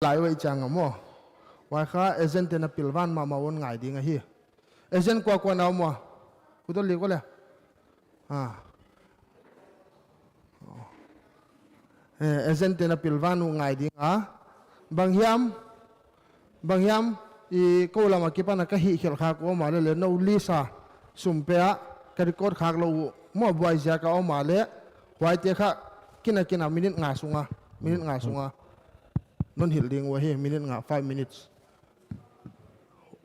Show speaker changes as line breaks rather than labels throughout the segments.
tai wei chang amo wa kha agent na pilwan ma ma won ngai ding a hi agent kwa na mo ku to li ko le agent na pilwan u ngai ding a banghiam i ko lama ki pana ka hi khel kha ko ma le no lisa sumpea ka record khak lo mo boy ja ka o ma le wai te kha kina minute nga sunga non hil ding wa he minute nga 5 minutes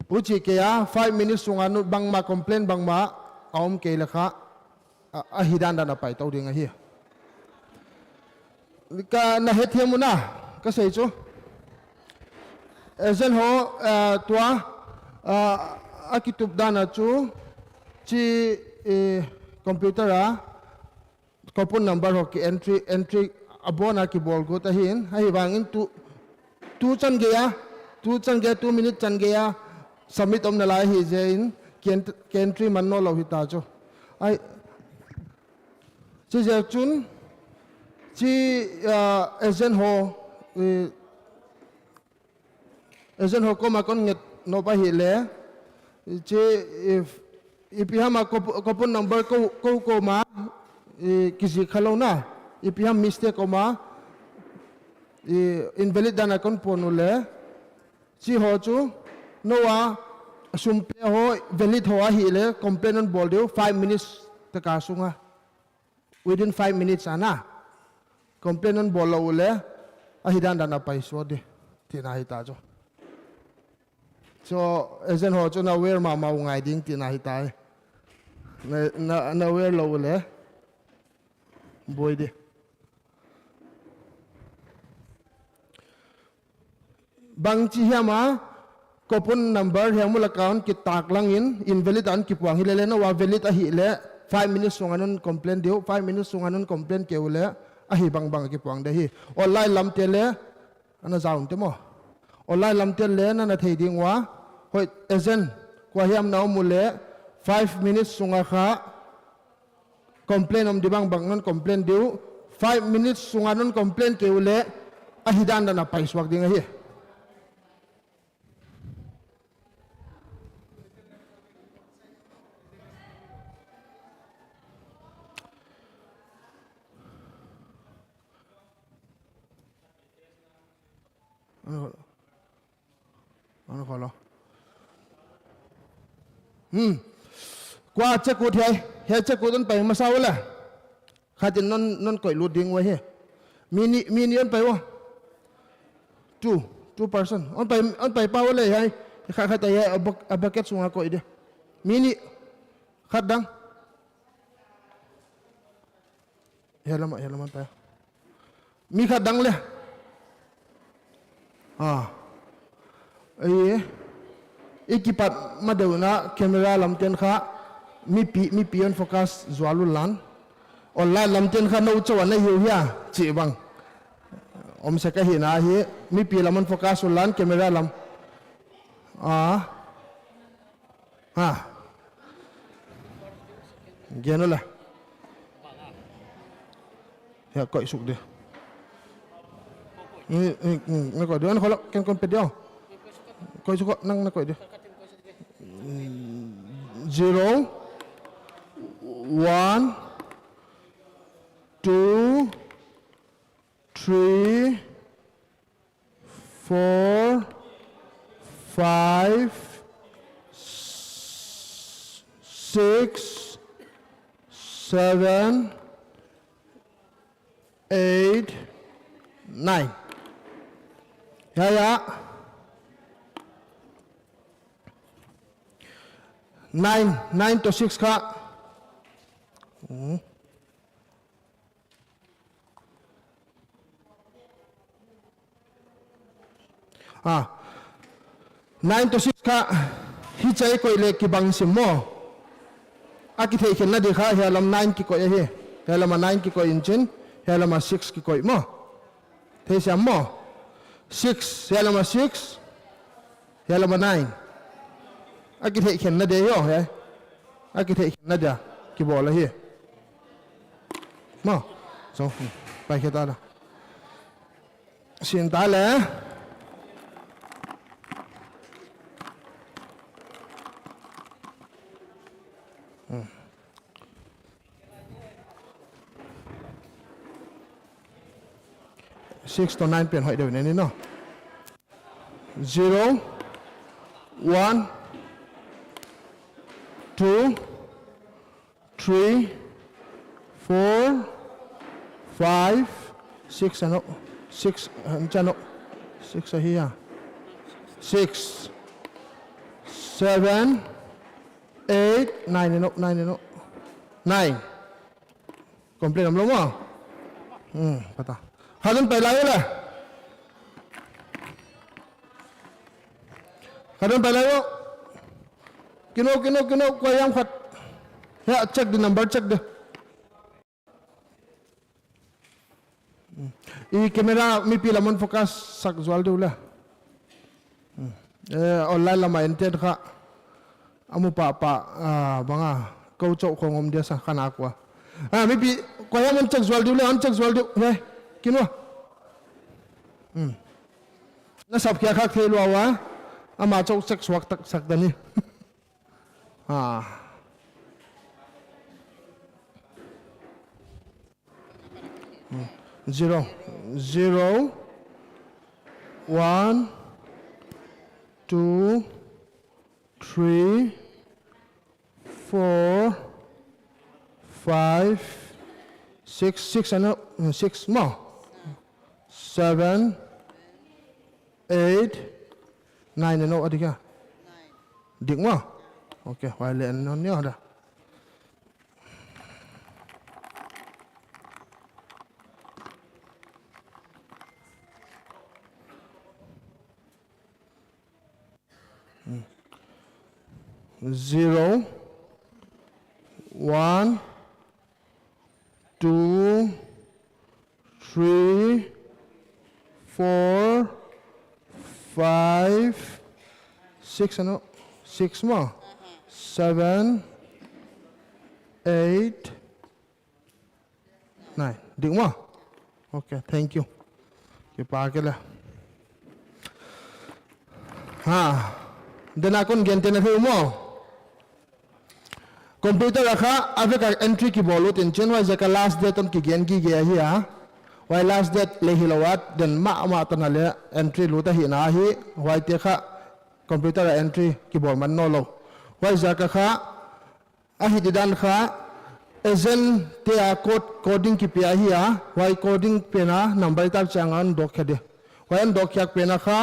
uchi ke ya 5 minutes sunga nu bang ma complain bang ma aum ke la kha a hidan da na pai to ding a hi ka na he themuna ka sei chu agent ho tua akitub dana chu chi computer a coupon number ho ki entry abona ki bol go ta hin hai wangin tu chan ge ya 2 minute chan ge ya submit om na lai hi je in entry man no lo hi ta chu ai chi je chun chi agent ho ko ma kon nget no pa hi le chi if hama coupon number ko ma kisi khalo na if ham mistake ko ma invalid dana kon ponu le chi ho chu no wa sumpe ho valid ho hi le complaint bol deu 5 minutes ta ka sunga within 5 minutes ana complaint bol lo le a hidan dana pai so de tina hi ta jo so agent ho chu na wer ma ngai ding tina hi ta na wer lo le boy de bang chi hama coupon number hemul account ki tak lang invalid an ki puang hi le na wa valid a hi le 5 minutes sunganon complaint deu 5 minutes sunganon complaint ke ule a hi bang ki puang de hi online lam te le ana zaun te mo online lam te le na thei ding wa hoi agent kwa hiam naw mu le 5 minutes sunga kha complaint om dibang bang non complaint deu 5 minutes sunga non complaint ke ule a hidan na pai swak ding hi ano kholo qua check code he check code on pai ma saw la khatin non koi loading wa he mini on pai wa 2 person on pai pa wa le hai kha ta ye a bucket sunga ko ide mini khat dang helama pa mi khat dang le ikipat madawna camera lamten kha mi pi on focus zwalu lan online lamten kha no chawan na hiu ya chi bang om se ka hi na hi mi pi lamon focus lan camera lam genola ya koi suk de nó gọi đứa nó khó ken con pet coi số năng nó gọi đi 0 1 2 3 4 5 6 7 8 9 ya 9 to 6 kha 9 to 6 kha hi chai koi le ki bang sim mo aki thei khen na de kha he lam 9 ki koi he he lam 9 ki koi in chin he lam 6 ki koi mo thei sam mo 6 he lam 6 he lam 9 aki thei khen na de yo he aki thei khen na da ki bo la he mo so pai khe ta na sin ta le 6 to 9 pen hỏi đều này nó 0 1 2 3 4 5 6 ano 6 ano 6 here 6 7 8 9 ano 9 ano 9 complete am lo mo pata hadon pa layo la hadon pa layo kino ko yang khat ya check the number check the i camera mi pila mon focus sak zual dula online lama intent kha amu pa banga kau chok khongom dia sa khana kwa mi pi ko yang mon check zual dula on check zual du he kino na sab kya khak thelo wa ama chok check swak tak sak dani 0 0 1 2 3 4 5 6 6 ano 6 mo 7 8 9 ano adi ka 9 dik mo okay wala ano niyo da Zero, 1, 2, 3, 4, 5, 6 ano 6 mo 7 8 9 được mo okay thank you cái pa cái là then akon gente na mo computer rakha aveka entry ki bolut in chen wa jaka last date on ki gen ki ge hi why last date le hilawat then ma tan le entry lu ta hi na hi why te kha computer entry ki bol man no lo why jaka kha a hi dan kha agent te a coding ki pe hi why coding pe na number ta changan dok khade why an dok kyak pe na kha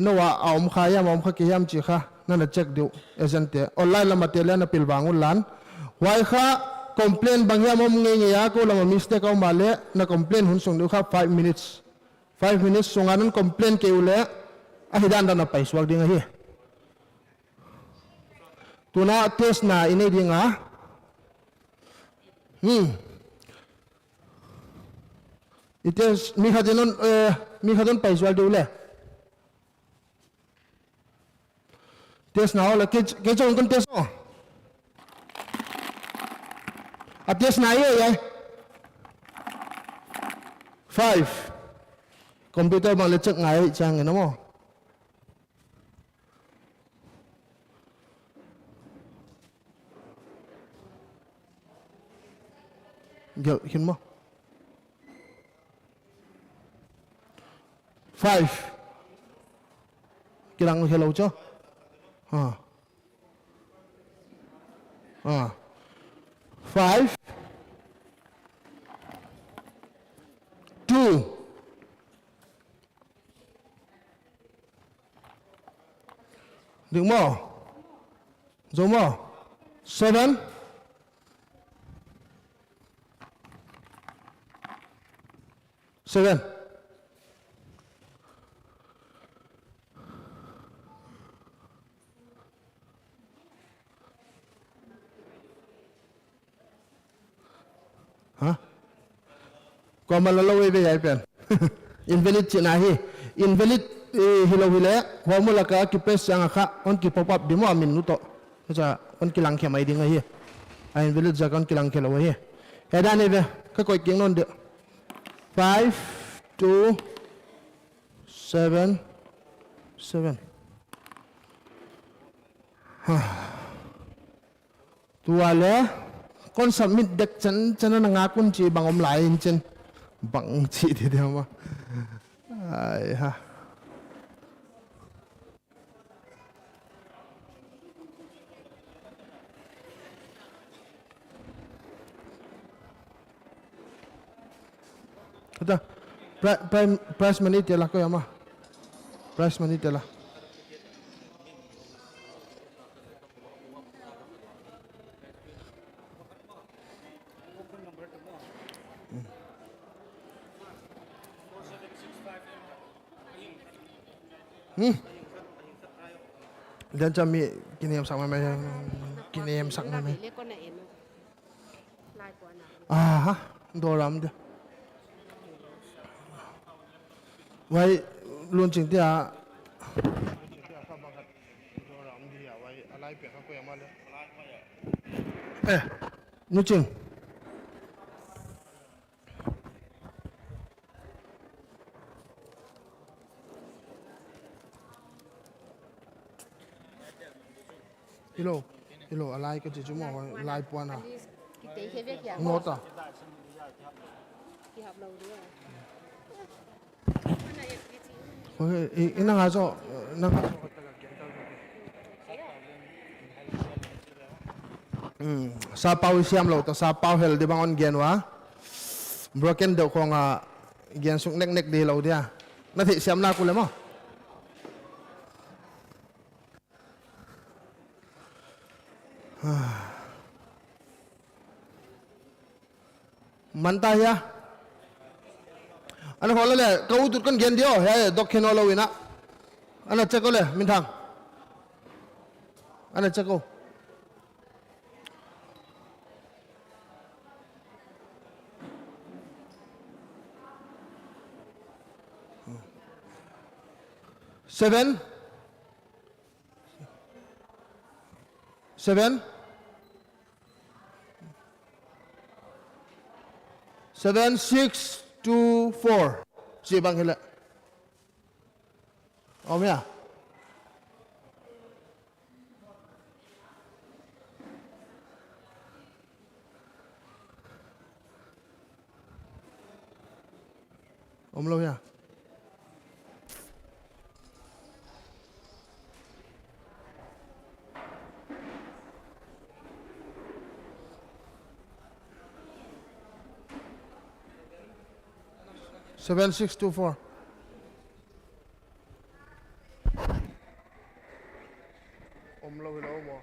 no wa aum kha ya mom kha ki yam chi kha na check do agent te online la material na pilbangun lan why kha complain bangya mom nge ya ko la mistake ko male na complain hun song do kha 5 minutes songanon complain ke ule a hidan na paiswag ding hi tuna test na ini dinga ites mi hadon paiswag do ule test na ola ke chong kon test at test na ye 5 computer bang le check ngai chang no mo gel hin mo 5 kilang hello cho 5 2 được mò giống mò 7 7 còn mà lâu về vậy pen invalid chuyện này invalid hilo hile hoa mua là cái page yang khác on ki pop up di mo minuto cha on ki lang khem ai ding hi invalid ja on ki lang khelo hi he da ne ve ka koi king non de 5 2 7 7 tua le kon submit dek chen na nga kun chi bang om lai in chen bang chi thì dia ma ai ha Ada price money tela ko yama price money tela dan jami kini yang sama macam kini yang sama macam ha doram dia wai luôn chỉnh tia nu chỉnh hello alai cái gì chúng mà alai puan à ngót à ina nga so na sa pau siam lo ta sa pau hel di bangon gen wa broken do ko nga gen suk nek di lo dia na thi siam na ku le mo manta ya ana khol le ka utut kan gen dio he dok kheno lo ina ana cheko le min thang ana cheko seven 624 si bang hila om ya om lo ya 7624 om lo hila om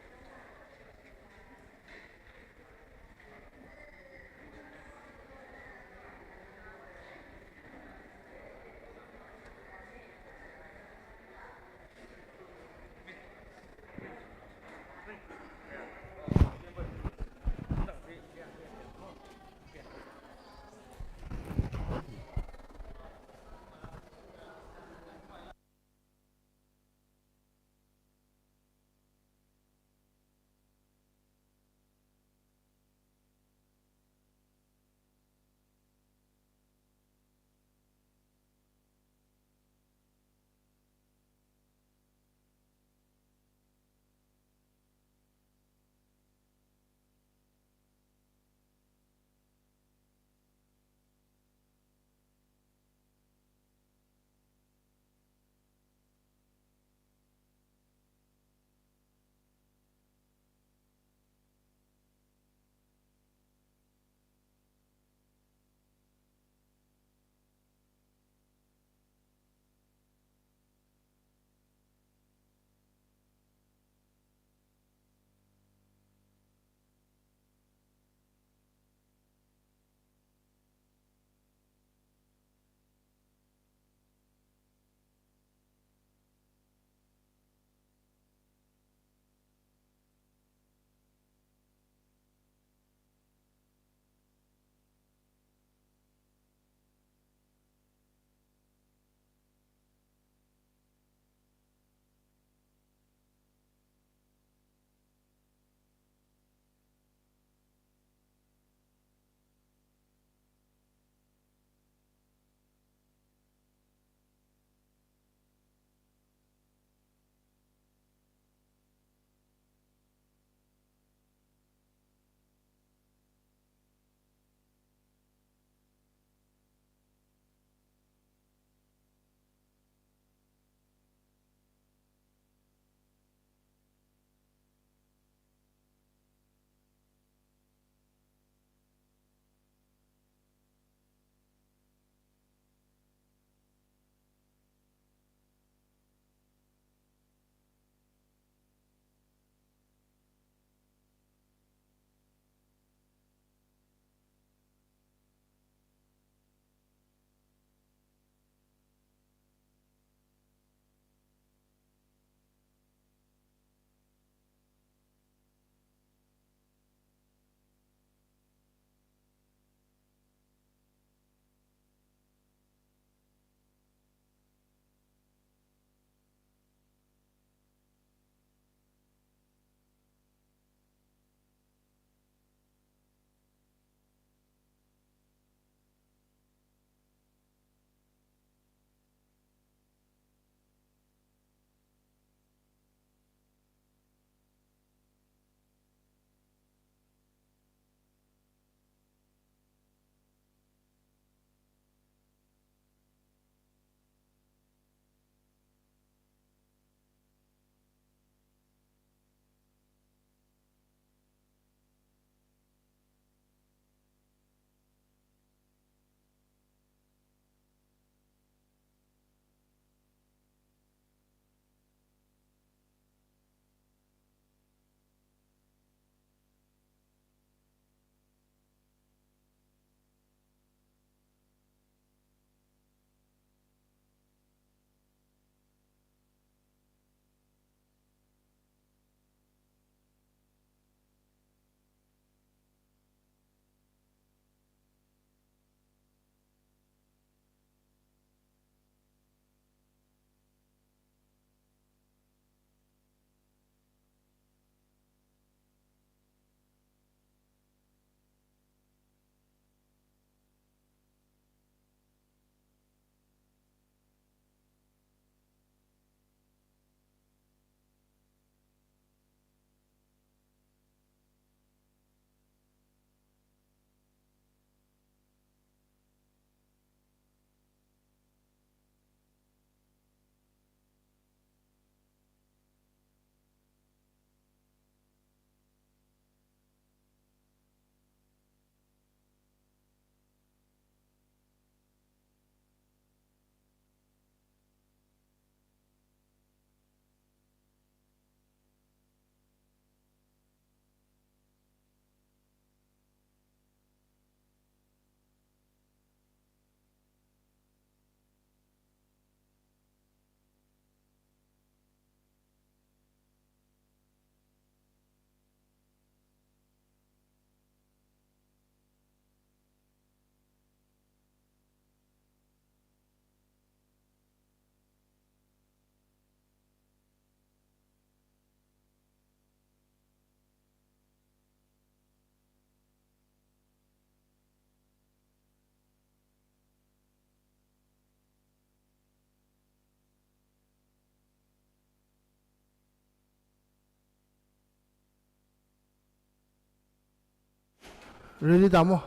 ready tamo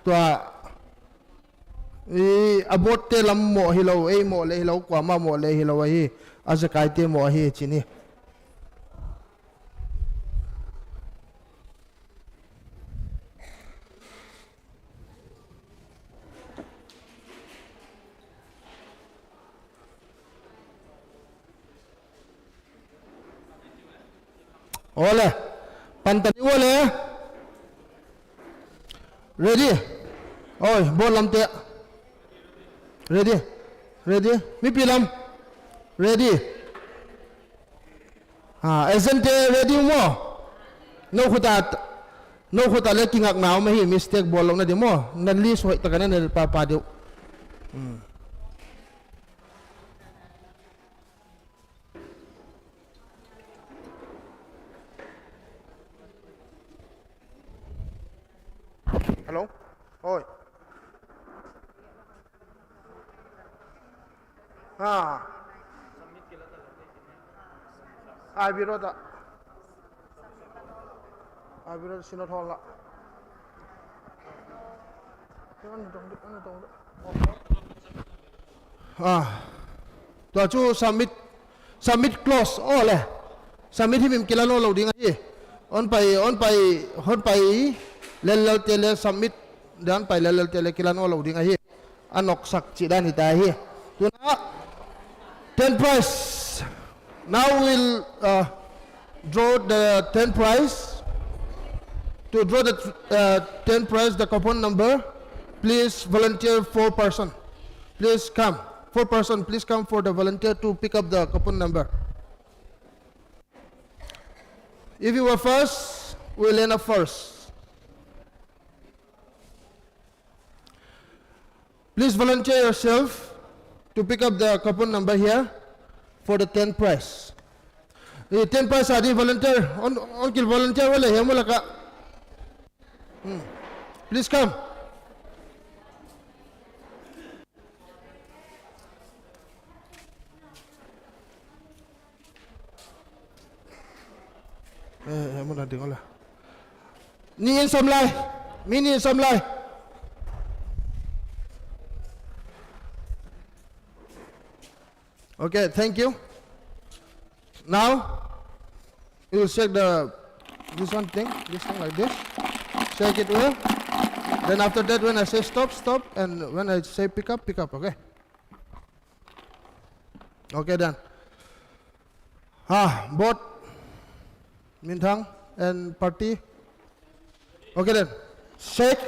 tua abot te lam mo hilo e mo le hilo kwa ma mo le hilo hi azakai te mo hi chini ole pantani ole ready oi bol lam te ready mi pilam ready agent ready mo no khuta le kingak naw ma hi mistake bol na de mo na list hoi ta kana ne pa de hello oi Abirota sinot hol la to chu submit close ole submit hi mim kilano loading hi on pai lel tele submit dan pai lel tele kilano loading hi anok sak chi dan hi ta hi tuna 10 price now we'll draw the 10 price to draw the 10 price the coupon number please volunteer 4 person please come 4 person please come for the volunteer to pick up the coupon number if you were first we'll end up first please volunteer yourself to pick up the coupon number here for the 10 price. The 10 price adi volunteer on kill volunteer wala he mulaka. Please come. Mula dengola. Ni samlai, mini samlai. Okay, thank you. Now you will check this thing like this. Check it well. Then after that, when I say stop, stop, and when I say pick up, okay? Okay, done. Both Mintang and party. Okay then. Shake.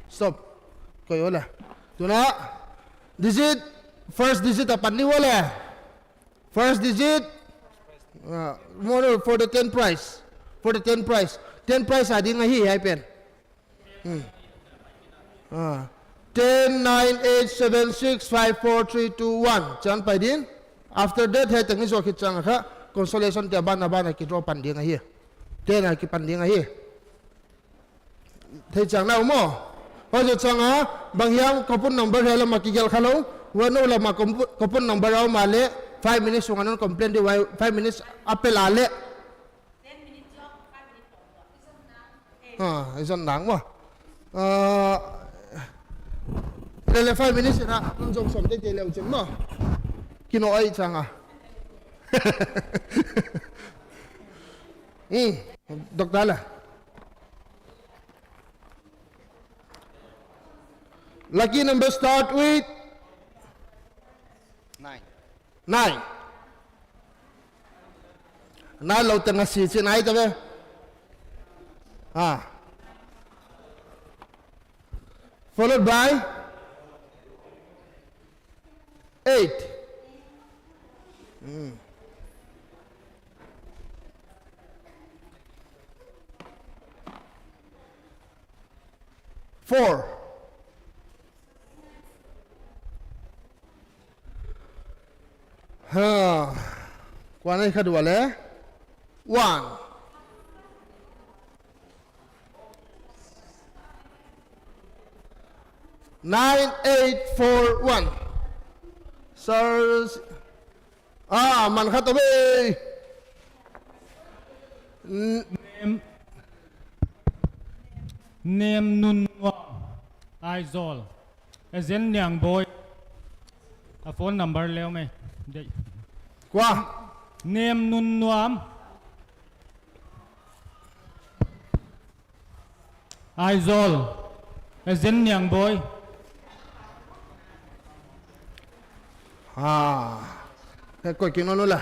Stop. Koy wala. Tuna. Digit. First digit apan ni wala. First digit. More for the 10 price. For the 10 price. 10 price adi nga hi hai pen. 10 9 8 7 6 5 4 3 2 1. Chan pai din. After that hai tang ni so khit chang kha consolation te ban ki draw pan ding hi. 10 ki pan ding hi. Thầy chẳng nào mò bây giờ chẳng bằng hiam coupon number hay là makigel khalo wano la coupon number ao male 5 minutes sunganon complain di 5 minutes apel ale
10 minutes job 5 minutes
isang nang mo lele 5 minutes na ang jong som te leo chen mo kino ai changa dokdala lucky number start with 9. 9 lâu tầng xì trên ai tao followed by 8. Four. Qua này kedua le 1. 9841 sir man khat abe
name nun Aizol Azen Nyang Boy a phone number leo me
qua
name nun nuam Aizol Azen Nyang Boy
cái coi kinh nó là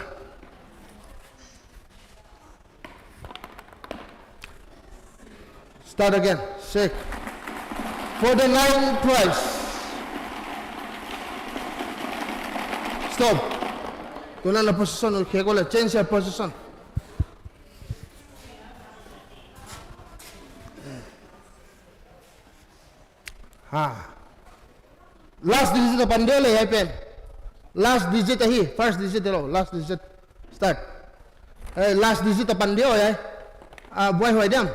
start again shake for the 9 price stop tuna la position okay ko la change your position last digit the pandele hai pen last digit hi first digit lo last digit start last digit the pandeo hai boy hoi dem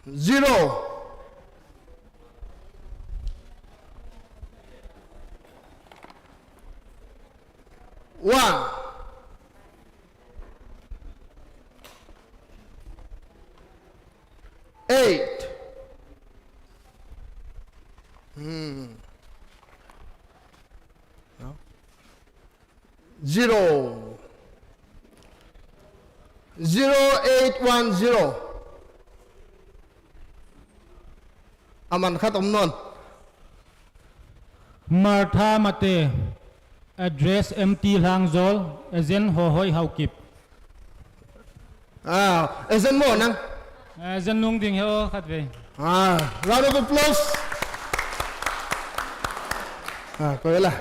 0 1 8 0 0810 aman khatom non
Martha Mate address MT Langzol Azen Hohoi Haukip
ezen mo nang
Azen Nung Ding Heo Khatve
round of applause coi là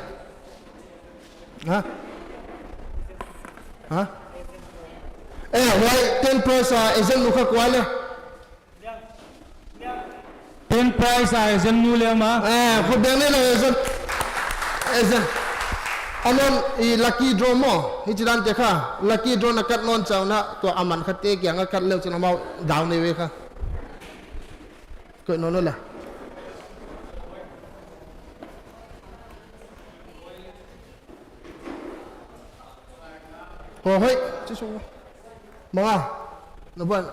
vậy 10 price ezen mukha kwala
10 price Azen Nu leo ma
khu beng ne la ezen anon I lucky draw mo hi chidan te kha lucky draw na kat non chaw na to aman khate kyang a kat leu chana mau down ne we kha ko no no la hoi chứ sao mà nó vẫn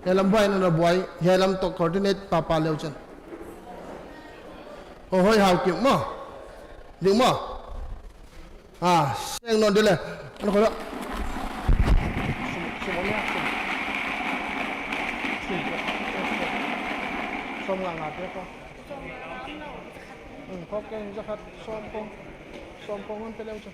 helam boy nó boy helam to coordinate papa leo chân hoi hào kiểu mà đúng mà xem nó đây là nó có đó xong là ngạt đấy con có cái rất hạt xong con hơn cái leo chân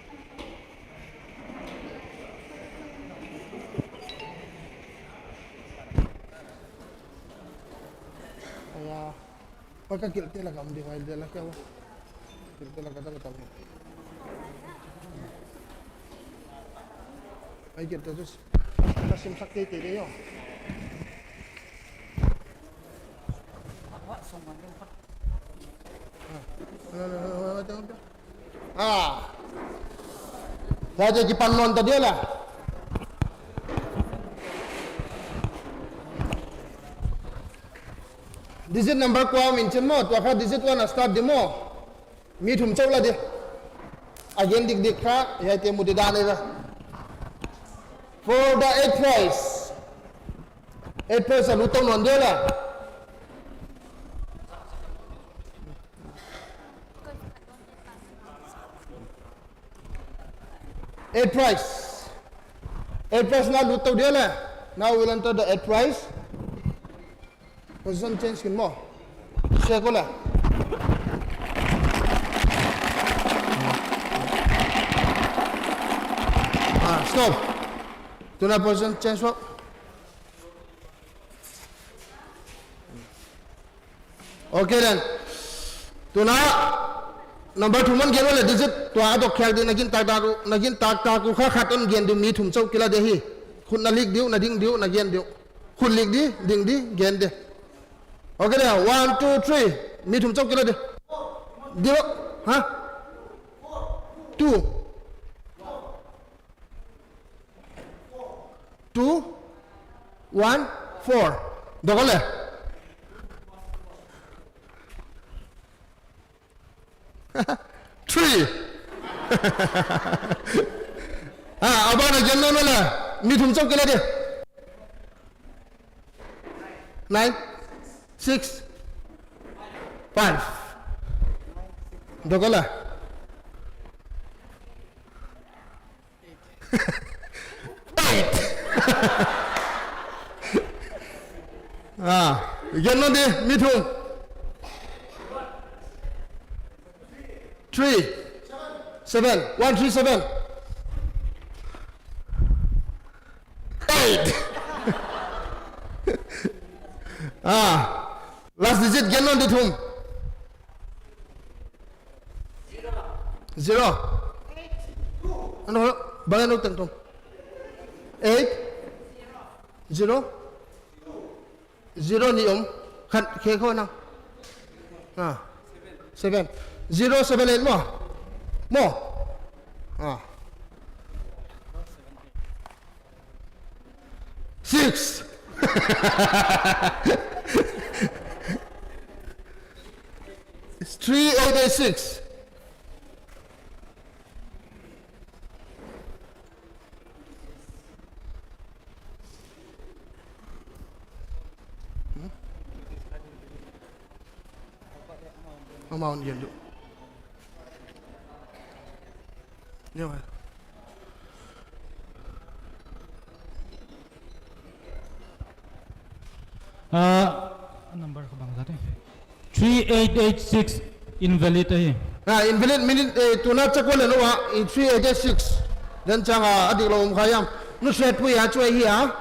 pagka kilte la kam di wild la kya wo kilte la kata kata mo ay kilte just kasim sakti te yo saja di panon tadi lah digit number kwa min chen mo to kha digit 1 start demo mi thum chawla de again dik dik kha ya te mu de da ne for the 8 price lu tong non de la eight price na lu tong de la now we'll enter the 8 price position change kin mo share ko la stop tuna position change wo okay then tuna number 2 man gen wala digit to a dok khyak din nagin tak ta ku kha khaton gen du mi thum chau kila de hi khun na lik diu na ding diu na gen diu khun lik di ding di gen de okay there 1 2 3 mi thum chau kila de diu ha 2 2 1 4 dokole Abang nak jangan mana? Ni thumsok kena dia. 9, 6, 5. Dogola. 8. Jangan dia. Ni thum. 3, 7, 1, 3, 7. 8. Last digit ganon di thum. 0. Ano bangan utang thum. 8, 0, 0 ni khat khe kho nang. 7, 0, 7, 8 mo. 6. It's 3, 8, 8, 6. Amount yan do. Yeah.
Number ko bang dati? 3886 invalid eh.
Invalid minute tuna chakwa le no wa 3886. Dan changa adik lo kayam. Nu set pu ya choi hi ya.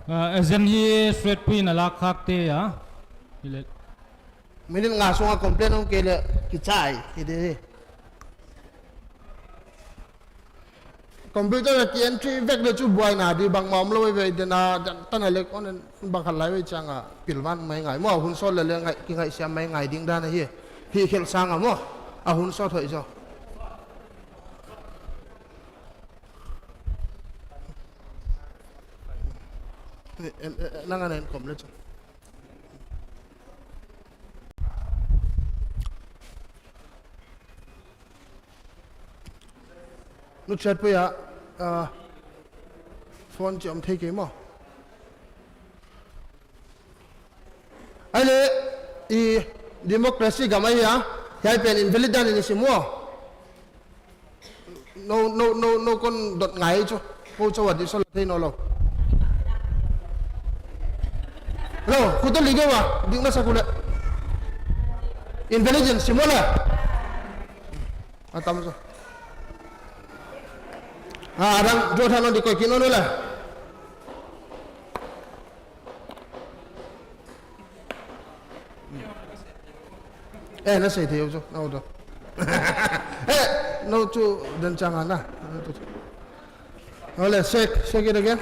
Azan hi straight pu na lak khak te ya.
Minute nga songa complain on kele kichai ide. Computer ki entry vek le chu buai na di bang mom lo we de na tan le kon bang khalai we changa pilwan mai ngai mo hun so le le ngai ki ngai siam mai ngai ding da na hi khel sang a mo a hun so thoi jo nanganen kom le chu nu chat pu ya phone chom thei ke mo ale I democracy gamai ya yai pen invalid dan ni simo no kon dot ngai chu ko chawa di sol thei no lo ku to lige wa ding na sakula intelligence simo la atam so Adam jo thano di ko kino no la na sai theo jo no do no chu dan changa na ole shake it again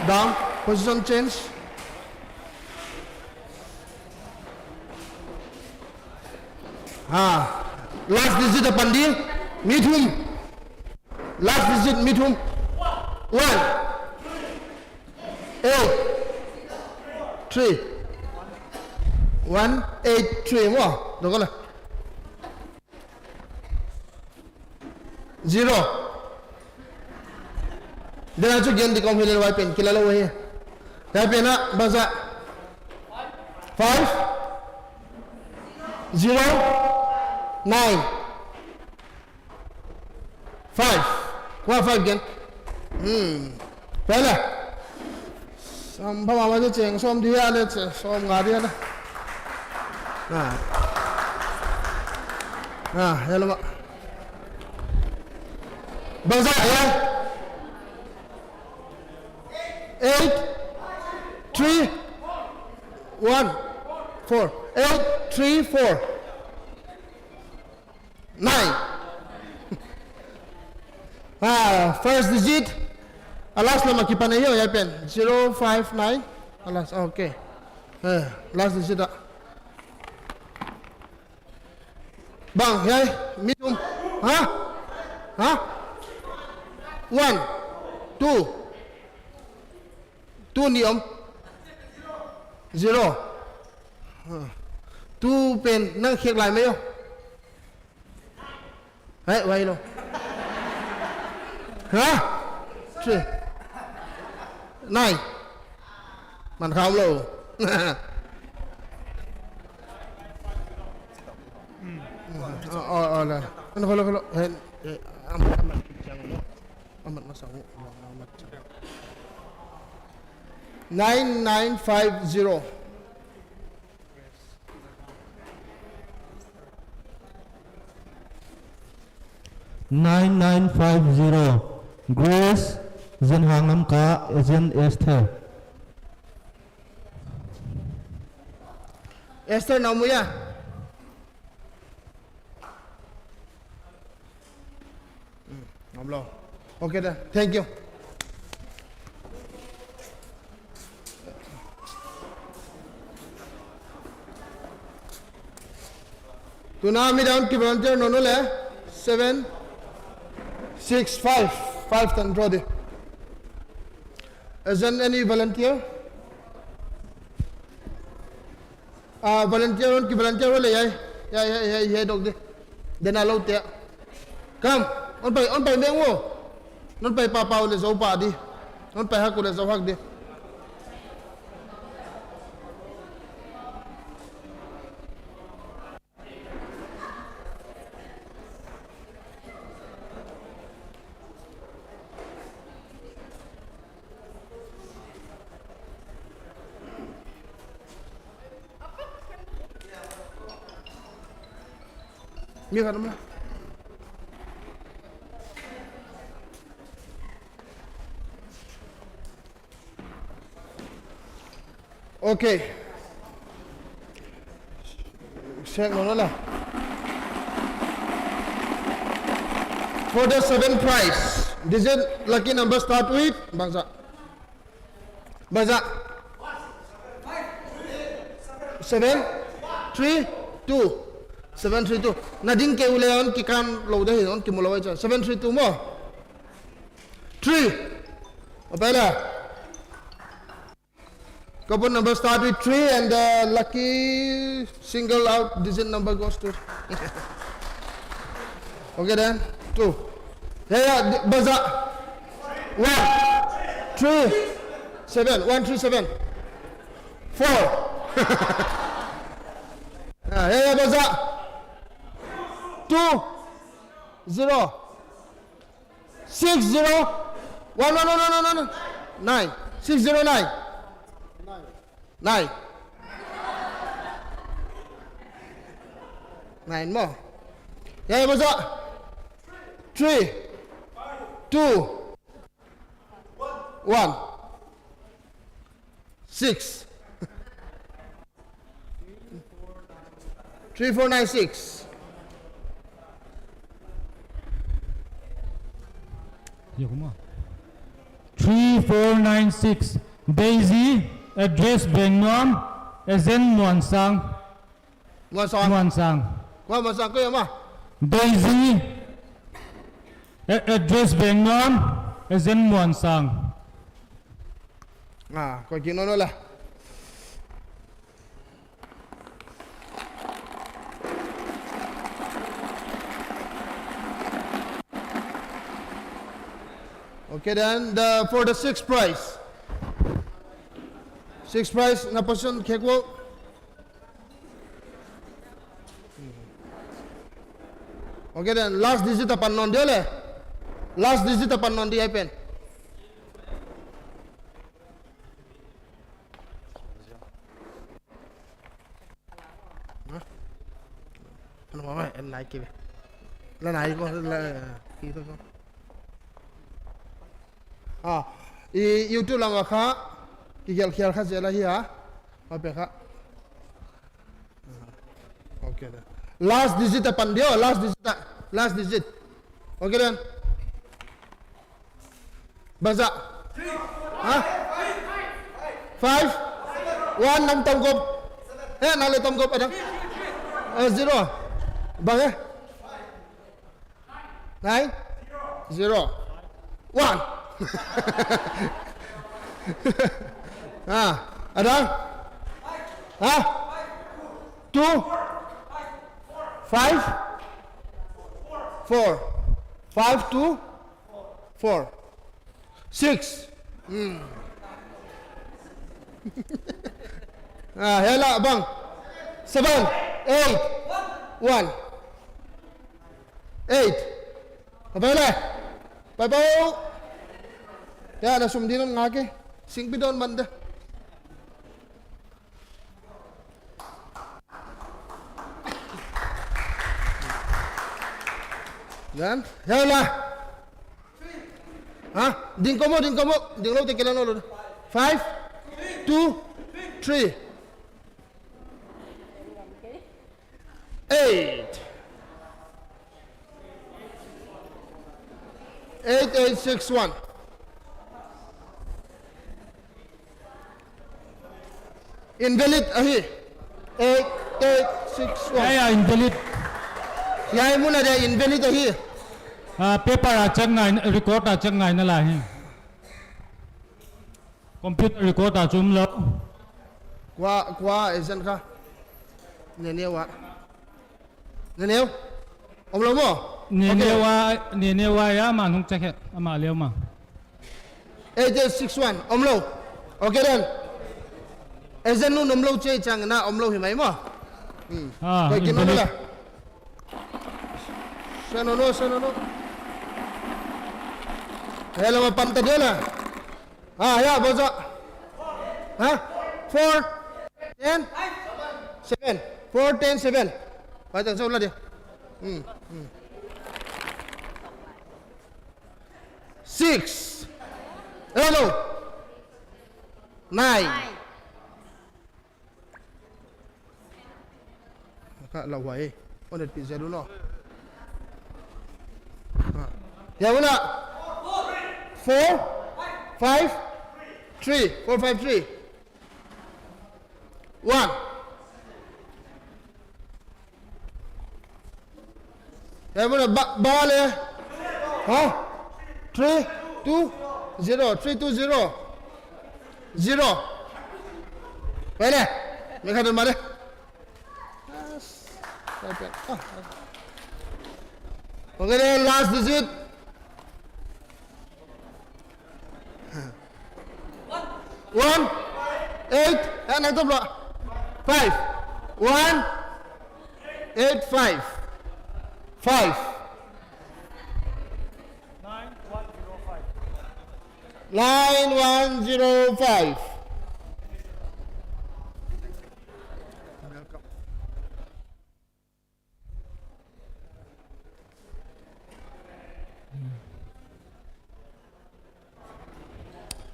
down position change last digit upon the Mithun last digit Mithun 1 8 3 1 8 3 mo được không nào 0 đây là chỗ gen di kom hilal pen kilala wa here ya pena baza 5 0 9 5 qua 5 again pela sam ba ma je cheng som dia le som nga dia na hello ma baza ya 8 3 1 4 8 3 4 9 first digit alas lama kipan ayo ya pen 059 alas okay last digit bang yai minum 1 2 2 ni 0 2 pen nang khiek lai mai yo hai wai lo hả 3 9 มันเข้าโลอ๋อละนั่นเขาเห็นอามันจังเนาะอามันมาสั่ง9950
9950 Grace Zen Hangnam Ka Zen Esther
Esther namuya namlo okay then thank you Tunami down ki volunteer nono le 7 6 5 tan draw de isn't any volunteer volunteer on ki volunteer le ya dog de den alo te come on pai meng wo non pai pa le zo pa di non pai ha ku le zo hak de mi ka dum okay check no la for the 7th prize digit lucky number start with bangsa 7 3 2 732 nading ke uleon ki kan lo de on ki mulawai cha 732 mo 3 apela coupon number start with 3 and the lucky single out digit number goes to okay then 2 yeah baza 1 3 7 1 3 7 4 yeah baza 2 0 6 0 1 no 9 609 9 more yeah what's up 3 2 1 6 3496
3496 Daisy address Bengnom Ezen Muan Sang
qua mà sang cái mà
Daisy address Bengnom Ezen Muan Sang
coi chuyện nó là okay then for the 6th prize 6th prize na person kekwo okay then last digit apan non dia le last digit apan non dia pen ano mama en like ke la nai ko la ki to ko YouTube lang kha ki gel khial kha zela hi ha ma pe kha okay then last digit apan dio last digit okay then baza 5 1 nam tom gop na le tom gop ada 0 bang 9 0 1 ada 2 2, 5, 4. 5, 2, 4. 6. Hela bang. 7, 8, 1. 8. Apa le? Bye. Ya, na sumdinon ngake. Sing bidon manda. Yan. Hela. Ding komo. Ding lo tekilan lo. 5, 2, 3. 8. 8, 8, 6, 1. Invalid ahi. 8, 8, 6, 1.
Ay, invalid.
Yai muna dia invalid ahi.
Paper chắc ngày record chắc ngày nó lại. Computer record zoom lỡ.
Qua agent ka. Neneu wa. Neneu. Om lo mo.
Nene wa ya mà không chắc hết. Mà liêu mà.
8861 om lo. Okay then. Agent nu nom lo che chang na om lo hi mai mo. Koi kin no la. Sanono. Hello ma pam ta dia la. Ya bozo. 4 10 7. 4 10 7. Phải tầng sâu là đi. 6. Hello. 9. Ka la wai. On it pizza lu no. Ya una. 4 5 3. 4 5 3. 1. Ya una ba le. 3 2 0. 3 2 0. 0. Vậy nè. Mình khai đơn mà đây. Okay then, last digit. 1 8 and I top 5 1 8 5 5 9105.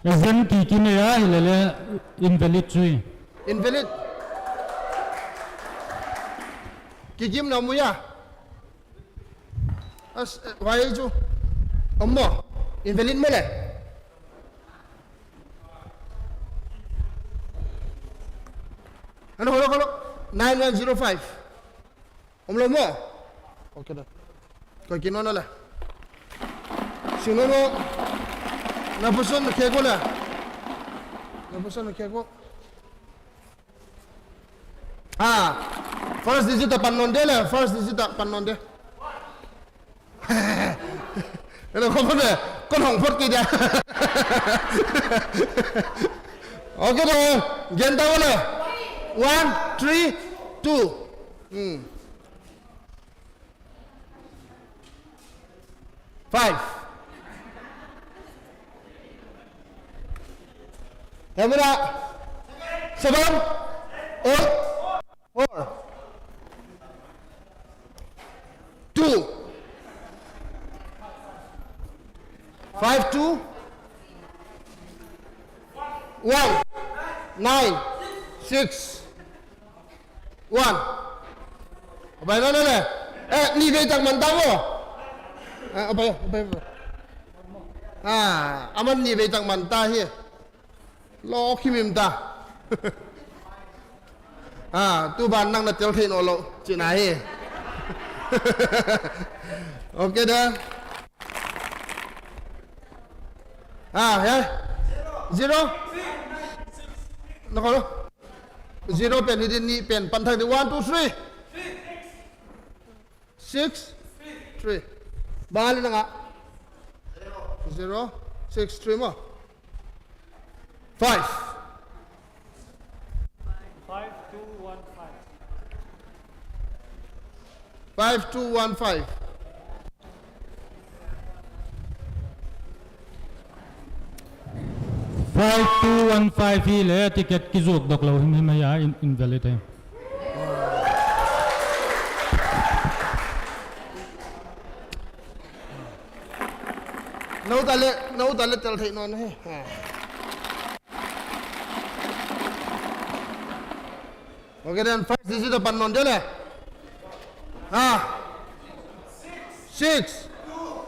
Dân kỳ kinh này á thì là invalid chui.
Invalid. Kikim na mo ya. Why ju? Ommo. Invalid mo le. Ano holo 9105. Omlo mo. Okay da. Ko kinono la. Sinono na puson kego la. Na puson kego. First digit panonde la. First digit panonde. Ano ko ba? Kon hong phot ki dia. Okay da. Genta wala. 1 3 2. 5. Camera 7 8 4 2 5 2 1 9 6 1. Apa nó nè? Ni về tặng mình tao không? Apa ya? Aman ni về tặng mình ta hi. Lo khi mình ta. Tu bàn năng là tiêu thị nổ lộ chuyện này. Ok đó. Yeah. 0. Nó có đâu? zero pen ni din ni pen pan thang di 1 2 3 6 3 bali na nga 0 6 3 mo 5 5 2 1 5
5215 hi le ticket ki zuk dok lo him him ya invalid hai
nấu tale tel thei non he okay then first this is the pan non de le 6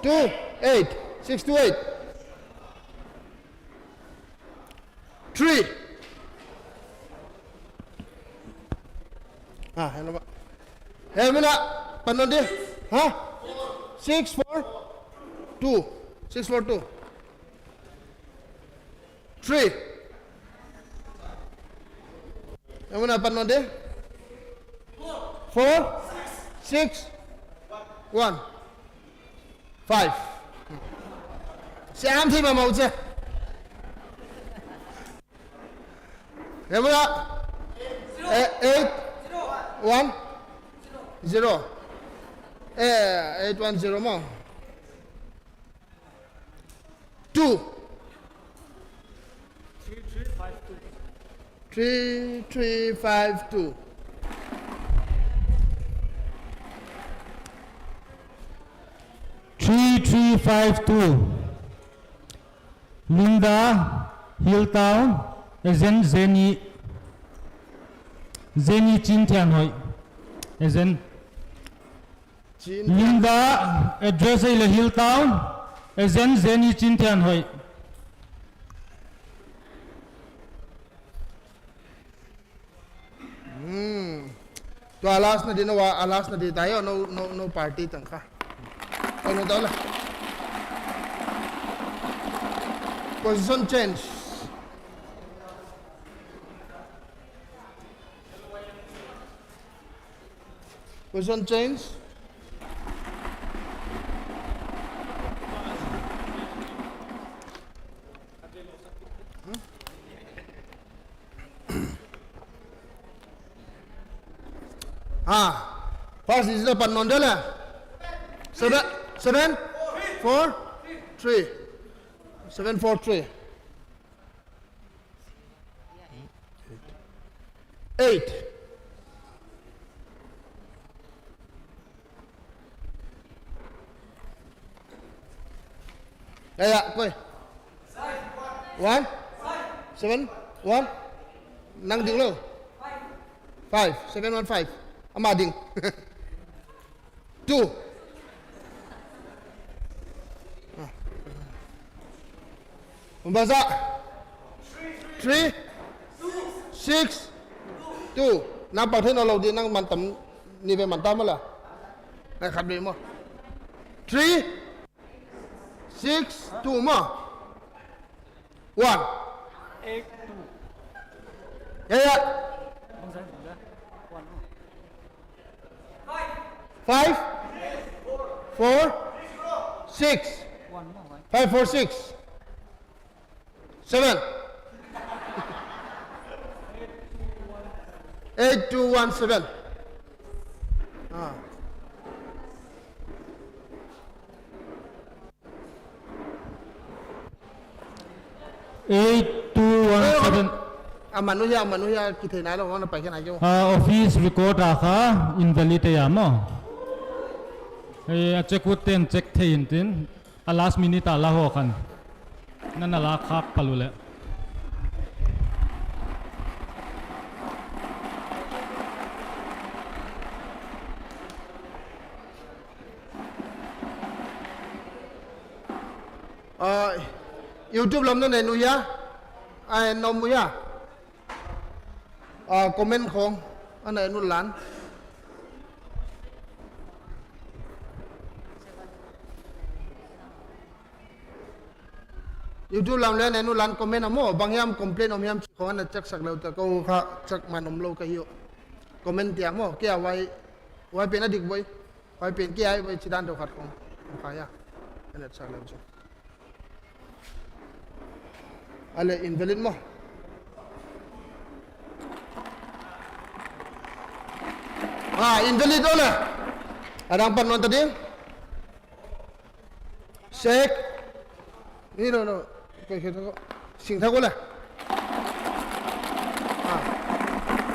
2 8 6 to 8 3 hello ba hey muna pan non de 6 4 2 6 4 2 3 yang mana pan non de 4 6 1 5 Siam thi mà màu chưa yang mana 8 1 0 8 1 0 mau 2 3 3 5 2
3352 Linda Hilltown Ezen Zeni Chintian hoi Ezen Linda address ile Hilltown Ezen Zeni Chintian hoi
to alas na din wa alas na di tayo no party tangka ano daw la position change position change first is the pan non de la 7 4 3 7 4 3 8 ya koi 1 7 1 nang ding lo 5 7 1 5 amading 2 Membaca 3 6 2 nampak thế nào lâu đi năng màn tầm ni về màn tam là này khắp đi mà 3 6 2 mà 1 ya 5 4 6 5 4 6 7 8 2 1 7
8217
manusia kita nai lo mana pakai nai jo
office record rakha invalid ya mo check ten check thein tin last minute ala ho khan nan ala khak palule
YouTube lam na nuya ai nom ya comment khong anh này nun lan YouTube làm lên này nó lan comment à mò bằng em complain om em có anh chắc sạc lâu ta câu khá chắc mà nằm lâu cái hiệu comment tiếng mò kia vay bên adik boy vay bên kia ai vay chỉ đan đâu khát không phải à anh sạc lâu chứ ale invalid mò invalid đó là adang pan non tadi check ini no kau kita kau sing thago lah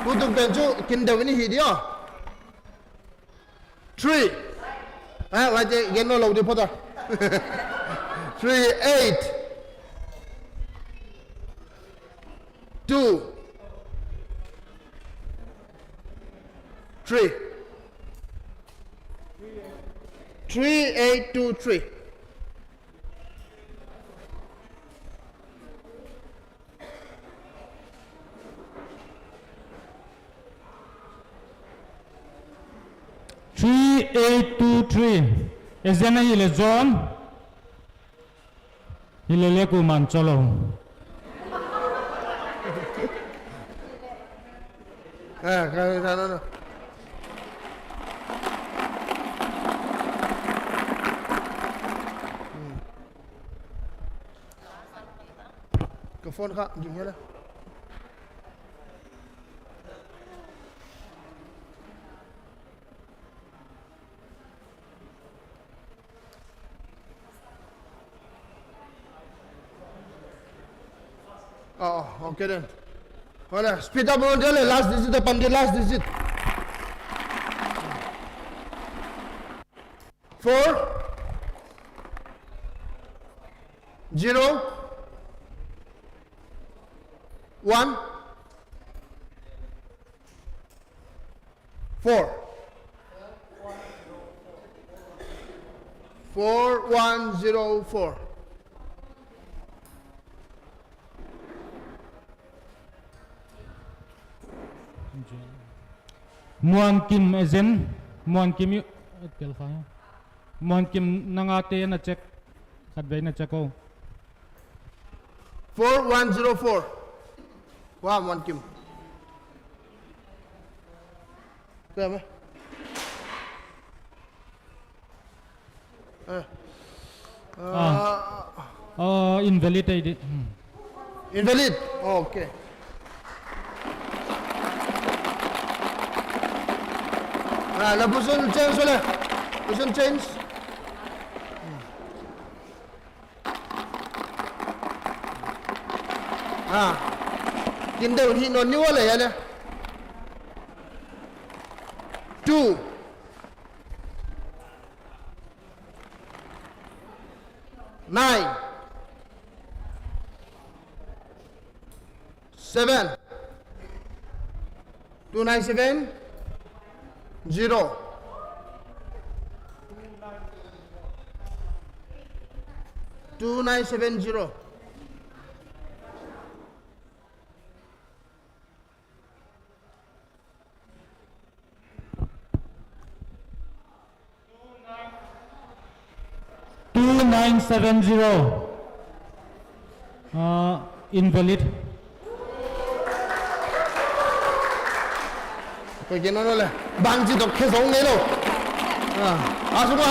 tutup pencu kinda ini hidio 3 wajah geno lau di foto 3 8 2 3 8 2 3
3823 ezena ile zone ile leku man cholo
kalau sana ke phone kak gimana lah oh okay then voilà speed up on the last digit depan di last digit 4 0 1 4 4104
muan kim ezen muan kim yu tel fa muan kim nangate na check kadbai na checko
4104 wah mon kim kaya me
invalid ID
invalid oh, okay la position change wala position change kinda hi non ni wala ya 2 9 7 297 0 2970
2970 invalid
cái kia nó là bằng chỉ đọc cái giống này đâu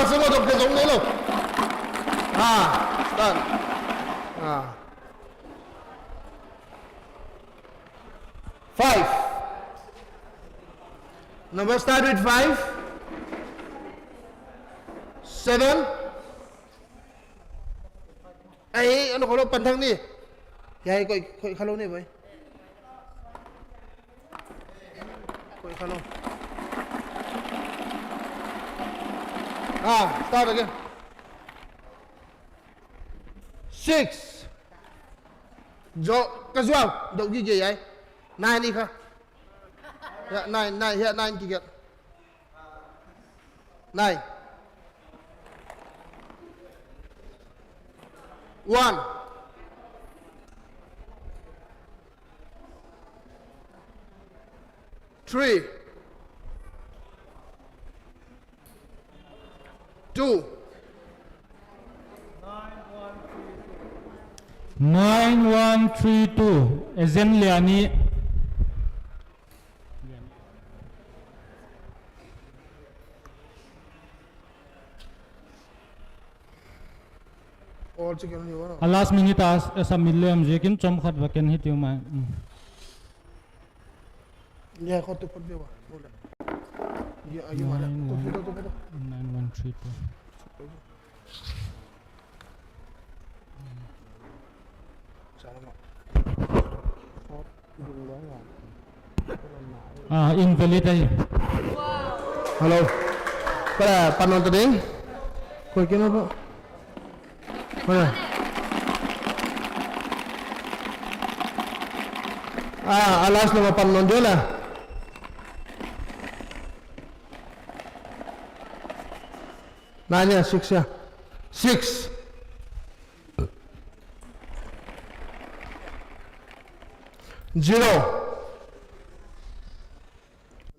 số đọc cái giống này đâu start five number start with 5 7 ấy nó có nó bắn thằng đi vậy coi khalo này vậy coi khalo start again 6 jo casual đậu ghi gì vậy 9 đi kha yeah 9 here 9 kì kìa 9 1 3 2
9132 ezen liani
All chicken you want.
a last minute as a million jekin chom khat vaken hitiu ma
Yeah, kau tu pun dia. Ya, ayo mana? Tu.
9132 invalid ay
Hello. Pada panon tadi. Kau kena apa? Mana? Alas nama panon dia lah. Nanya 6 ya. 6. Zero.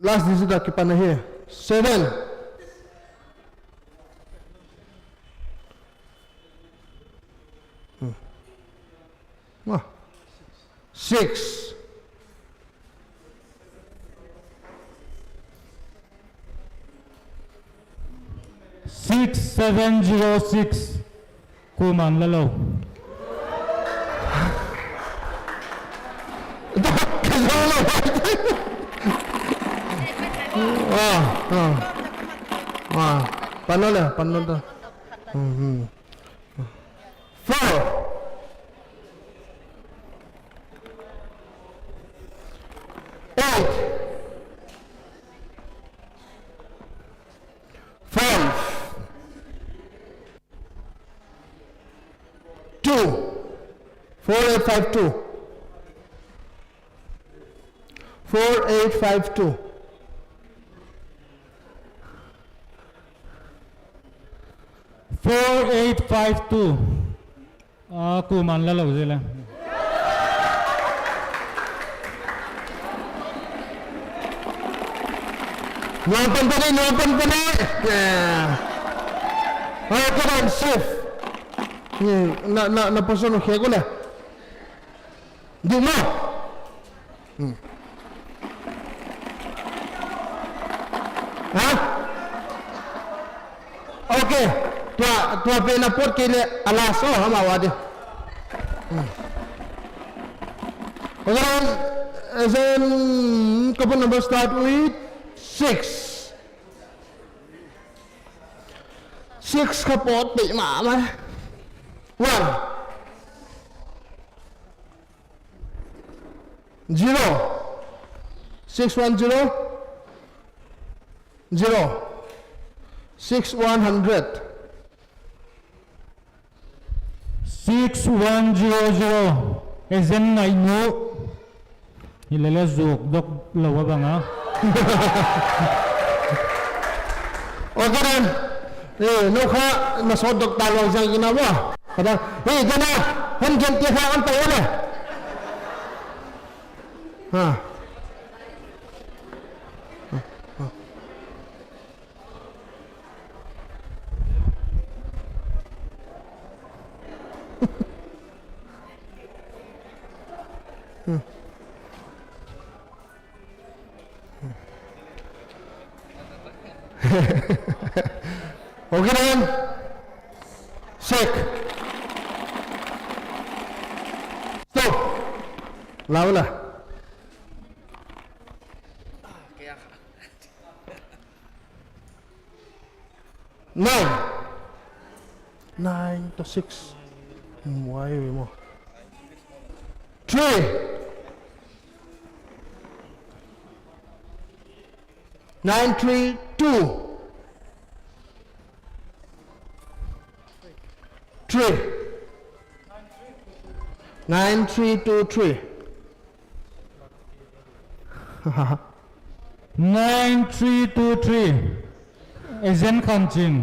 Last digit dah kipan here. 7. Wah. 6.
6706 kuman lalo
Panon dah, panon dah. 4. 8. 5. 2. 4852. 4852.
4852 kuman lalo sila
No company. Yeah. Oh, come on, chef. Na person okay ko na. Di mo. Ha? Okay. Tua penapot kile alaso hamawa de. Okay. Then couple number start with 6. 6 kapot bị mã mà. 1. 0. 610. 0. 6100.
6100 ezen ngai nu ilele zuk dok lawa banga
Okay then. No kha na so dok talong sang ginawa. Kada, gana, han gen ti ha an tayo na. Ha. Okay then. Check. Stop. Laula. Nine to 6. Why mo? 3. 932. 3. 9323.
9323 ezen khan ching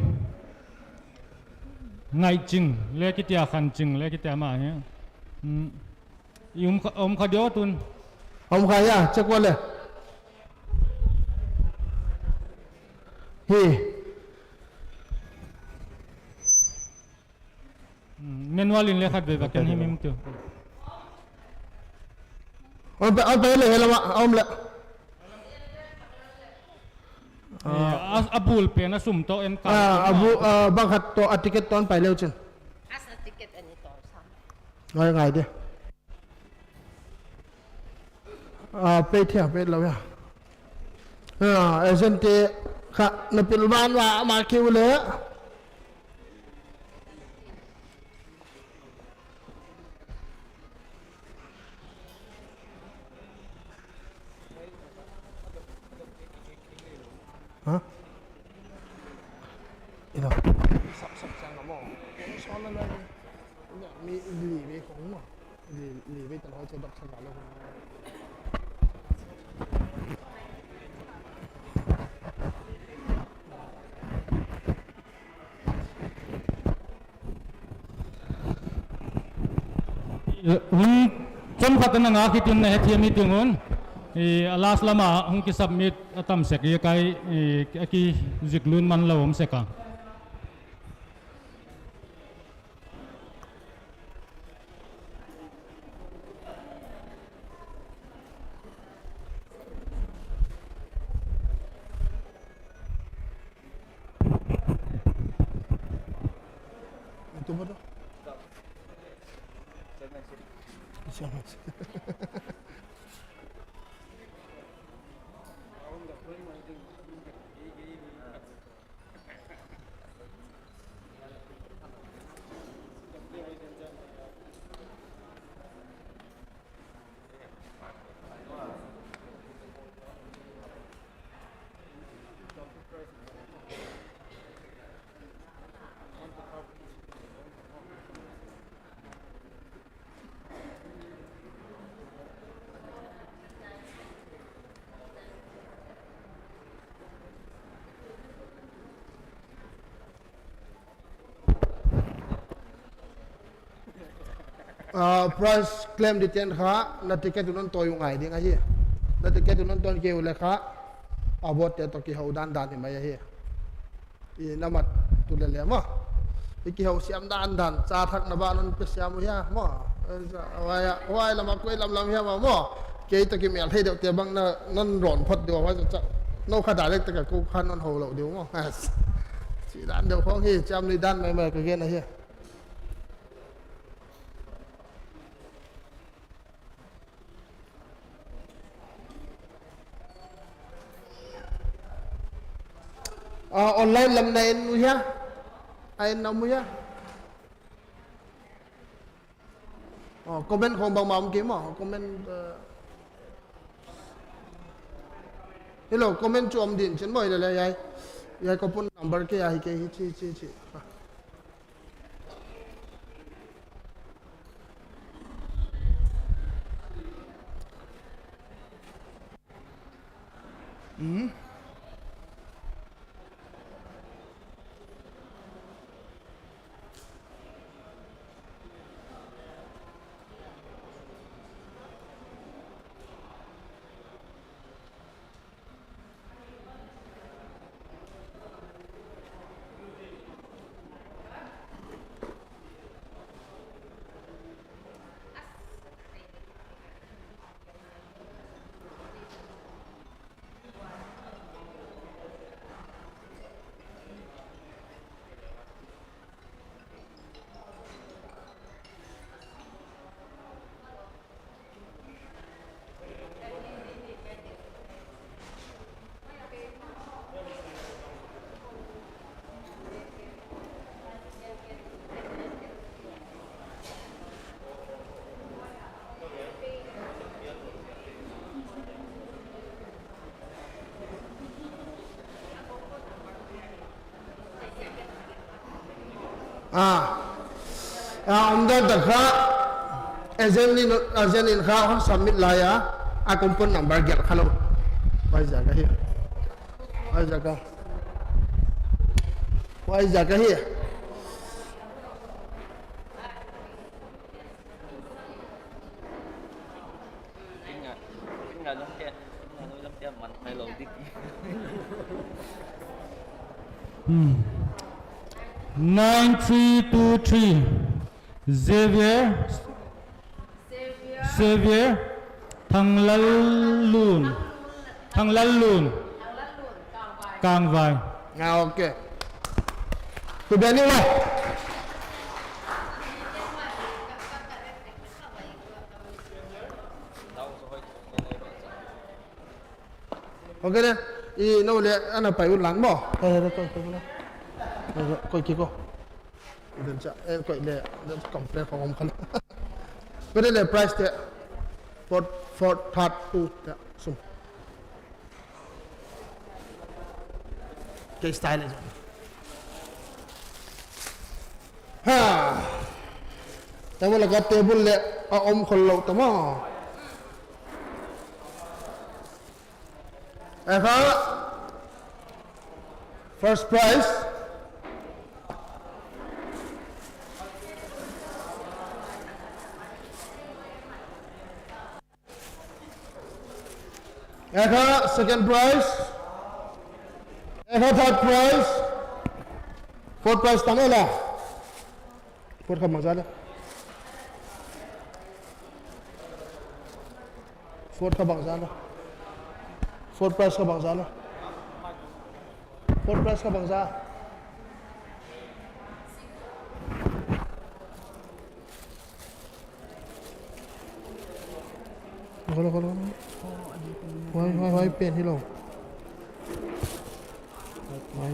ngai ching le kitia khan ching le kitia ma he om khadio tun
Ông khai à, check qua lên.
men manual in le khat ve baken himim tu
on pe le la ma om le
abul pe na sum to en ka
abu bang hat to ticket ton pai leo chen
Asa ticket ani to sam.
ngai ngai đi pe thia pe lo ya agent te kha na pil ban wa ma kiu le hả ino sắp sắp sang nó mò nó son lên mi lì về cũng mà lì về tận hồi chơi đọc sang cả luôn
chom khatan nga khitin na hethi mi tingun alas lama hung ki submit atam sek ye kai ki ziklun man lawom seka
itu betul siapa price claim detail kha na ticket non toy ngai ding a hi na ticket non ton ke ule kha abot te to ki ho dan dan mai hi i namat tu le le ma ki ho siam dan dan cha thak na ba non pe siam ya ma wai la ma koi lam ya ma mo ke to ki mel thei de te bang na non ron phot de wa cha no kha direct ta ka ku khan non ho lo de mo chỉ dan de khong hi cham ni dan mai ka ge na hi online làm này anh mua ha anh nào mua ha comment không bằng mỏng kiếm mà comment hello comment cho ông điện trên mời là ai ai có phone number cái ai cái chi ông đó đặc khá agent in khá họ submit lại à company number get khá lâu bây giờ cái here bây giờ cái here
Hmm. 9323 Xavier Xavier thằng lun càng vai
ok tụi bé đi rồi ok đấy y nó lại anh là phải uốn lắng bỏ đây coi kỹ cô đừng chắc em coi đây completeของผมกันก็ได้เลย price เนี่ย for third two เนี่ยสุ่มcái style này haแต่ว่าเราก็ table เลยเอาอมคนเราแต่ว่านะครับ first prizeนะครับ second prize third prize fourth prize ตั้งอะไรล่ะ fourth คำบางซาละ fourth คำบางซาละ fourth prize คำบางซาละ fourth prize คำบางซาคนไว้เปลี่ยนที่ลงไว้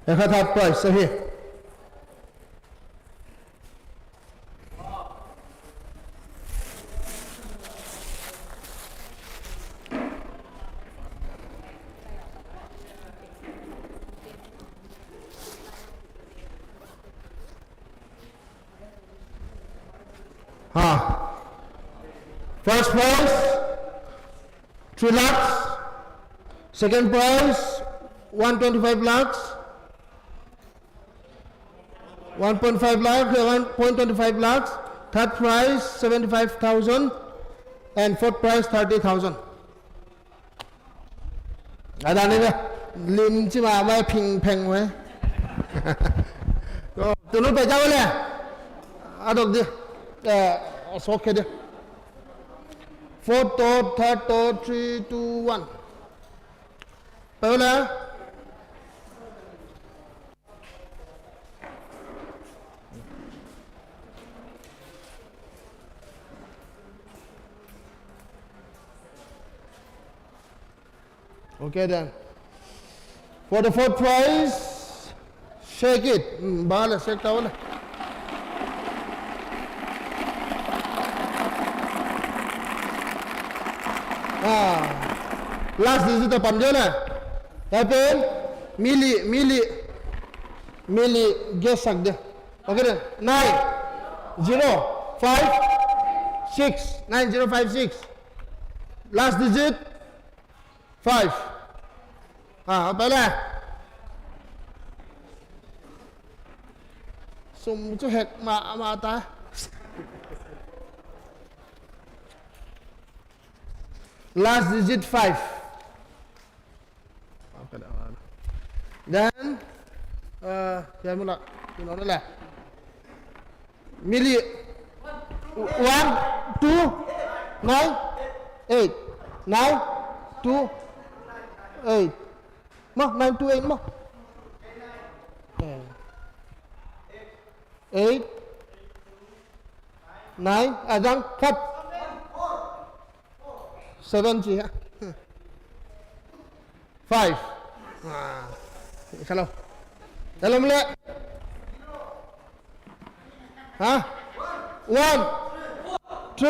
แล้วเขาทับปล่อยสิพี่first prize 3 lakhs second prize 125 lakhs 1.5 lakhs 1.25 lakhs third prize 75,000 and fourth prize 30,000 อาจารย์นี่เนี่ยลิมที่มาไม่พิงแพงไว้ ก็ตัวนู้นไปเจ้าเลยอ่ะดอกดิโอเคดิ fourth third 3 2 1ไปเลยOkay then. For the fourth prize, shake it. Bala, shake tawala. Last digit to panjo na. Happen milli guess sakde. Okay then. 9 0 5 6 9056. Last digit 5เอาไปเลยสุ่มจะแหกมาตา last digit 5 then ya mula you know นั่นแหละ milli 1 2 9 8 9 2 8 mà 9 to 8 mà 8 9 à răng cắt 7 chị ạ 5 hello hello mẹ hả 1 3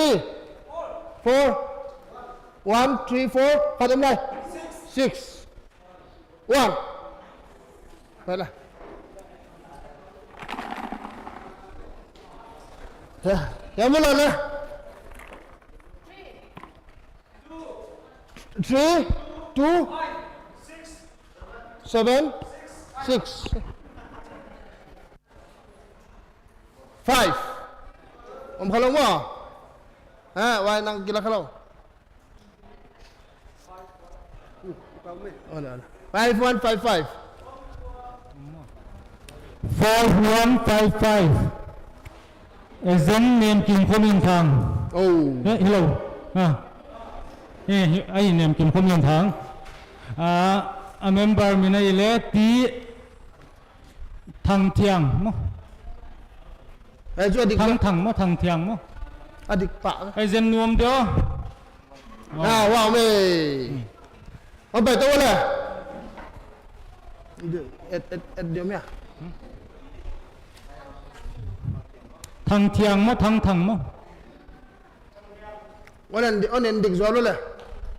4 1 3 4 phát âm này 6 1 vậy là em một lần nữa 3 2 7 6 5 om kalau mau vài năng kia là kalau 5155
5155 Zen name Kim Komin Thang.
oh
Hello. I name Kim Komin Thang. A member mina ile ti thang thiang mo.
ai cho adik
Thang mo thang thiang mo.
adik pa
Ai Zen nuam dio.
wow me ông phải tôi là điều mẹ
Thang thiang mo thang mo.
onen dik zo lo le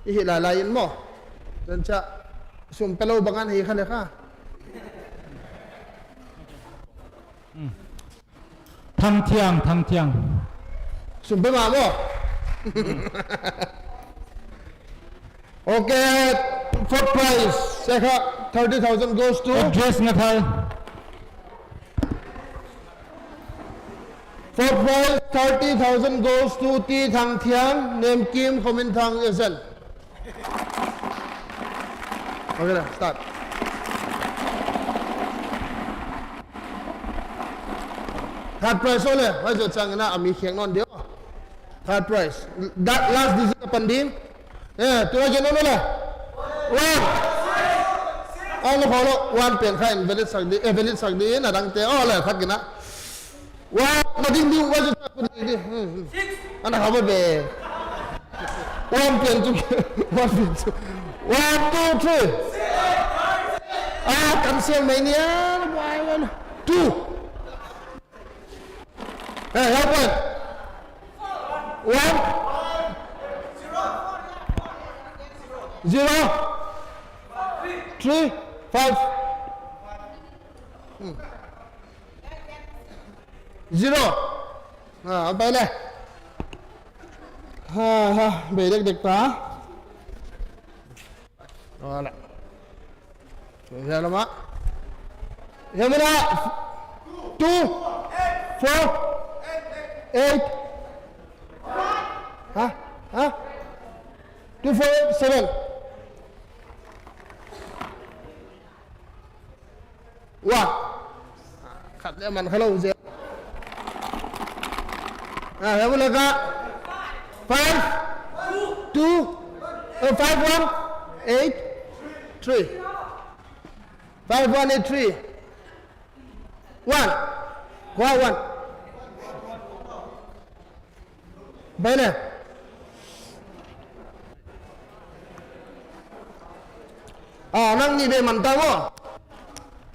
hi la la yin mo dan cha sum pelo bangan hi khale kha
Thang thiang.
sum pe ma mo okay fourth prize second 30,000 goes to
Address nga thal.
fourth prize 30,000 goes to T Thang Thiang name Kim Komin Thang Ezel okay na start third prize ole why jo chang na ami khiang non dio third prize that last digit panding tu la jeno le one all of all one pen kha valid sagdi na dang te all le thak na one na ding ding wa jo di ana khaba be one pen tu one pen tu 1 2 3 cancel mania why one 2 help one 0 3 5 0 ông bay này về được quá rồi lại ra lắm á here we go 2 4 8 2 4 7 1 khát để mình hello gì here we go 5 2 5 1 8 3 5 1 8 3 1 qua 1 bay nè nang ni be man ta mo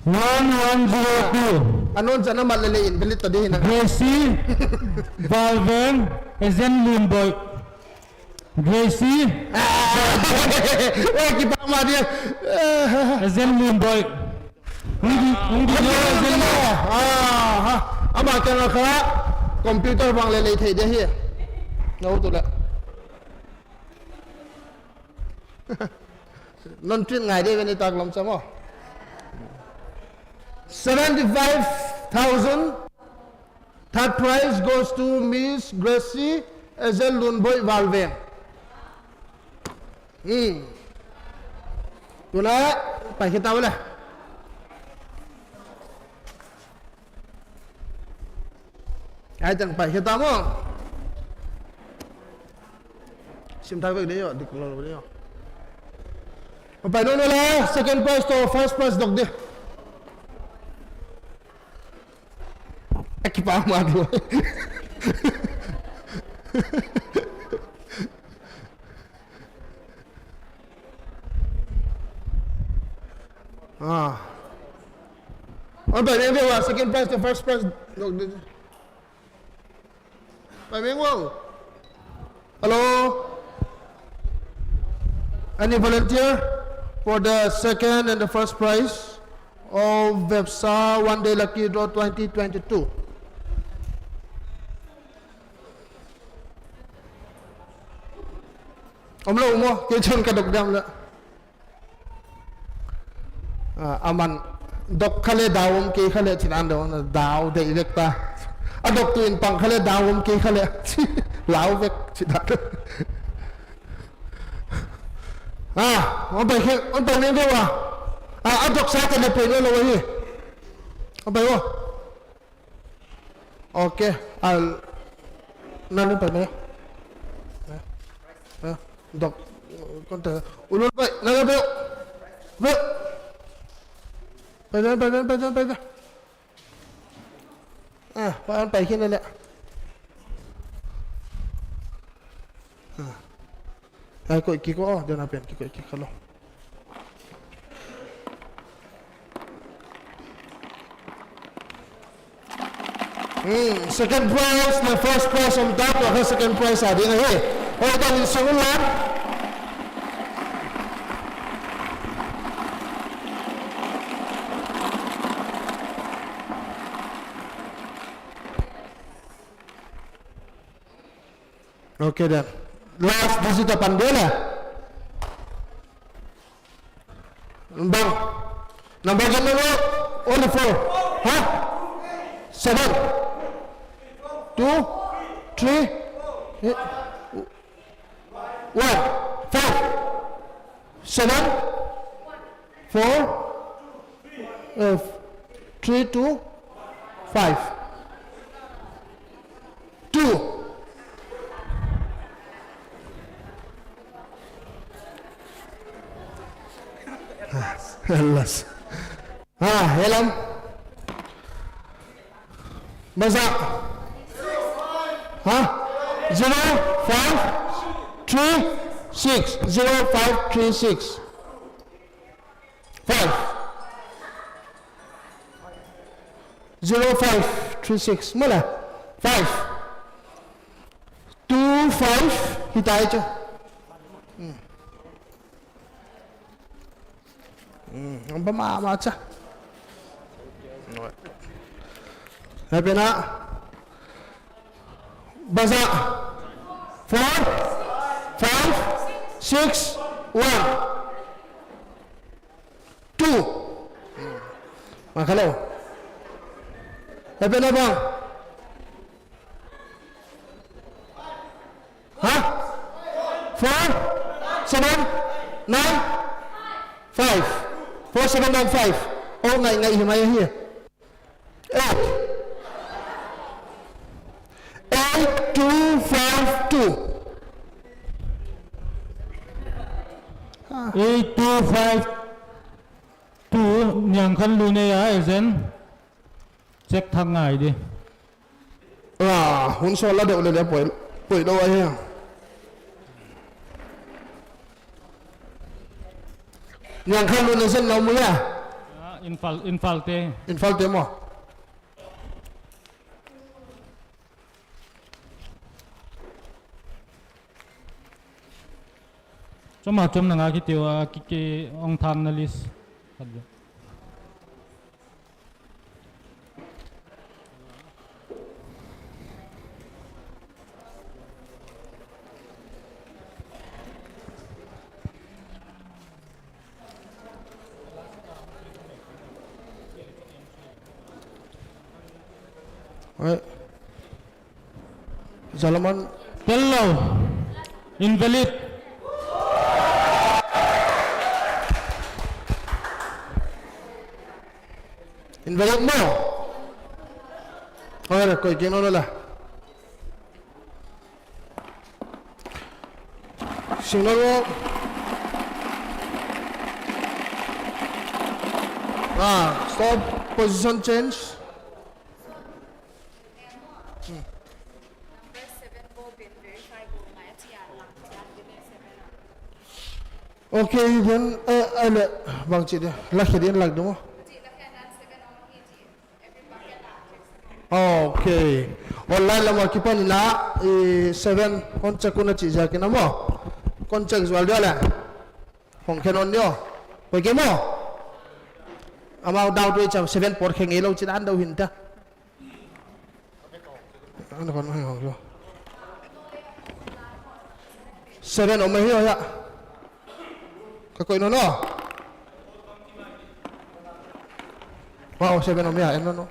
1102
anon sana malele invalid tadi na
Gracie Valveng Ezen Lumboy Gracie
kita sama dia
Ezen Lumboy Undi Ezen
ama kena kara komputer bang lele thei dia hi nau tu la non treat ngai de ni tak lam samo 75,000 third prize goes to Miss Gracie Ezel Lunboy Valveng tu la pai kita wala ai chẳng phải kita mo sim thai việc đấy rồi được lâu đấy rồi phải đâu là second prize to first prize dog đi Aki pa mà rồi phải đến việc là second prize to first prize dog đi phải biết không hello any volunteer for the second and the first prize of VePSA One Day Lucky Draw 2022 ông lâu mua cái chân cái độc đam nữa aman độc khale đào cái khale chỉ ăn đâu đào để được ta độc tuyển bằng khale đào cái khale lão việc chỉ đặt onไปนี่ด้วยวะเอาดอกซ้ายกันเลยไปเลยเราไว้นี่เอาไปวะโอเคนั่นนี่ไปไหมดอกคนเถอะอุลุไปนั่นไปไปเลยไปไปแค่นั้นแหละไอ้ก็กี่ก็เดี๋ยวนะเปลี่ยนกี่ก็ลงsecond prize the first prize on top of the second prize ada ni oh dan sungulan okay then last di situ pandai lah bang number berapa only 4 huh 7 2, 3, 1, 5, 7, 4, 3, 2, 5, 2. Alas. Helm. Mazak. 0, 5, 3, 6. 0, 5, 3, 6. 5. 0, 5, 3, 6. Mana? 5. 2, 5. Kita aja. Apa macam? Happy nak? Baza 4, 5, 6, 1, 2. Kalau apa nak bang? 4, 7, 9, 5. 4, 7, 9, 5. Oh ngai himaya here. 8, 2, 5, 2.
8, 2, 5, 2 yang kan lu ni ya Ezen cek thang ngai đi
hun so la de le le poi do ai ha yang kan lu nesen lo mu ya infal te mo
cuma nanga kita kiki ong than na list Zalaman Hello invalid
invalid mo ora koi kino la signal mo stop position change okay then ale bang chi dia la khidin lag demo okay online la mo kipan na 7 kontak kuna chi ja kina mo kontak zual dia la hong canon dio poi ke mo amau dau tu cham 7 por kheng elo chi dan dau hin ta ana kon mai ho 7 o mai ho ya Kakoi no. Wow, 7 om ya, no.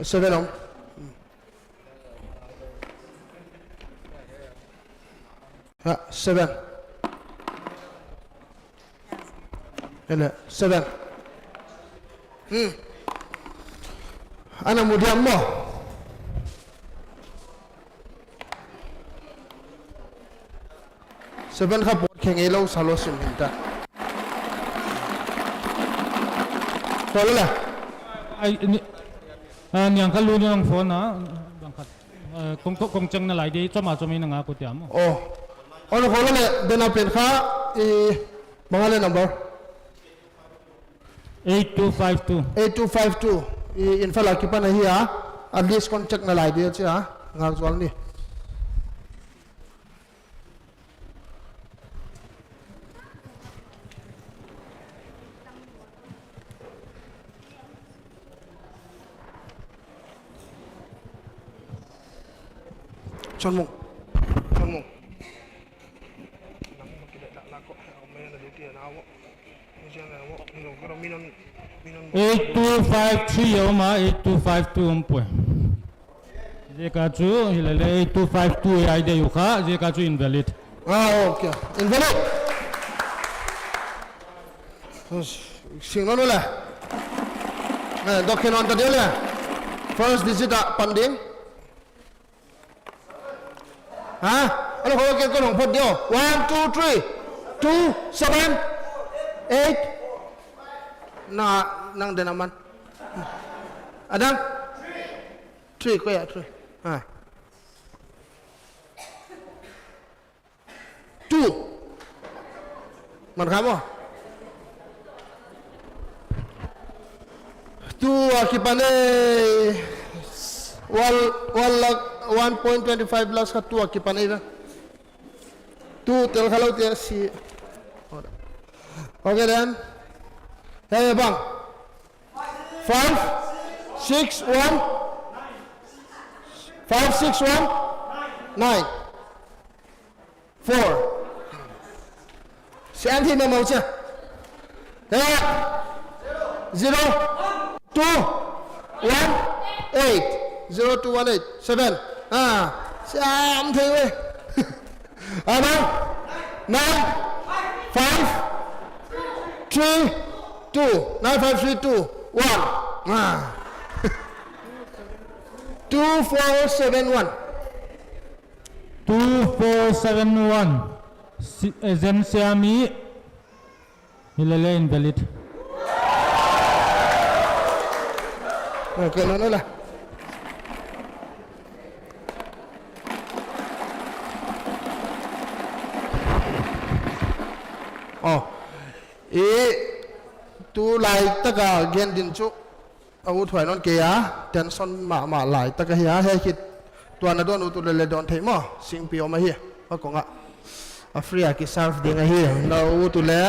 7 om. Ha, 7. Ele 7. Ana mudiam mo. 7 ครับแข่งเอโลซาโลสิมหินตาพอแล้วแหละ
ai niang ka lu niang phone na bang khat kong chang na lai di chama chami na nga ko tiam mo
โอ้โอ้พอแล้วแหละเดินเอาเป็นค่าบังอะไร number
8252
8252 in fala ki pana hi at least contact na lai dia cha ngal zwal ni chon mong minon
8253 yo ma 8252 umpo je ka chu hilale 8252 ai de yu kha je ka chu invalid
okay invalid sing no la document ta dia first digit panding ha ano ko ke ko long phot dio 1 2 3 2 7 8 na nang de naman adang 3 ko ya 3 ha 2 man kamo 2 akipane wal 1.25 plus ka 2 akipane ba 2 tel kalau dia si okay then hey bang 5 6 1 5 6 1 9 4 si anti na mau cha hey 0 2 1 8 0 2 1 8 7 siam thế ơi nào 9 5 3 2 9 5 5 3 2 1 2 4 7 1
2471 zen siami hilale invalid
okay no la tu lai taka gen din chu au thoi non ke ya tension ma lai taka ya he hit tu na don tu le don thei mo sing pi o ma hi ko ko nga afria ki surf ding a hi na u tu le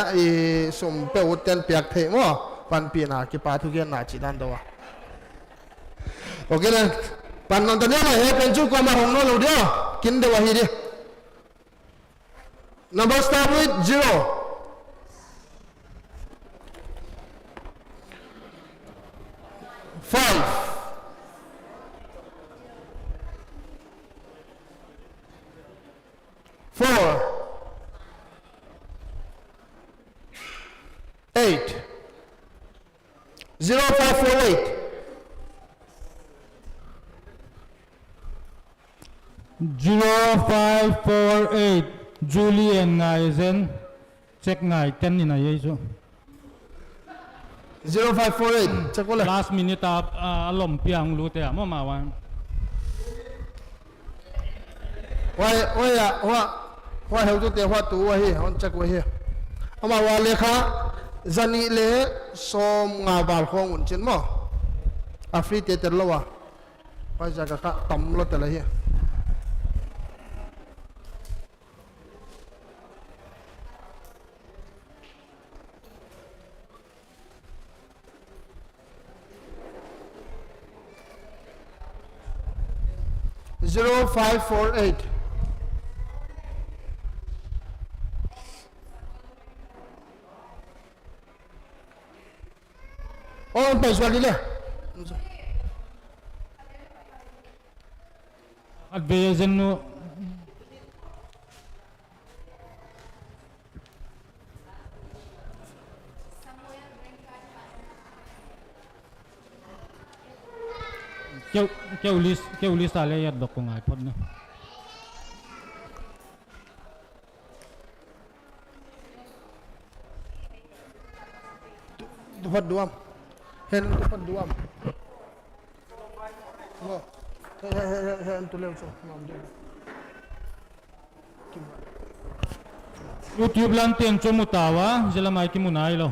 sum pe u ten piak thei mo pan pi na ki pa thu gen na chi dan do wa okay na pan non ta ne he pen chu ko ma hong no lo dio kin de wa hi di number start with 0 5 4 8 0 5 4 8
0548 Julian ngai zen check ngai 10 ni na ye chu
0548 check wala
last minute alom piang lu te ma ma wan
why how to te wa tu wa hi on check wa hi ama wa lekha zani le som nga bal khong un chen mo afri te ter lo wa wa jaga ka tam lo te la hi 0548 oh, pas wali lah
advance no kêu list ale yat dok ko ngai pod na
Tupat duam. Hen tupat duam. Oh. Hen tu leu so. Mam dia.
YouTube lan tiang chomutawa jela mai ki munai lo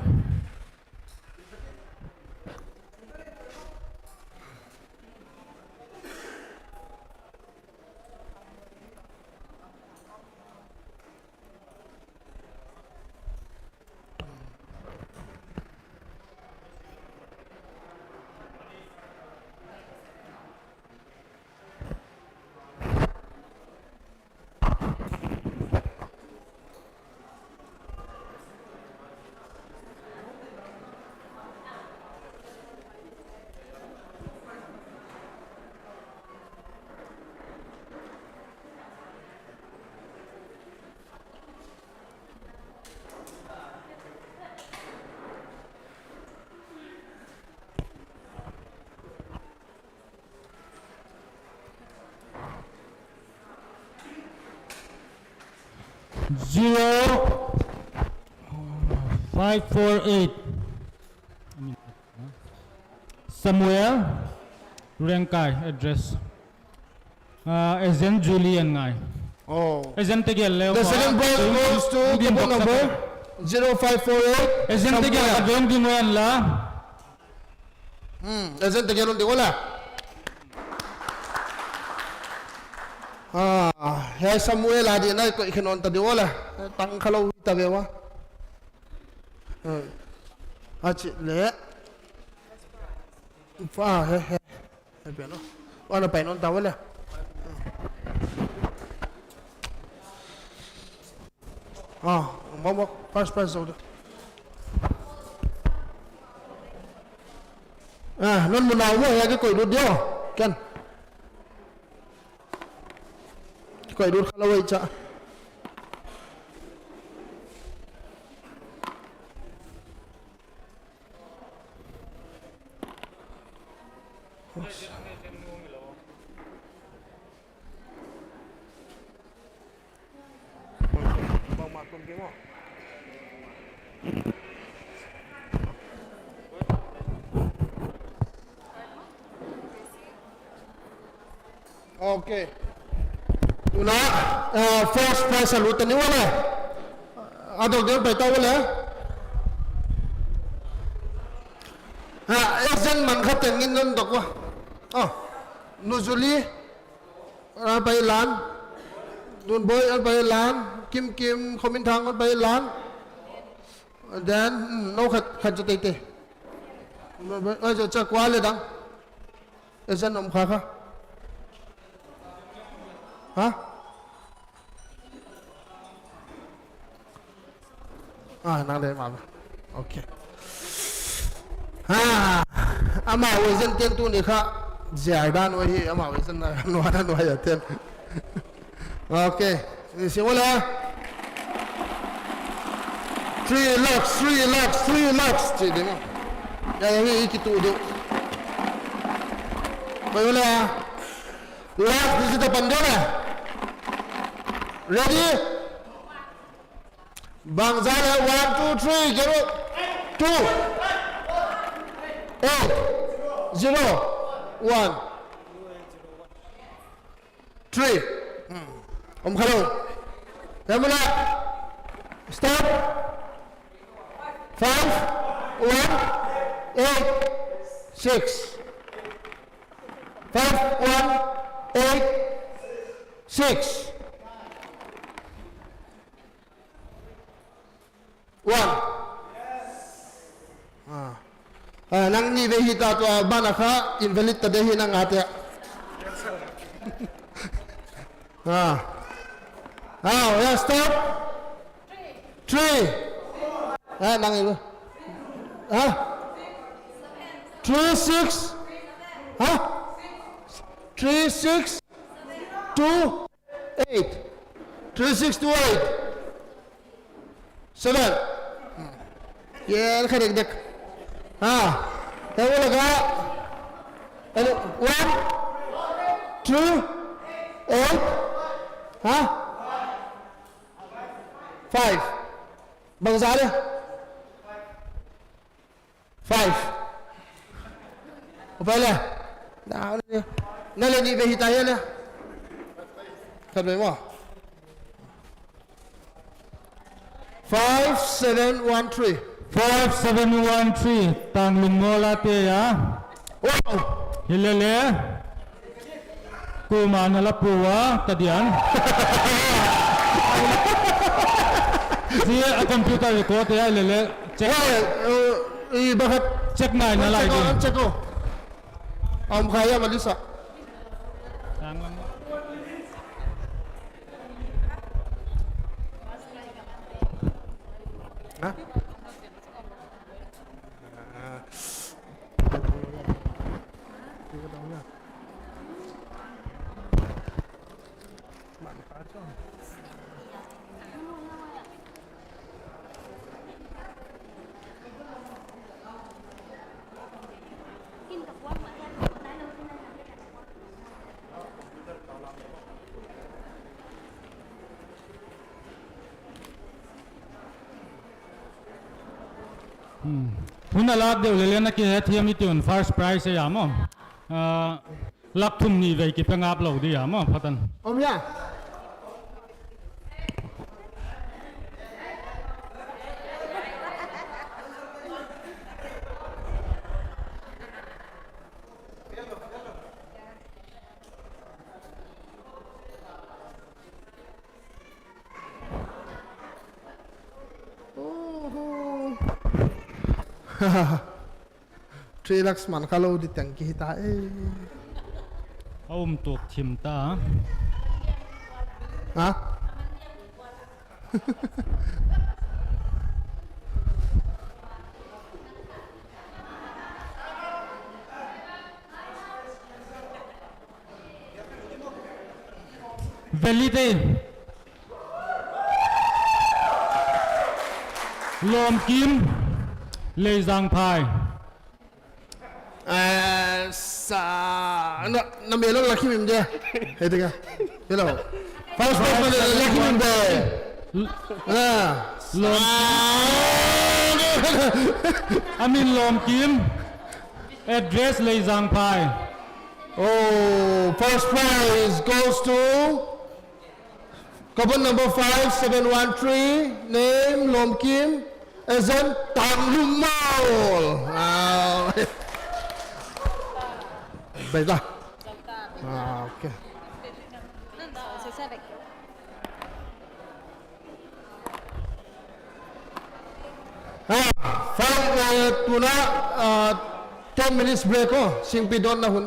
Zero 548 Samuel Rengkai address agent Julian ngai
Oh.
agent tegel leo
The second box goes to coupon number 0548.
agent tegel advent di moyan la
Agent tegel di wala. Hai Samuel adi na ko ikanon ta di wala. Tang khalo ta bewa. Achi le. Fa he. He peno. Wala pa non ta wala. Mama first prize order. Non mo nào mo ya cái còi đốt dio. Ken. Còi đốt khá là vậy cha. Bang mak pun kemo. Okay. Una first prize salute ni wala. Adog dia bai tahu wala. Agent man khaten ngin non dok wa. Nuzuli bai lan. Dun boy bai lan. Kim komin thang bai lan. Then no khat cho tete. Bai cha kwa le dang. Agent om kha. Nang đây mà. Okay. Ama wezen dân tiên tu ni kha giải đan wa hi ama wezen na no na no ya tem. Okay. Ni si wala. 3 lakhs chỉ đấy mà. Ya hi ki tu do. Bai wala. Last this is the pandora. Ready? Bangzala 1 2 3 0 2 8 0 1 3 Khalo. Kamera. Stop. 5 1 8 6 5 1 8 6 1 nang ni ve hita to bana kha invalid ta de hi nang ate yeah, stop 3 nang ibu 3 6 3 6 2, 8. 3, 6, 2, 8. 7. Yeah, look at it. Then we'll go. 1, 2, 8. 5. Bằng giá đi. 5. Vậy nè. Đào đi. Nó lên đi về hít tay nè. Thật vậy mà. 5, 7, 1, 3.
5, 7, 1, 3 tang lung mo la te ya
Wow.
hilele ku mana la puwa tadian si a computer record ya hilele check
Bakit?
check na na lai din
Check ko. Kaya malisa.
tang lang hun alak de le na ki thiam ni tun first prize ya mo lak thum ni ve ki pengap lo di ya mo phatan
Ya. Three lakhs man kalau di tangki hita
tuk thim ta Velite Lom Kim Lê Giang Phai
na melo laki mim je. Itu kan. Hello. First one laki mim je.
Lom Kim address Lê Giang Phai.
Oh, first prize goes to couple number 5713, name Lom Kim, as in Tang Lung Mall. Baiklah. Okay. Tuna 10 minutes break ko, sing pidon na hun.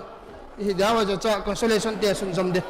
Hijawa sa consolation test sun zamde.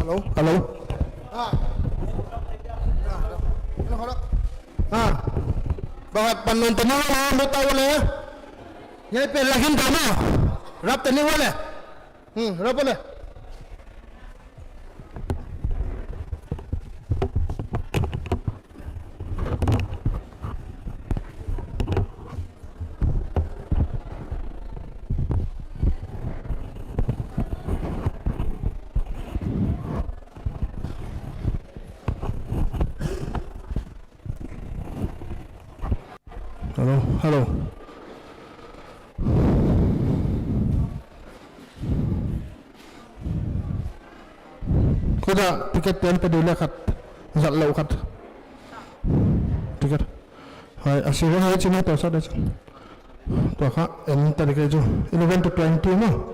Hello. Bakit panuntan niyo wala? Buta wala ya? Yan pelagin tama. Rap tani wala. Rap wala. Hello. Kuda tiket pen peduli kat. Zat lau kat. Tiket. Hai asyik hai cina tu sada. Tu kak enter ke jo. 11 to 20 no.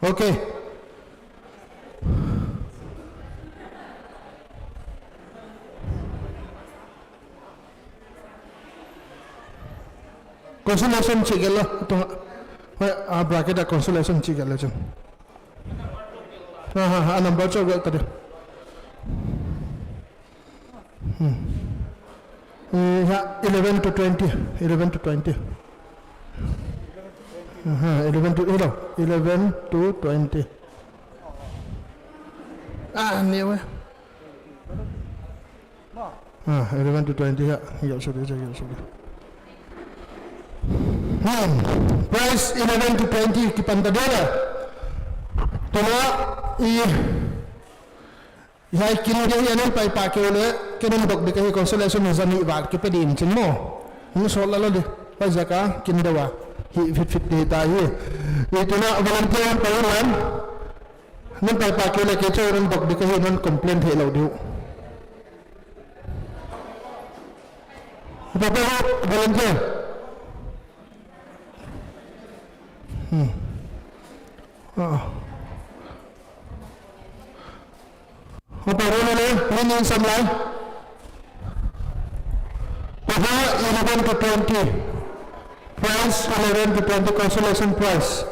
Okay. Consolation cigel lah tu. Bracket dah consolation cigel lah tu. Number coba tadi. Ya 11 to 20. 11 to 20. 11 to 20. Ni apa? 11 to 20 ya. Ya sudah. Price 11 to 20 kipantadora. Tuna hai kinde yanan pai pakele kenan dok de kai consolation zani ba ke pedin chinmo ni sola lo de pa jaka kindawa hi fit de ta hi tuna volunteer pawan nan pai pakele ke choran dok de kai non complaint he lo diu apa volunteer apa rolanya ini sampai pada 11 to 20 price 11 to 20 consolation price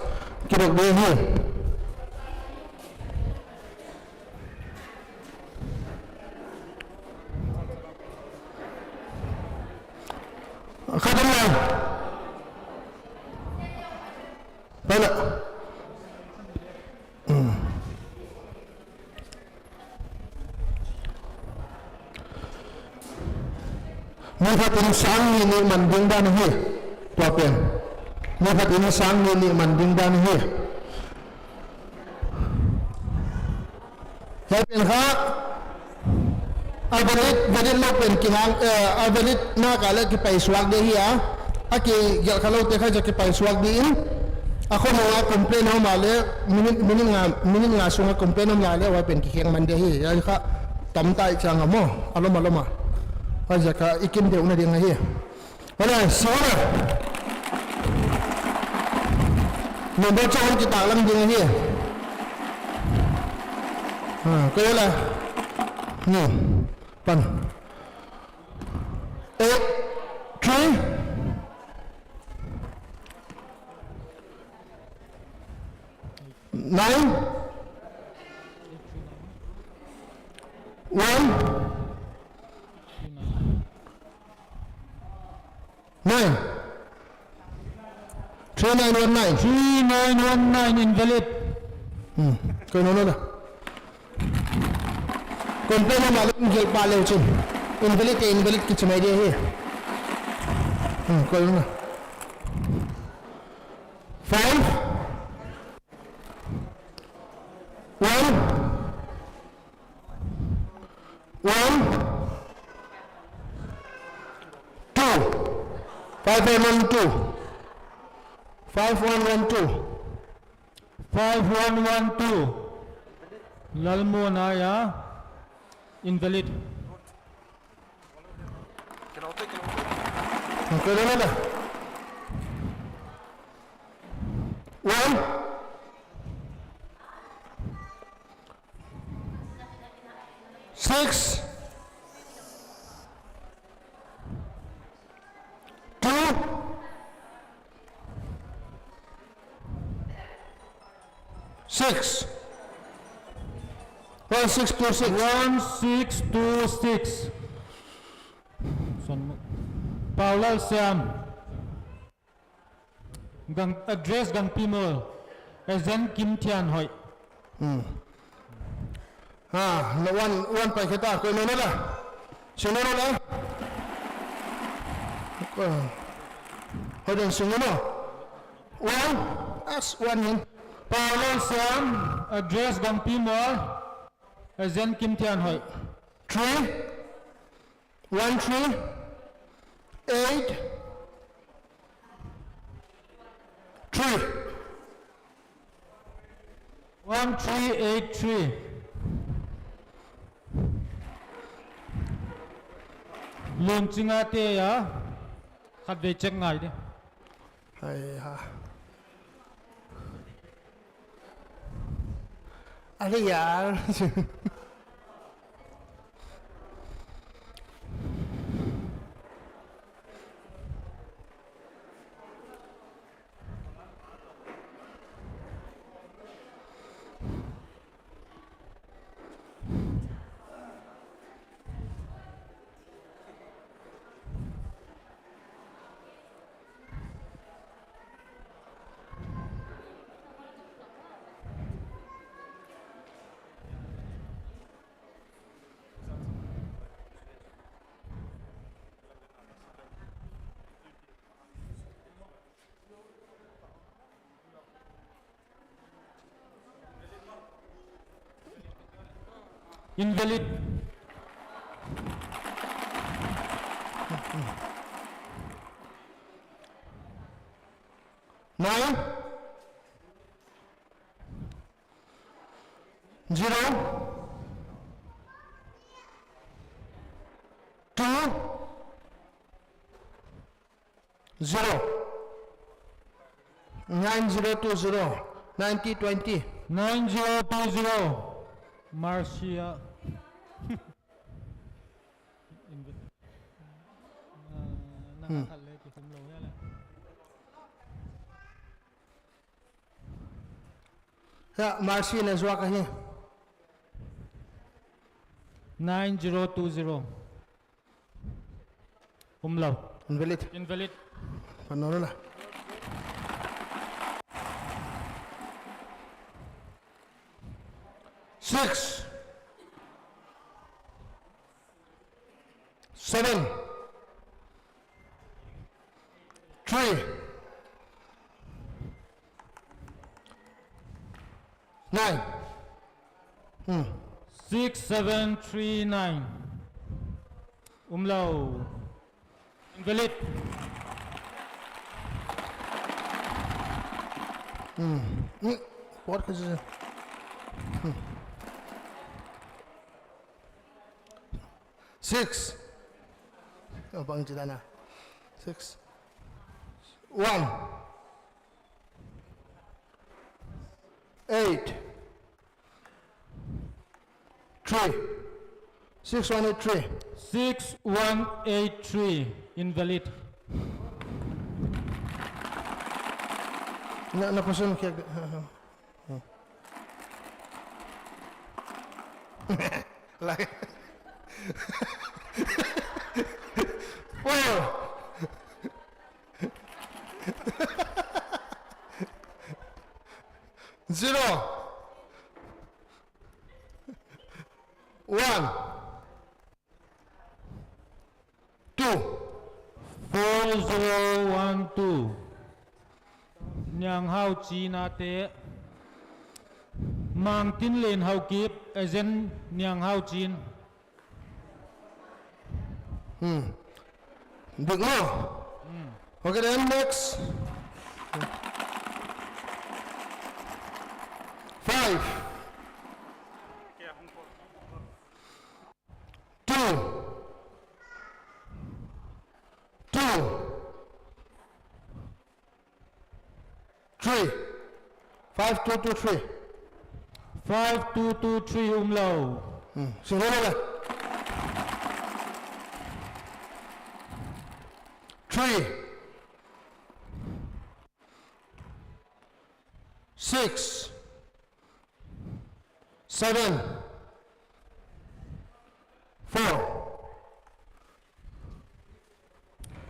kira ini kadang-kadang banyak Mufat ini sang ini manding dan hi, tuapen. Mufat ini sang ini manding dan hi. Hapen ha, abelit lo pen kihang, abelit na kala ki paiswag deh ya. Aki kalau teka jadi paiswag diin. Ako mga complain ho male, minin ngasung complain ho male, wapen kihang mandehi. Ya ka tamtai chang mo, aloma. Aja ka ikim dia una dia ngahi. Wala sora. Nombor calon kita alam dia ngahi. Kau lah. Ni. Pan. 8 3 9 1 9 3919
invalid.
Kau nono dah. Komplain malam gel pale ucin. Invalid ki cumai dia he. Kau nono. 5 5112
Lalmona ya invalid.
Okay, mana? 1 6 2 6. 1626.
1626 son Paulal Siam gang address gang pimol Agent Kim Tian Hoi
No one pa kita ko no na. Sino na? Hold on, sino no? One, as one hin.
Paulal Siam address gang pimol Agent Kim Tian Hoi
3 1 3 8 3
1383 Lun chinga te ya khat ve check ngai de
Hai ha. अरे यार
invalid
9 0 2 0 9020 9020
9020 Marcia
Ya, Marcy na zwa kahi
9020 umlaw invalid
Panoro na. Six, 7, 3, 9.
6739 umlaw invalid
What is it? Six. Oh, bang cita na. 6, 1, 8, 3, 6183.
6183 invalid
Na person kaya. Like. Well. Zero. 1, 2.
4012 Nyang hao chi na te mang tin len hao kip azen nyang hao chin
Big more. Okay, then next. 5, 2, 3, 5223.
5223 umlaw
Sino na? 3, 6, 7, 4,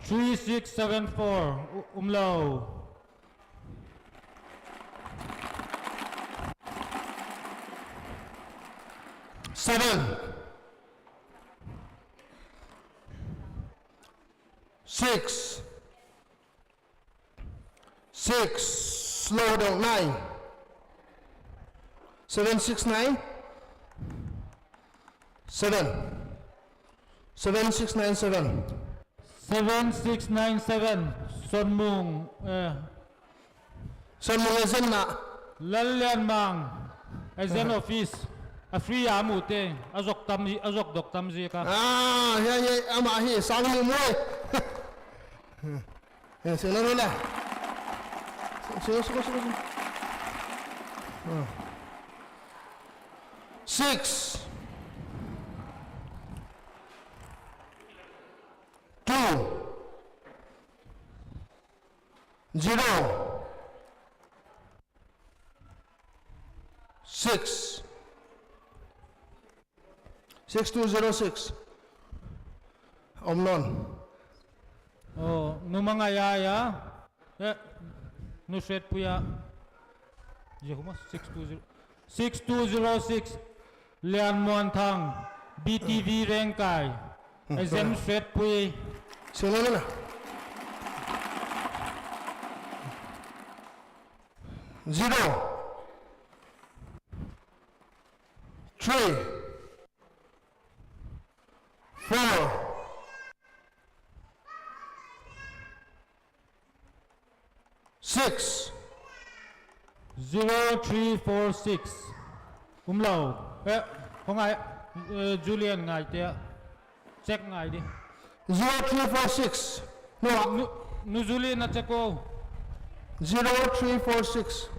3674 umlaw.
7, 6, 6, slow down, 9, 7, 6, 9, 7, 7, 6, 9, 7,
7697 Son Mung
Son mga zen na,
Lalyan Mang Zen Office a free amute azok dok tam zika
ama hi, sang mo mo eh. Sino nila? Sino. 6, 2, 0, 6, 6206 Omnon.
oh no mga yaya no set puya Jehumas 6206 Lian Montang BTV Rengkai Zen set puy
Sino na? 0, 3, 4, 6,
0346 umlaw không ai Julian ngài tia check ngài đi
0346 no,
nu Julian na check ko
0346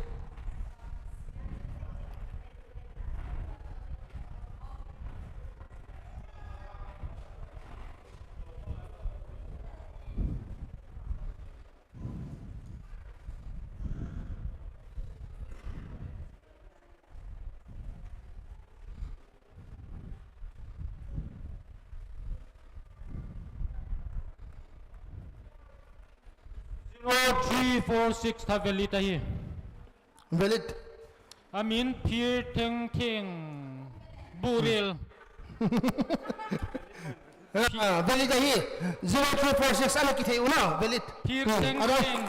0346 tha valid hi
valid
amin Pir Theng Theng Buril
valid hi 0346 ano kita una valid
Pir Theng Theng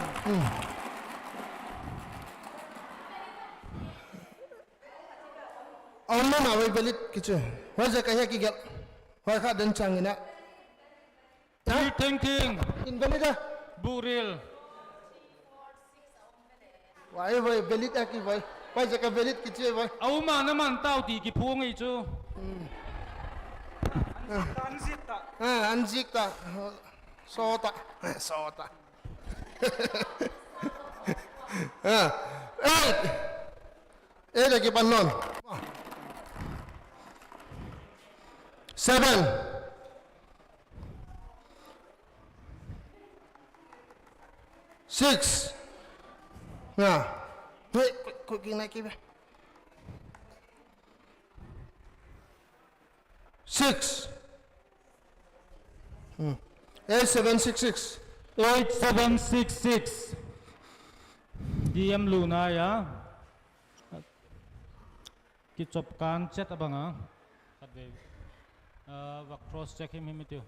Omnon na valid kichu waja kaya ki gel wa kha dan changina
Pir Theng Theng
invalid
Buril
Why valid aki why jaka valid kichu why
au ma naman tao ti ki phung ei chu
anzik ta sota lagi panon 7, 6, kau kena kira 6, 8766
8766 DM Luna ya ki chop kan chat abanga adve va cross check him itu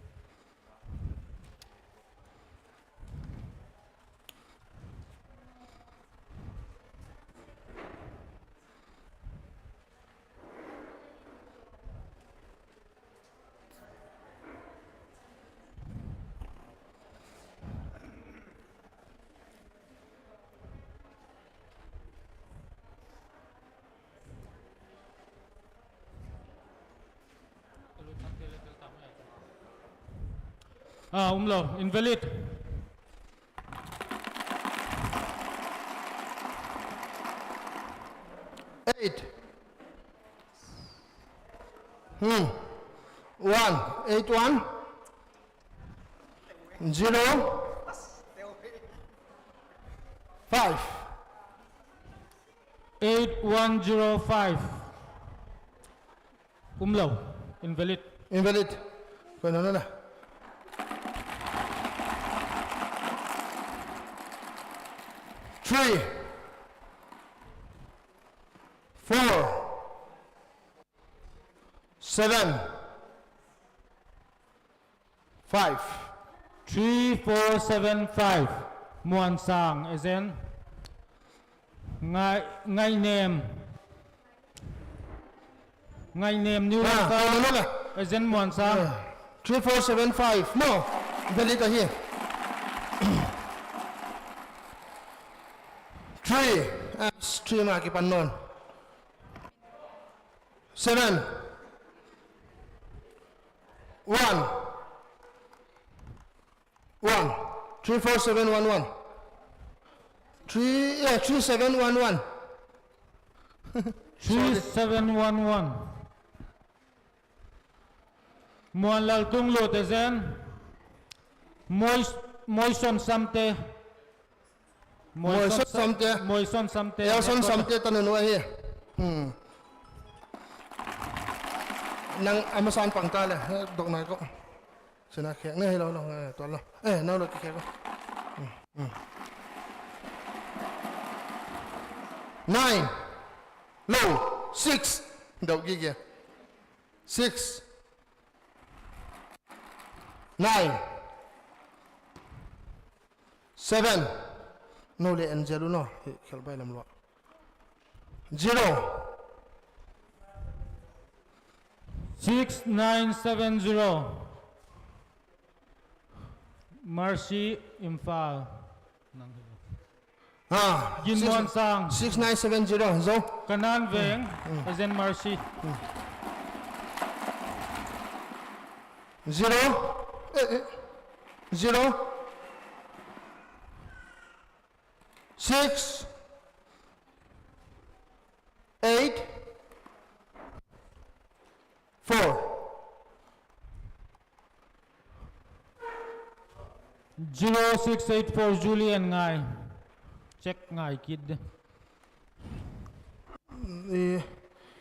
umlaw invalid
8, 1, 81, 0, 5,
8105 Umlaw. Invalid.
Invalid. Kau nak na. 3, 4, 7, 5.
3, 4, 7, 5. Muan sang. As in. Ngay name. Ngay name new
Ah, kau nak na.
as in muan sang.
3, 4, 7, 5. No. Invalid here. 3. 3 ma ki panon. 7. 1. 1. 3, 4, 7, 1, 1. 3, 3, 7, 1, 1.
3711. Muan lal tung lo te zen. Moison samte.
Moison samte.
Moison samte.
Elson samte tanunu here. Nang amasan pangtala dok na ko. Sina khek ne hello lo to lo. No lo ki khek ko. 9 low 6 dok gi ge 6 9 7 no le angelo no khel bai lam lo 0
6970. Mercy Imphal. Yin Muan sang.
6970 zo
Kanan Veng. As in Mercy.
0 0 6 8 4
0684 Julian Ngai. Check Ngai kid.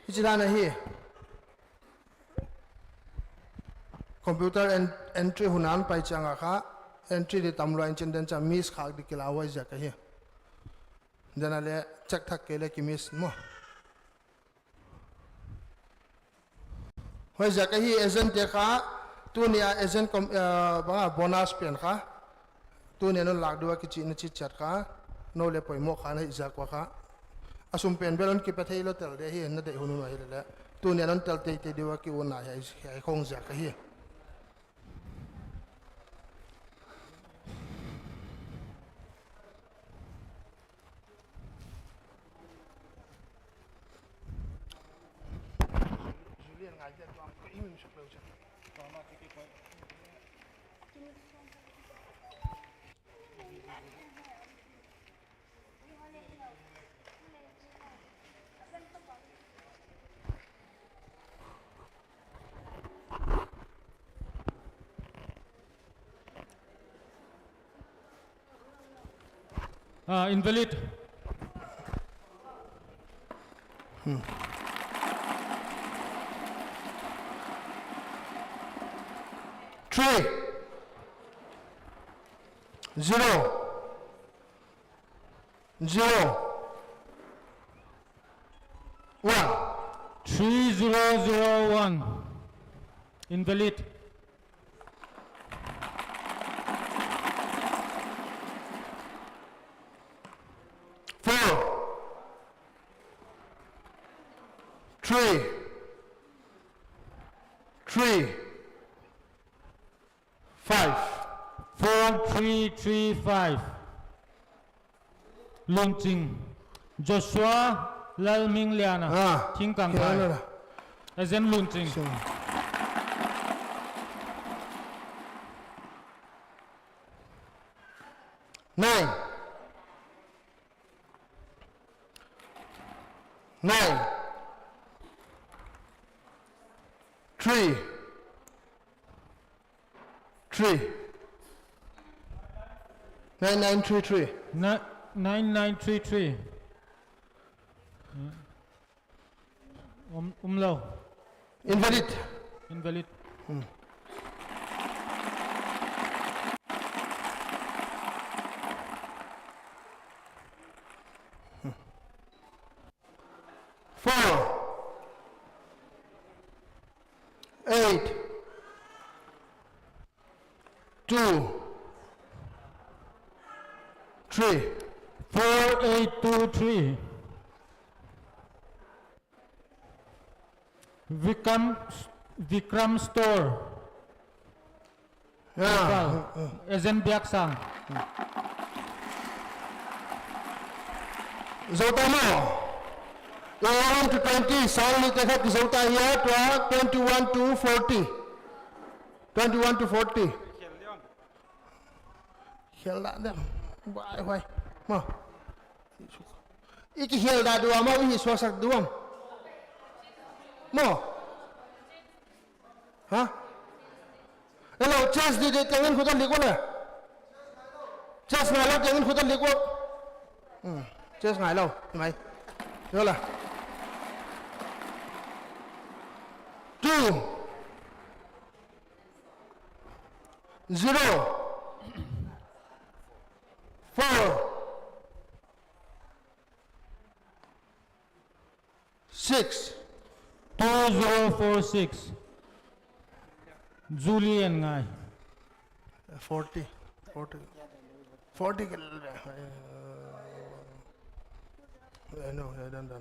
ichilana hi computer entry hunan pai changa kha entry de tamlo in chen den cha miss khak dikila wa ja ka hi dana le check thak ke le ki miss mo hoi ja ka hi agent te kha tu nia agent ba bonus pen kha tu ne no lak duwa ki chi na chi chat kha no le poi mo kha na ja kwa kha asum pen belon ki pathei lo tel de hi na de hunu ma hi le tu ne non tel te dewa ki una hai khong ja ka hi
Invalid.
3 0 0 1
3001. Invalid.
4 3 3 5
4335. Launching. Joshua Lalming Liana. Ting Kang Kai. As in launching.
9 9 3 3 9933
9933. Umlaw.
Invalid.
Invalid.
Four. 8. 2. 3.
4823. Vikram store.
Yeah.
Agent Biaksang.
Zota mo. 11 to 20. Sound ni tekhat zota here to 21 to 40. 21 to 40. Hiel da dem. Bai hoai. Ma. Iki hiel da dua ma wi swasak duam. Mo. Ha? Hello, chess di tengen khudan liko na. Chess ngai lo tengen khudan liko. Chess ngai lo, mày. Rồi là 2 0 4 6
2046. Julian ngai.
40 40 no, I don't know.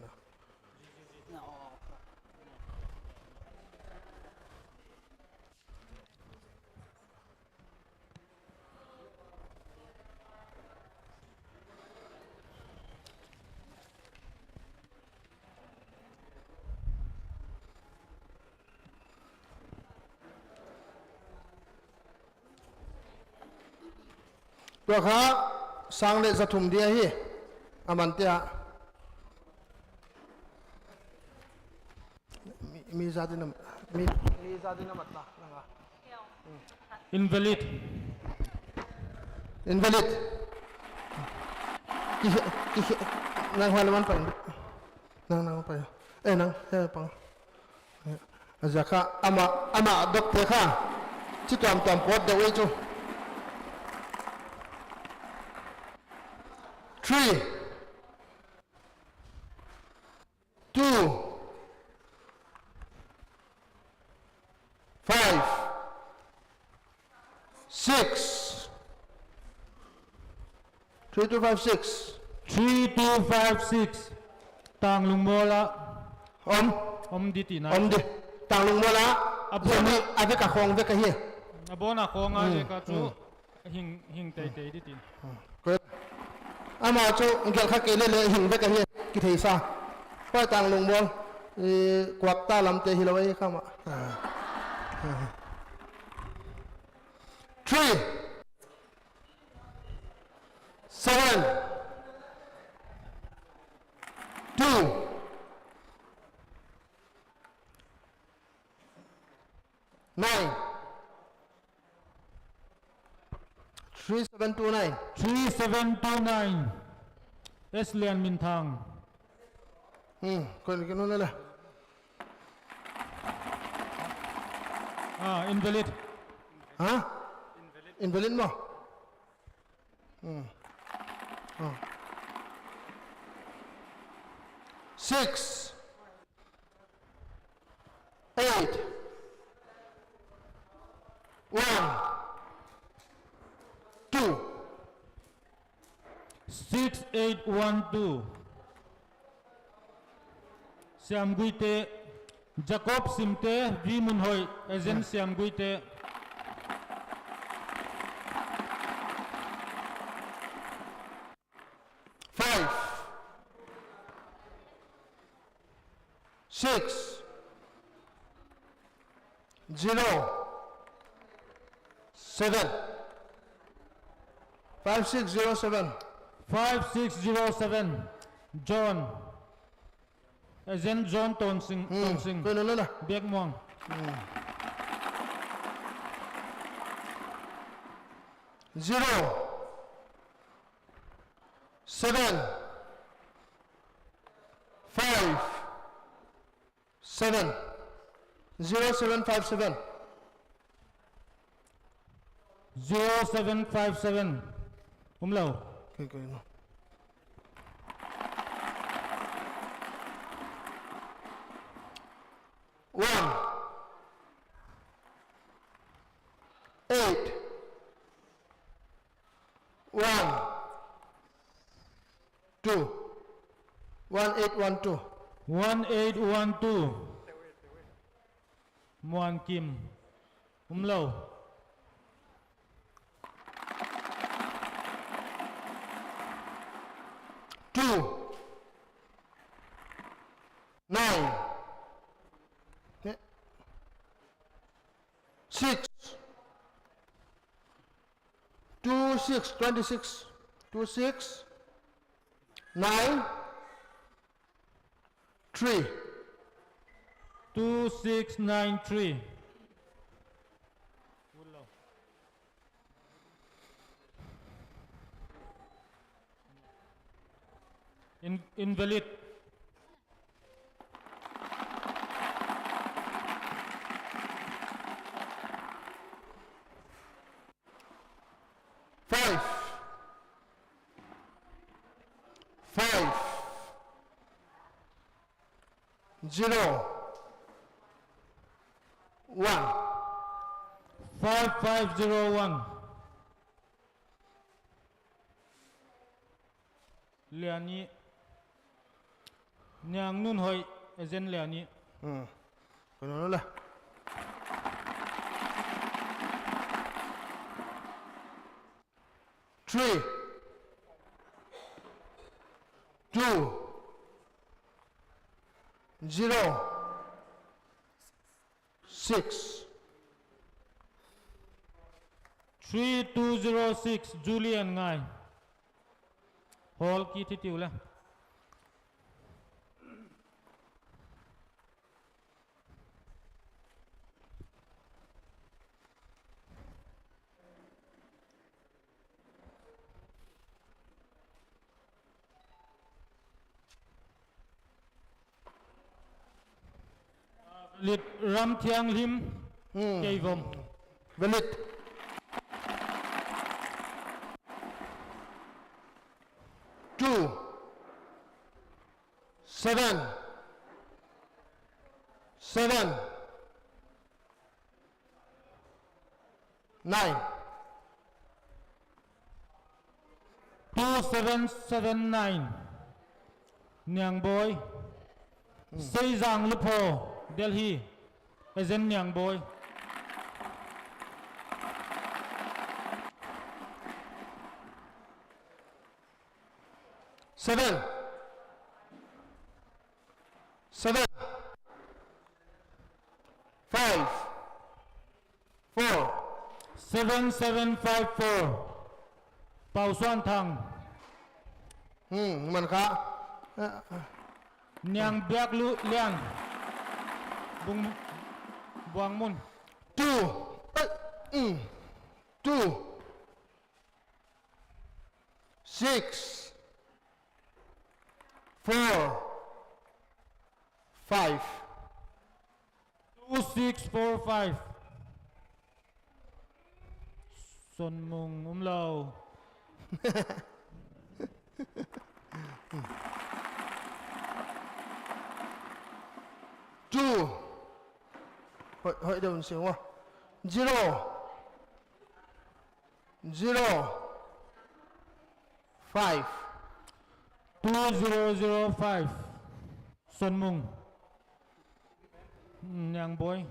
Tôi khá sang lệ giật thùng đĩa hi aman tia mi ra đi nằm mặt na
Invalid.
invalid nang halaman pa nang pa nang pang azaka ama doktor kha chi tam pot da we chu 3 2 5 6 3256
3256. Tang Lungmola.
om
Diti na.
om di tang lung mola aboni ave ka khong ve ka hi
Abona ko nga ka chu. Hing tay ditin.
ko ama chu ngel kha ke le hing ve ka hi ki thei sa pa tang lung mol kwak ta lam te hilawai khama 3 7 2 9 3729
3729. Eslian Mintang.
kon ke no la
Invalid.
ha invalid mo 6 8 1 2
6812. Siam Guite. Jacob Simte. V Munhoi. Agent Siam Guite.
5 6 0 7 5607
5607. John. Agent John Tonsing.
ko no la
Biak Muang.
0 7 5 7 0757.
0757 lâu.
Okay, no. One, 8, 1, 2, 1812.
1812 Muan Kim lâu.
2, 9, 6, 26, 26, 26, 9, 3,
2693 Invalid.
Five, 0, 1,
5501 Liani Nyang nun hoi Ezen Liani
cái nó là 3, 2, 0, 6,
3206 Julian Ngai Hall Ki Thi Tiu La Liệt Ram Thiang Lim Cây Vông
valid. 2, 7, 7, 9,
2779 Nyang Boy Say Giang Lupo Delhi Ezen Nyang Boy
7, 7, 5, 4,
7754 Pao Xuan Thang
mình khá
Nyang Biak Lu Liang Bung Buang Mun
2, 2, 6, 4, 5,
2645 Xuân Mùng Lâu
2, hội đồng xíu 0, 0, 5,
2005 Xuân Mùng Nyang Boy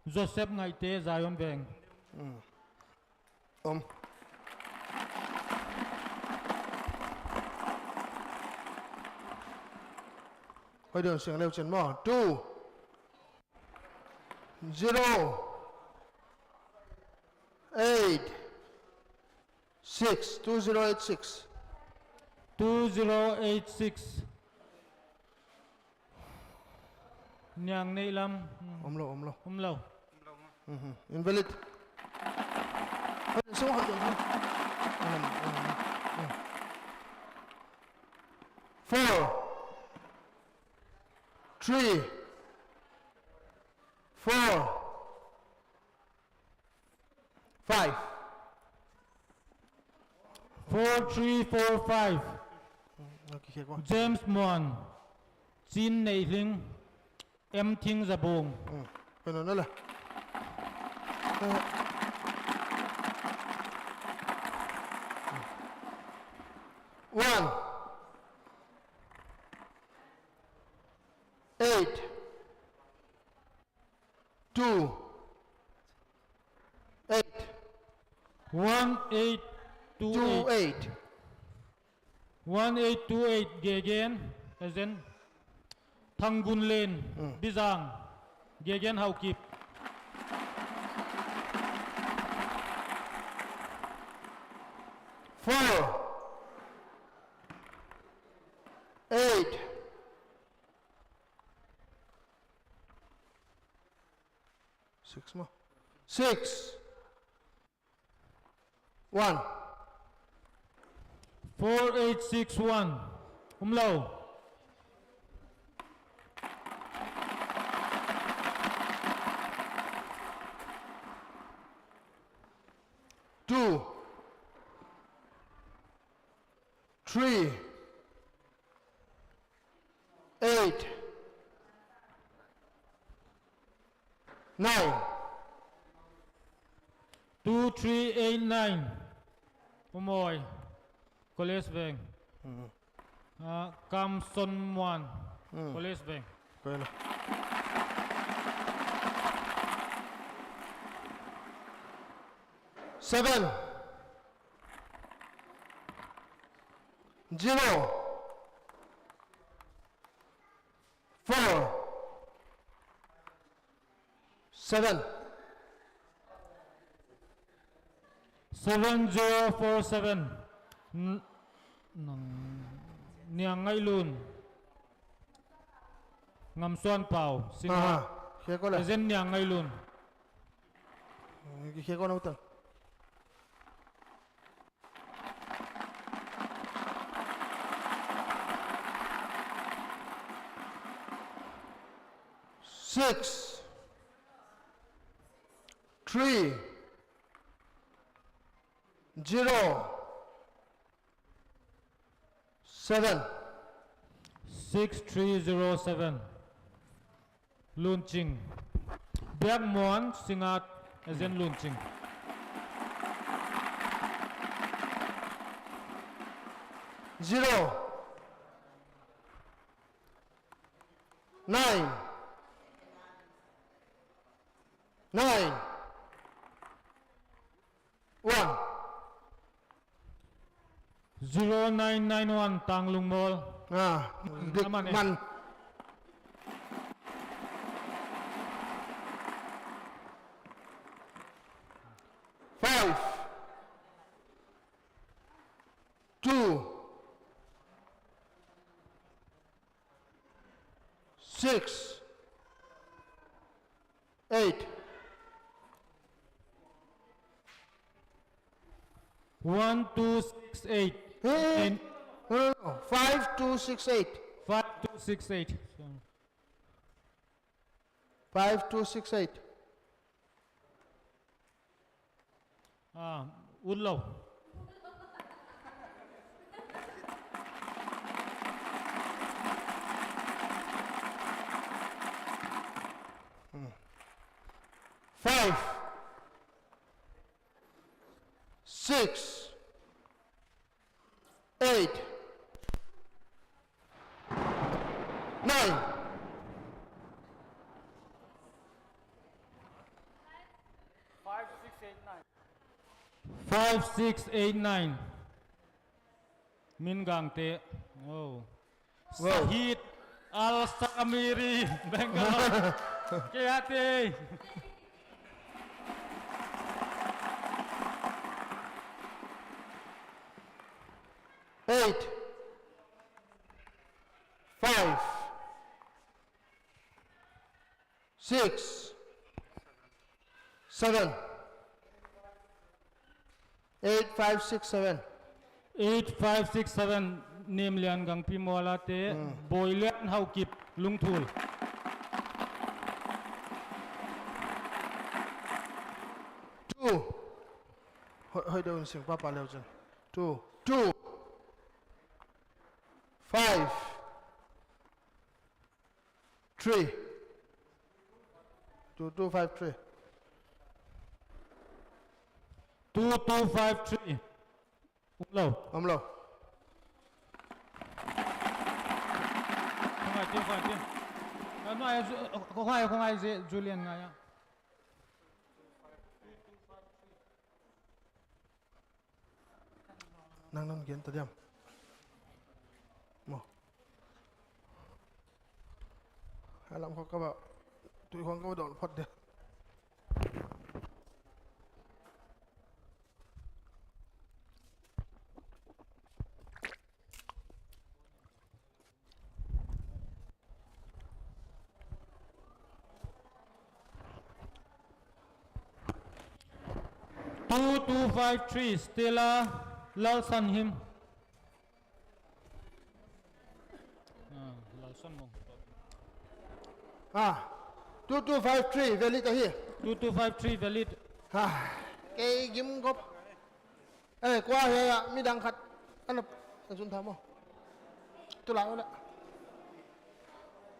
Joseph Ngai Te Zion Veng
hội đồng xíu leo chân mỏ 2, 0, 8, 6, 2086
2086 Nyang Nei Lam
lâu
Lâu
invalid. Số hội đồng 4, 3, 4 5
4345
okay เคลียร์ก่อน
James Mon Jin Nei Thing M Thing Zabong
เป็นนั่นแหละ1 8 2 8
1828
2 8
1828 Gegen as in Thangun Lane Bizang Gegen Haukip
4 8 6 more 6 1
4861 Umlau
2 3 8 9
2389 Umoy College Bank Kam Son Mwan College Bank
เป็น 7 0 4 7
7047 Niang Ngay Lun Ngam Suan Pao
เคลียร์ก่อนเลย
Ezen Niang Ngay Lun
เคลียร์ก่อนเอาตัง 6 3 0 7
6307 Lun Ching Biak Muan Singat Ezen Lun Ching
0 9 9 1
0991 Tang Lung Mol
ดึก
น้ำมันเอง
มัน 5 2 6 8
1268
Hey, no, 5268
5268
5268
Udlo
5 6 8 9
5689 Min Gang Te Oh Sahid Al Samiri Bangalore Kehati
8 5 6 7 8 5 6 7
8567 Nim Lian Gang Pimola Te Boy Lian Haukip Lung Thul
2 hơi đâu sinh papa leo chân 2 2 5 3 2 2 5 3
2253 lâu
âm lâu
không phải chưa không ai dễ Julian ngay á
năng kiến tới điểm một hai làm khó các bạn tụi con có đòn phật được
2253 Stella Lalsan him Lalsan mong
2253 valid ở here
2253 valid
cái kiếm gốc ê qua here ạ mi đang khát anh lập anh xuống thăm không tôi lại đó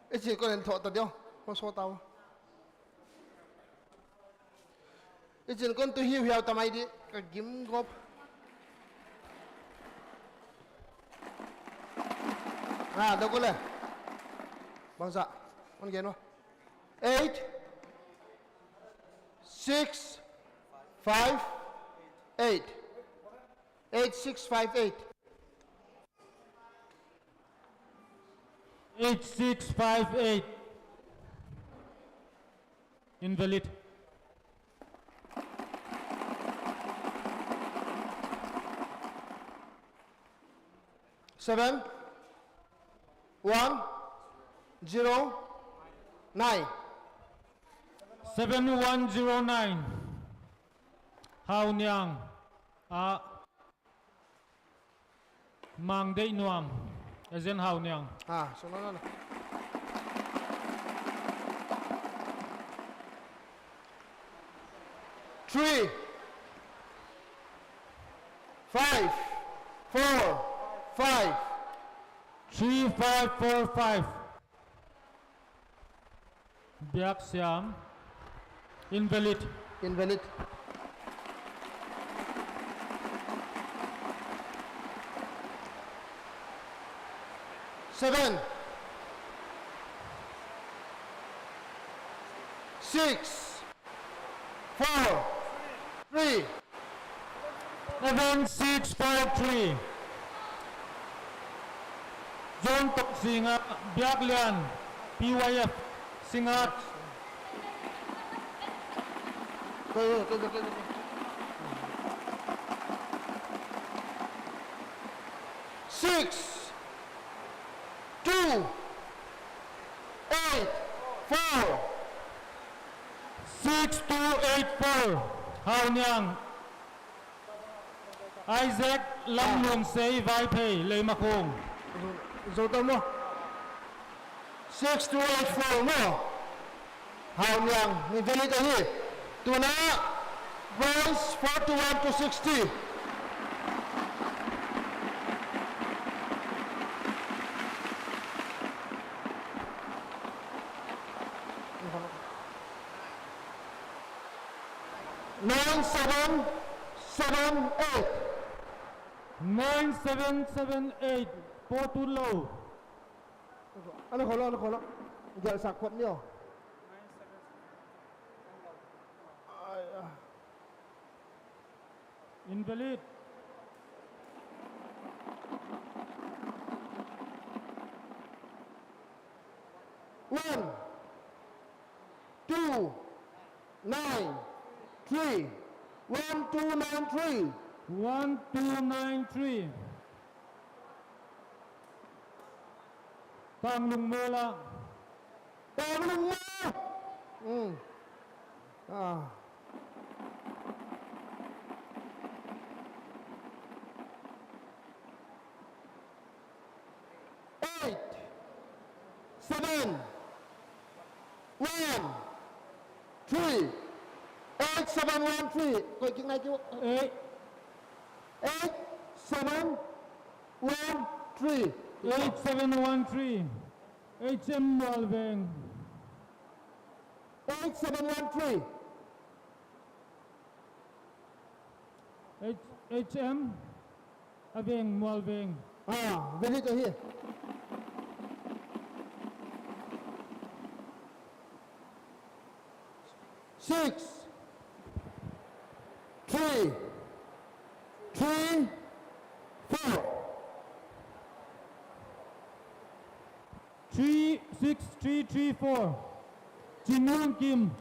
ấy chỉ có điện thoại tao đeo con số tao ấy chỉ con tôi hiểu tao mày đi cái kiếm gốc đâu có lên bằng dạ con kia nó 8 6 5 8 8658
8658 invalid
7 1 0 9
7109 Hào Nhang mang dây nuam agent Hào Nhang
số nó này 3 5 4 5
3545 Biak Siam invalid
7 6 4 3
7653 John Tok Singa Biak Lian PYF Singat
Tôi 6 2 8 4
6284 Hào Nhang Isaac Lâm Luồng Sey Vai Pei Lê Mạc Hùng
Dấu tâm không? 6284 no? Hào nhàng mình về đây tới tụi nó verse 41 to 60 9778
9778 Port too low
Ano kholo Giờ sạc quận nhiều
invalid
1 2 9 3 1293
1293 Tang Lung Mơ La
Tao lưng mơ Eight 7 1 3 8713 coi cái ngay chú 8713
8713 HM Walveng
8713
HM Aveng Walveng
very to here 6 3 3 4
36334 Jinung Kim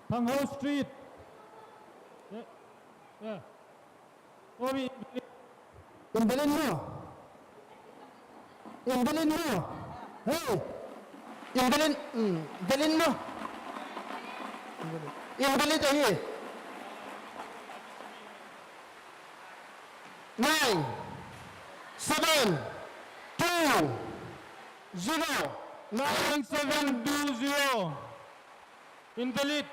Thang Ho Street Obi
in Berlin no hey in Berlin Berlin no in Berlin to here 9 7 2 0
9720 Invalid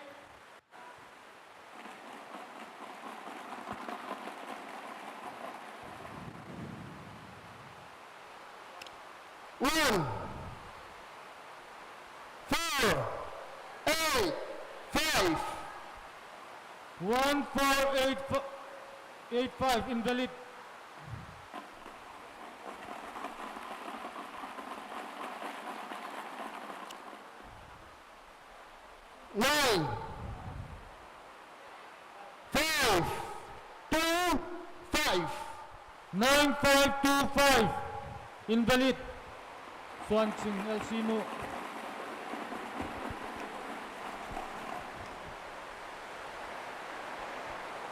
1 4 8 5
1485 Invalid
9 5 2 5
9525 Invalid Swansing Elsino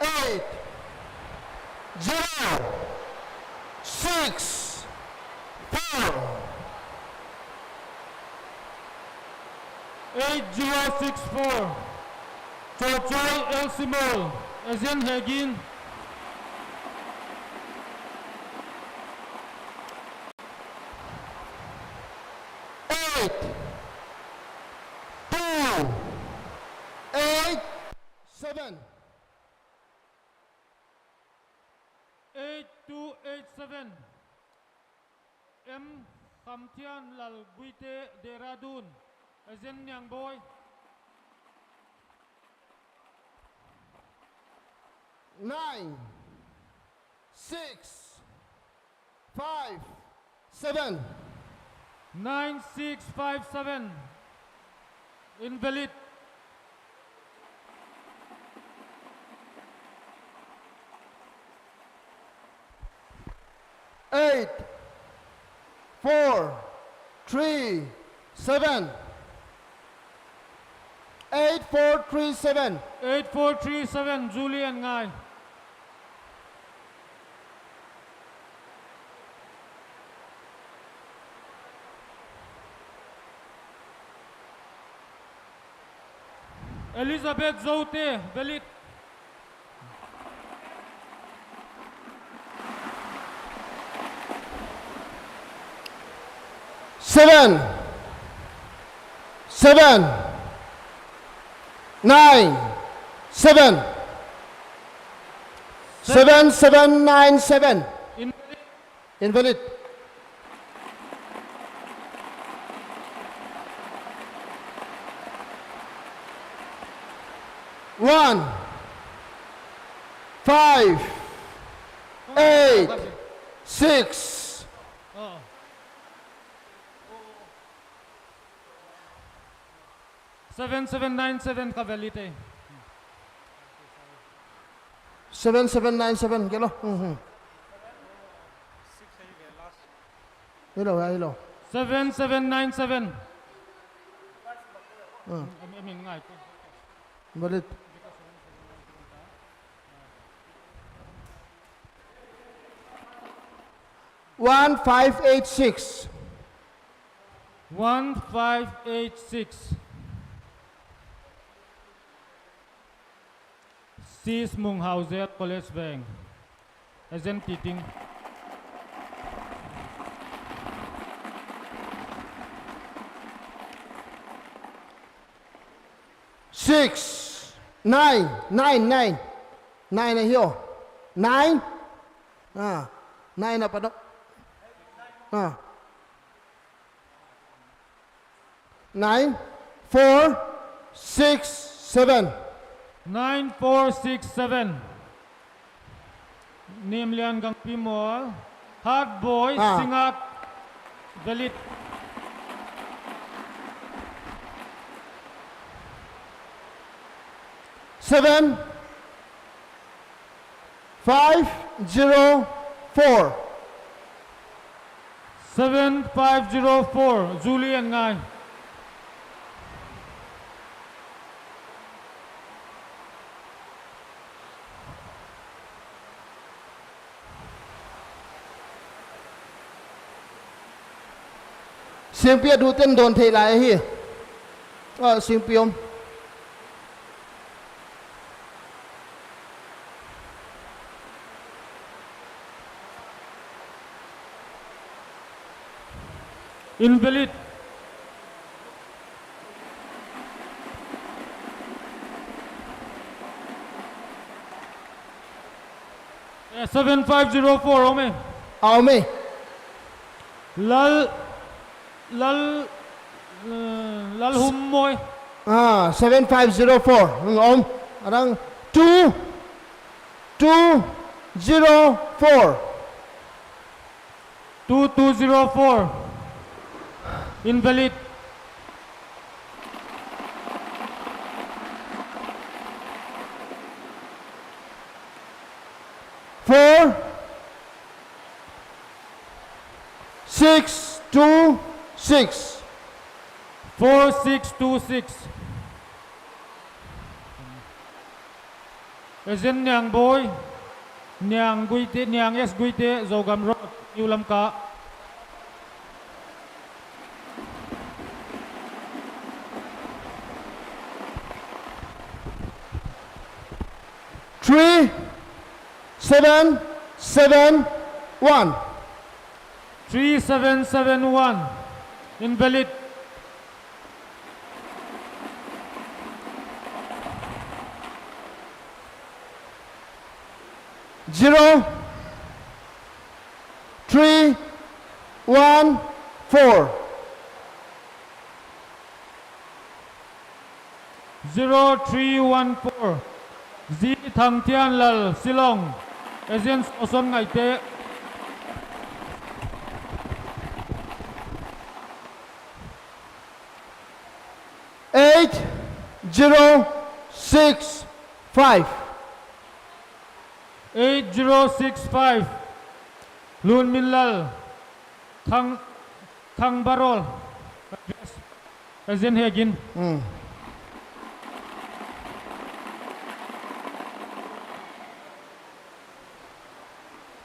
8 0 6 4
8064 Chochoy Elsimol Ezen Hegin
8 2 8 7
8287 M Khamtian Lal Guite Deradun Ezen Nyang Boy
9 6 5 7
9657 Invalid
8 4 3 7 8437
8437 Julian Ngai Elizabeth Zote Valid
7 7 9 7 7 7 9 7
Invalid
invalid 1 5 8 6
7797 Cavalite
7797 cái lo hello
7797 I mean Ngai
valid 1586
1586 Sis Munghauser College Bank Agent Teaching
6 nine na hiyo nine nine apa dok nine four six seven
9467 Nim lian gang pimol Hard boy singat Velit
seven 504
7504 Julian ngay
xiên pia đu tên đồn thì lại hi xiên piom
Invalid 7504 ông ơi
ao mi
lal hum môi
7504 ông đang 2204
2204 Invalid
4 626
4626 Ezen nyang boy nyang guite nyang yes guite zogam road yulam ka
3771
3771 Invalid
0314
0314 Z Thang Tian Lal Silong Ezen Oson Ngai Te
8065
8065 Lun Min Lal Thang Barol Ezen Hegin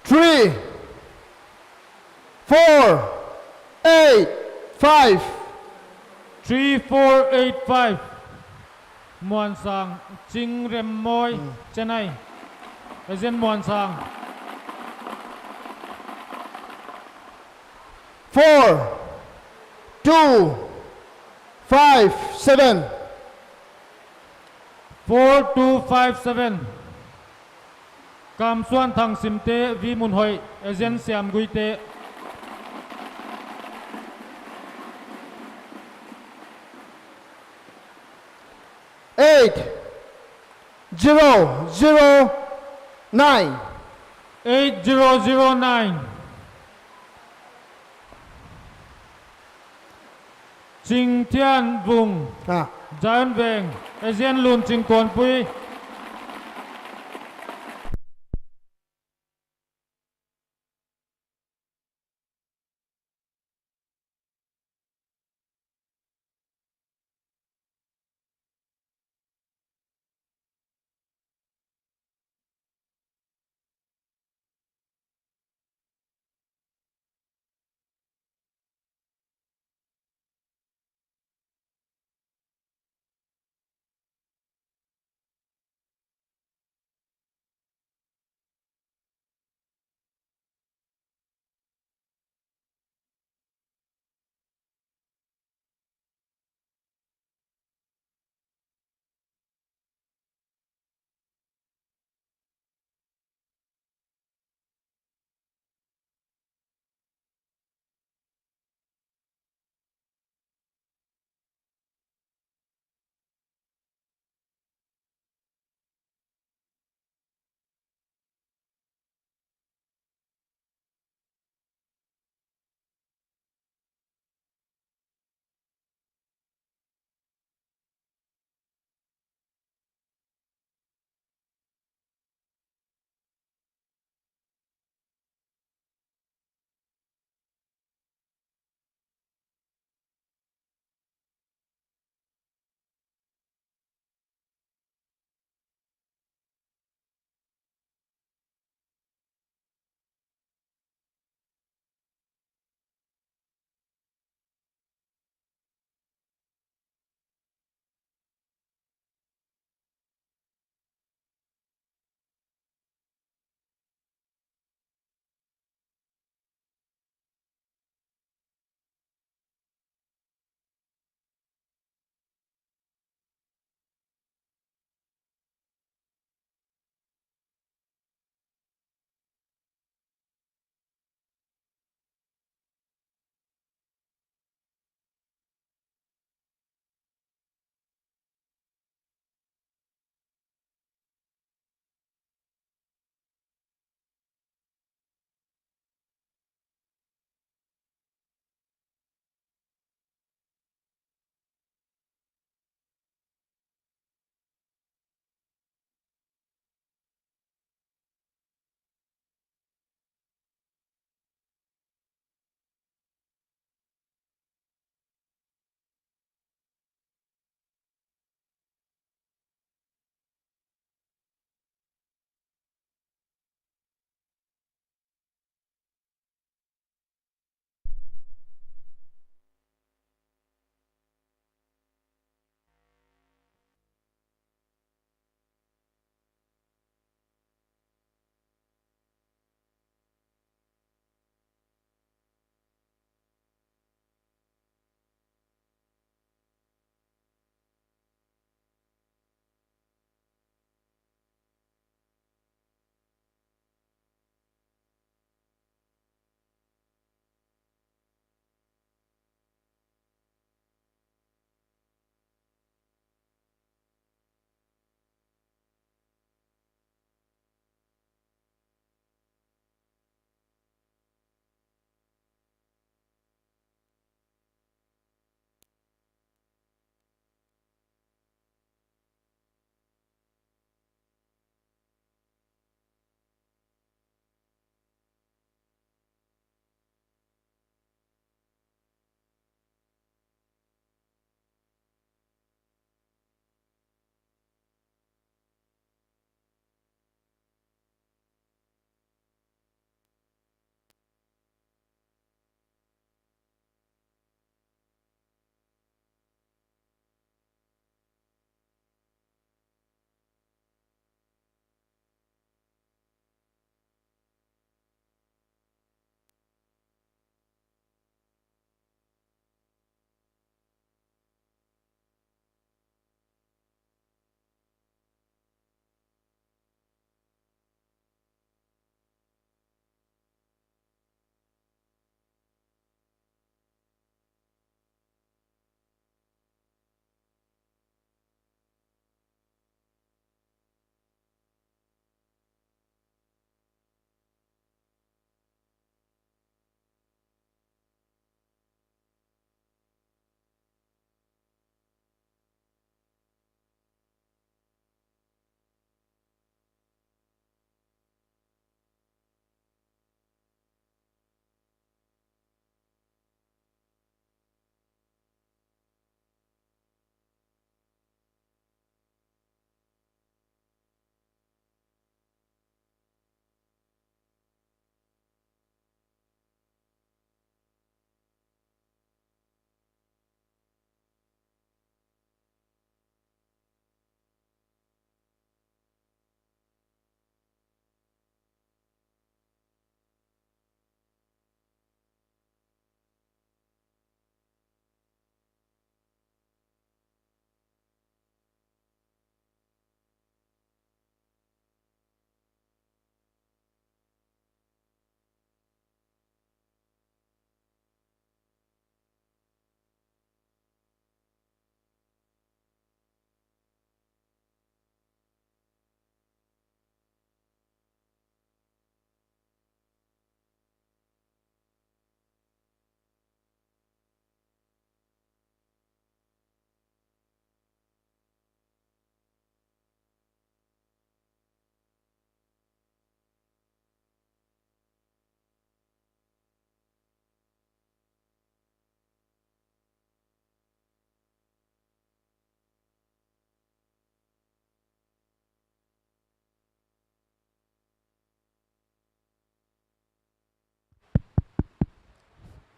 3485
3485 Muan Sang Ching Rem Moi Chennai Ezen Muan Sang
4257
4257 Kam Suan Thang Simte Vi Mun Hoi Ezen Siam Guite
8009
8009 Ching Tian Vùng Giant Veng Ezen Lun Ching Kon Pui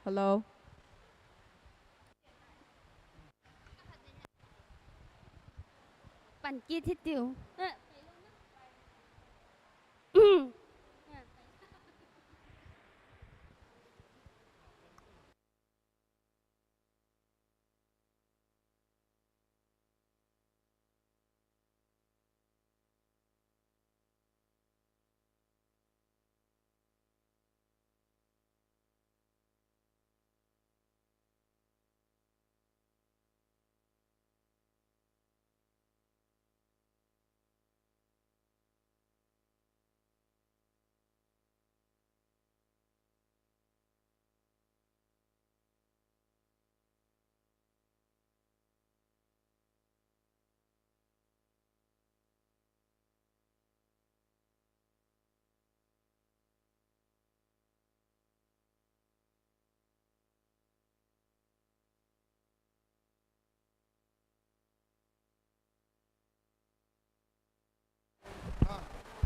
Hello.
Bản kia thiết tiểu.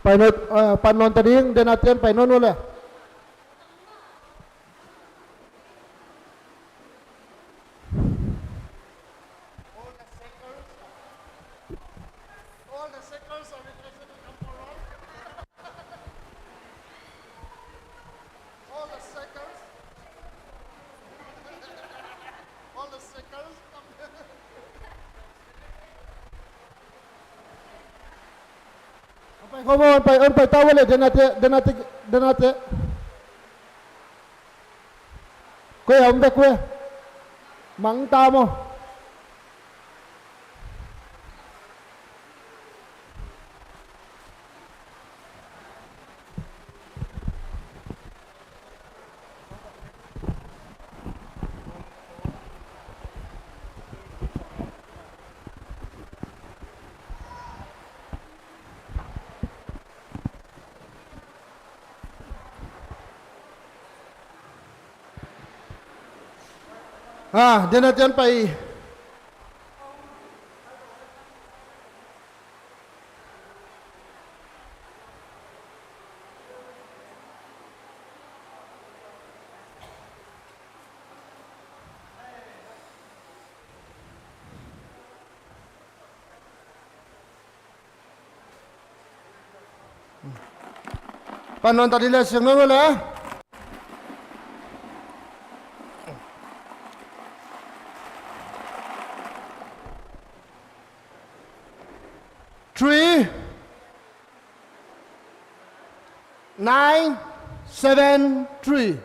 Phải nốt pan non tadi dan atian phải non nula. Come on, pa tawale denate. Kue ambe kue. Mang tamo.
Denatian pai panon tadi le siang nula. Three, 9, 7, 3.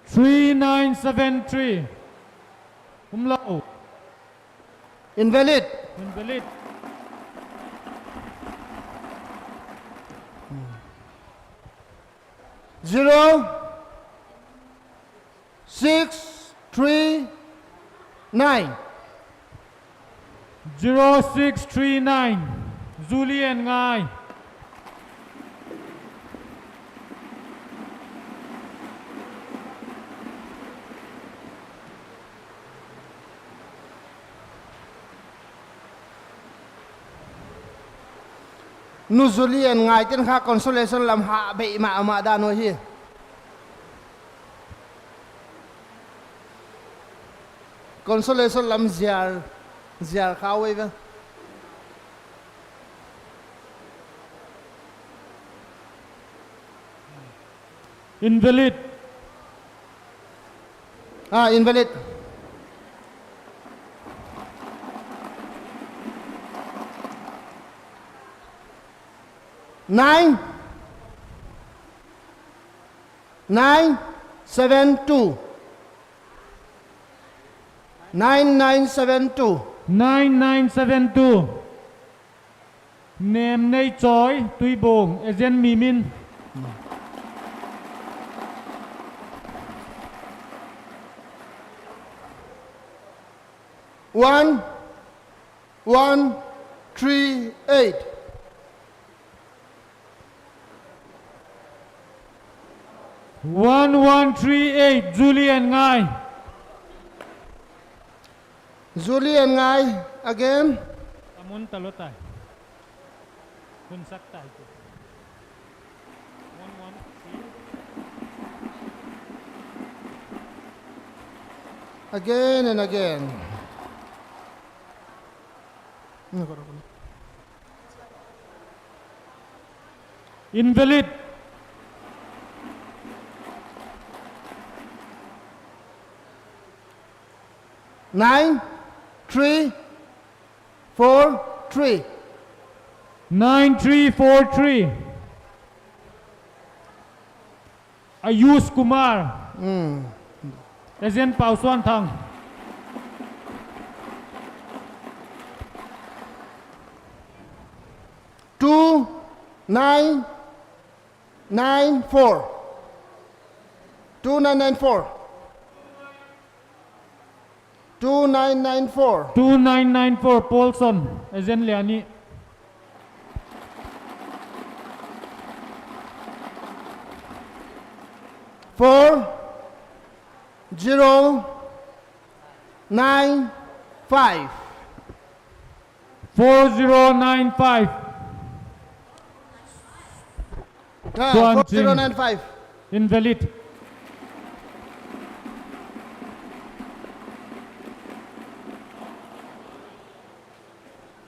3973 umlau
Invalid.
invalid
0, 6, 3, 9.
0639 Julian Ngai
Nuzuli and ngai tin kha consolation lam ha be ma da no hi. Consolation lam ziar khawe ve.
invalid
Invalid. Nine, 972. 9972.
9972 name nei choi tui bong agent mimin
1138.
1138 Julian Ngai
Julian ngai again.
amun talotai kun saktai 113
Again and again.
Invalid.
Nine, 3, 4, 3.
9343. Ayush Kumar. Agent Pao Suan Thang.
2, 9, 9, 4. 2994. 2994.
2994 Paulson. Agent Liani.
4, 0, 9, 5.
4095.
4095.
Invalid.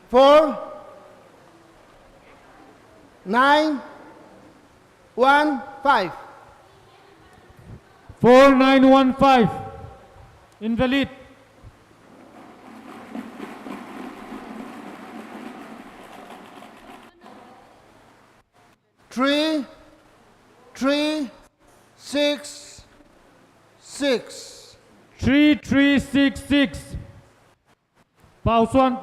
4, 9, 1, 5.
4915. Invalid.
3, 3, 6, 6.
3366. Pao Suan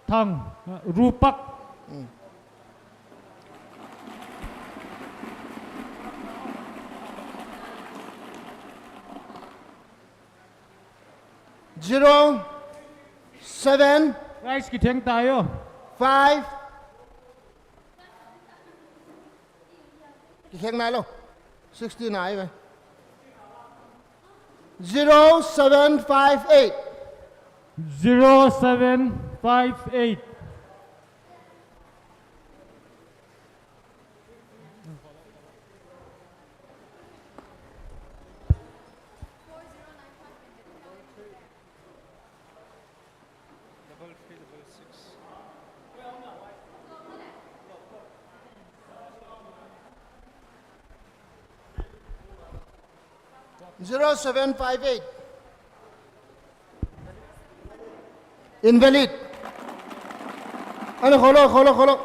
Thang. Rupak.
Zero, 7,
Rice ki theng tayo.
5. Khen này luôn. 69 vậy. 0758.
0758.
Zero 758. Invalid. Ano kholo.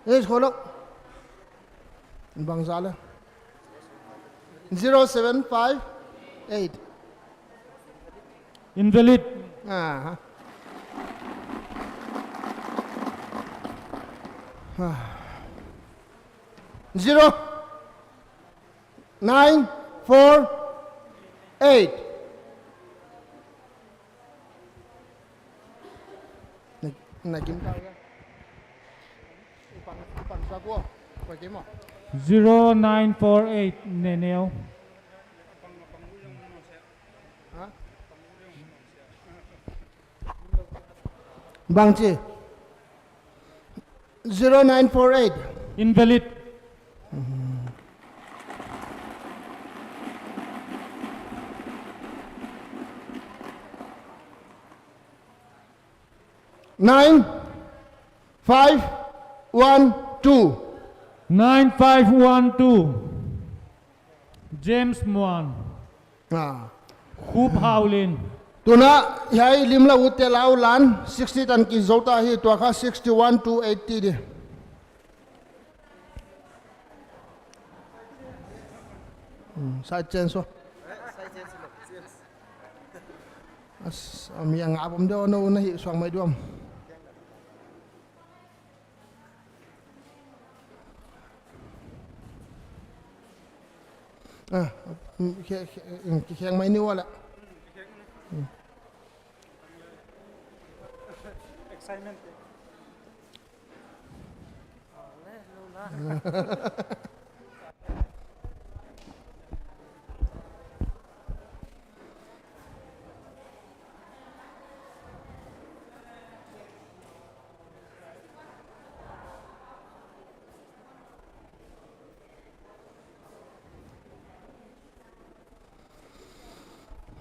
Yes, kholo. Bang sala. 0758.
Invalid.
Ah. 0, 9, 4, 8. Nagim tao ya. Upang sa ko. Pwede mo.
0948 Neneo.
Bangchi. 0948.
Invalid.
Nine, 5, 1, 2.
9512. James Muan.
Ah.
Hoop Howlin.
Tuna yai limla utelau lan 60 tan ki zota hi to kha 61 to 80 di. Side change so. As ami ang apom do no na hi swang mai duam. Khen mai ni wala.
Excitement.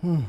Hmm.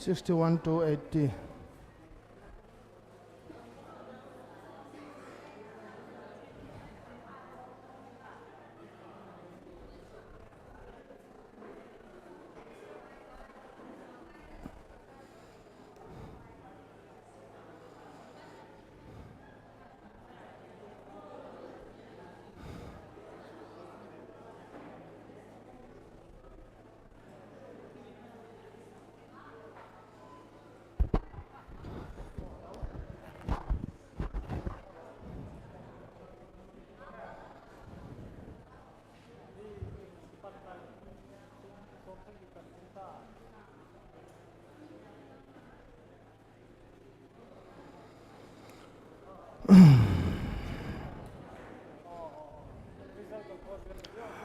61 to 80.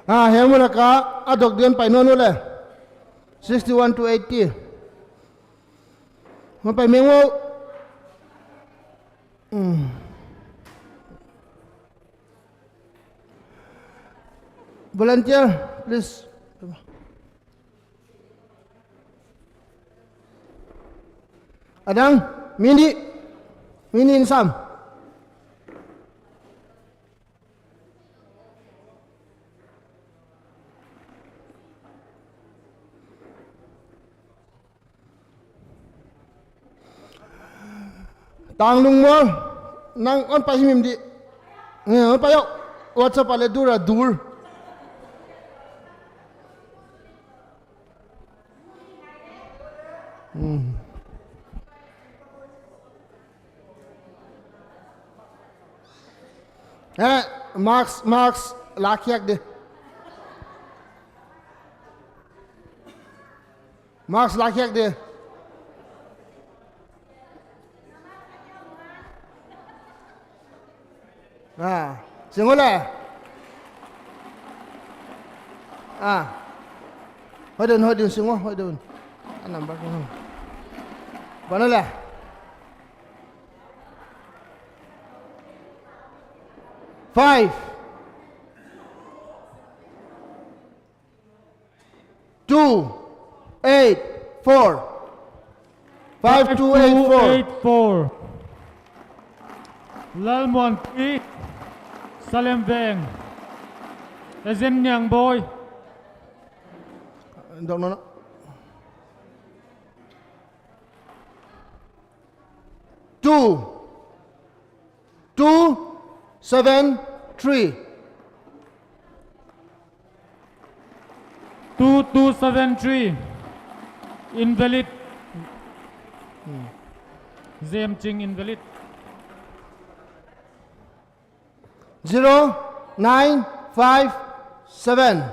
Hemulaka adok dian pai non le 61 to 80. Mo pai mengo. Volunteer, please. Adang, mini insam. Tang lung mo nang on pa himim di on pa yo WhatsApp ale dura dur Max lakyak de Max lakyak de Singola. Hodun singo hodun. Number ko. Banala. Five. 2 8 4
5284 Lalmon P Salem Veng Azim Nyang Boy
Don't know. Two 7 3
2273 Invalid Zem Ching Invalid
0 9 5 7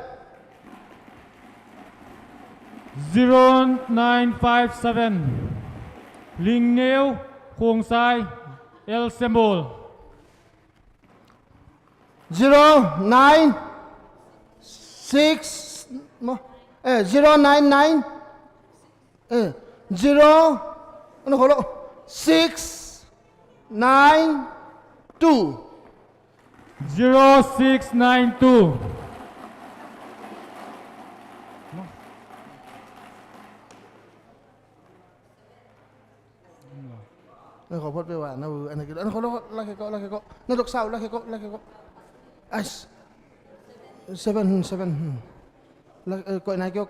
0957 Ling Nêu Khuong Sai El Sembol
0 9 6 0 9 9 0 ano holo 6 9 2
0692
0 Nó khó phốt về quả nó anh này cái nó khó là cái có nó độc sao là cái có ice 7 là coi này kêu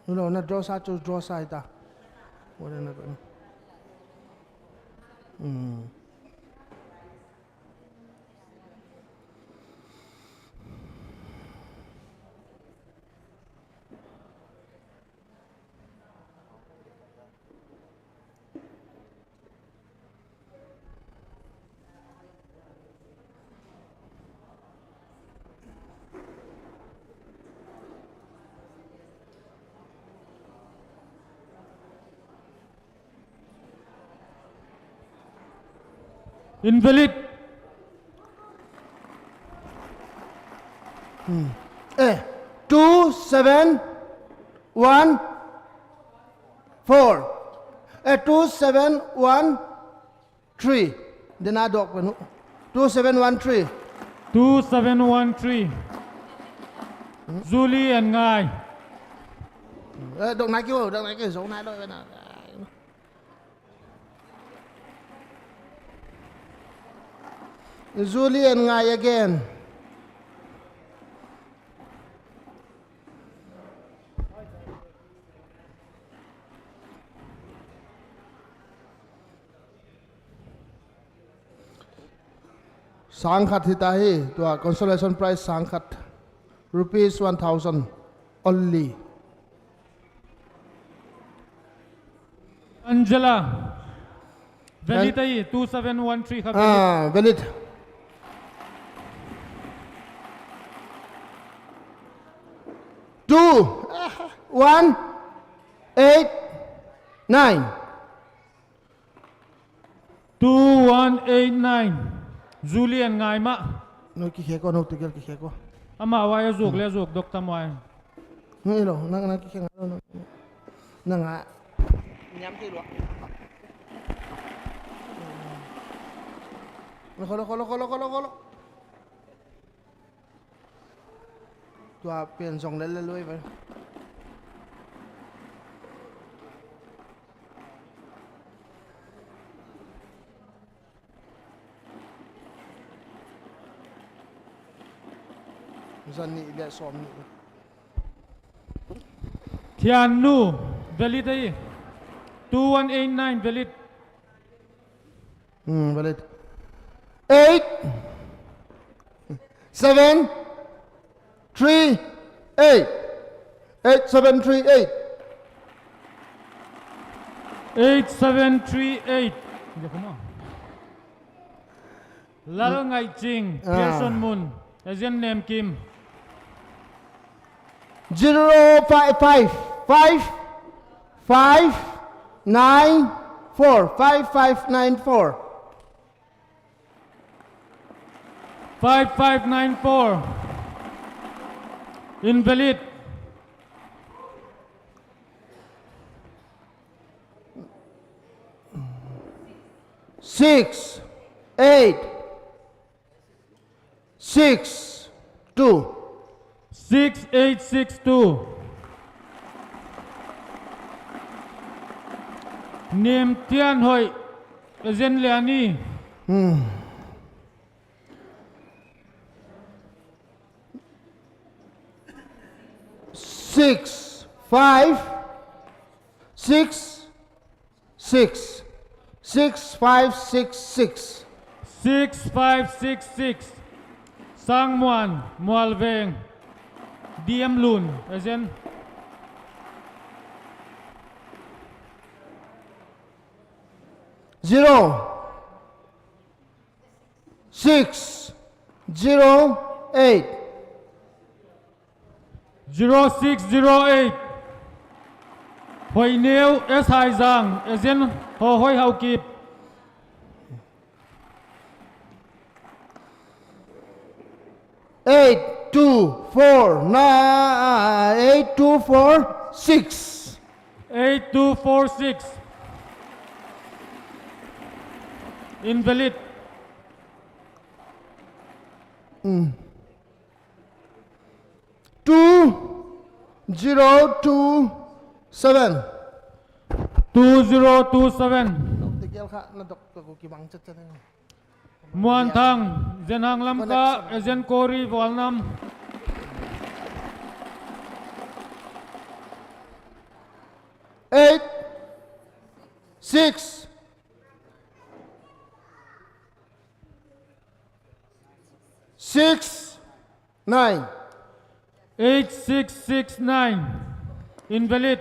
nó draw sa ta what nó coi
invalid
2 7 1 4 2 7 1 3 then I dog 2 7 1 3
2713 Julie and Ngai
động này kêu dấu này đôi bên nào Julian Ngai again. Sang khat hita hi to consolation prize sang khat rupees 1000 only.
Angela valid ai 2713 ka
Valid. Two 1 8 9
2189 Julie and Ngai ma
no ki kheko no tigal ki kheko
ama wa ya zuk le zuk dok tamwai
no lo nang ki kheng no nang a nyam ti lo kholo tua pen song le loi ba Zan ni le som ni
Thian Nu valid ai 2189 valid
valid 8 7 3 8 8 7 3 8
8738 Dạ không ạ Lal Ngai Ching Pearson Moon Asian name Kim
0 5 5 5 5 9 4 5 5 9 4
5594 invalid
6 8 6 2
6862 Niệm Thiên Hội Asian Liani
6 5 6 6 6 5 6 6
6566 Sang Muan Mual Veng Diem Lun Asian
0 6 0 8
0608 Hoi Nêu S Hai Giang Asian Hồ Hoi Hào Kịp
8 2 4 9 8 2 4 6
8246 invalid
2 0 2 7
2027
tigel kha na dok ko kibang chat chat
muan thang zen hang lam ka ezen kori walnam
8 6 6 9
8669 invalid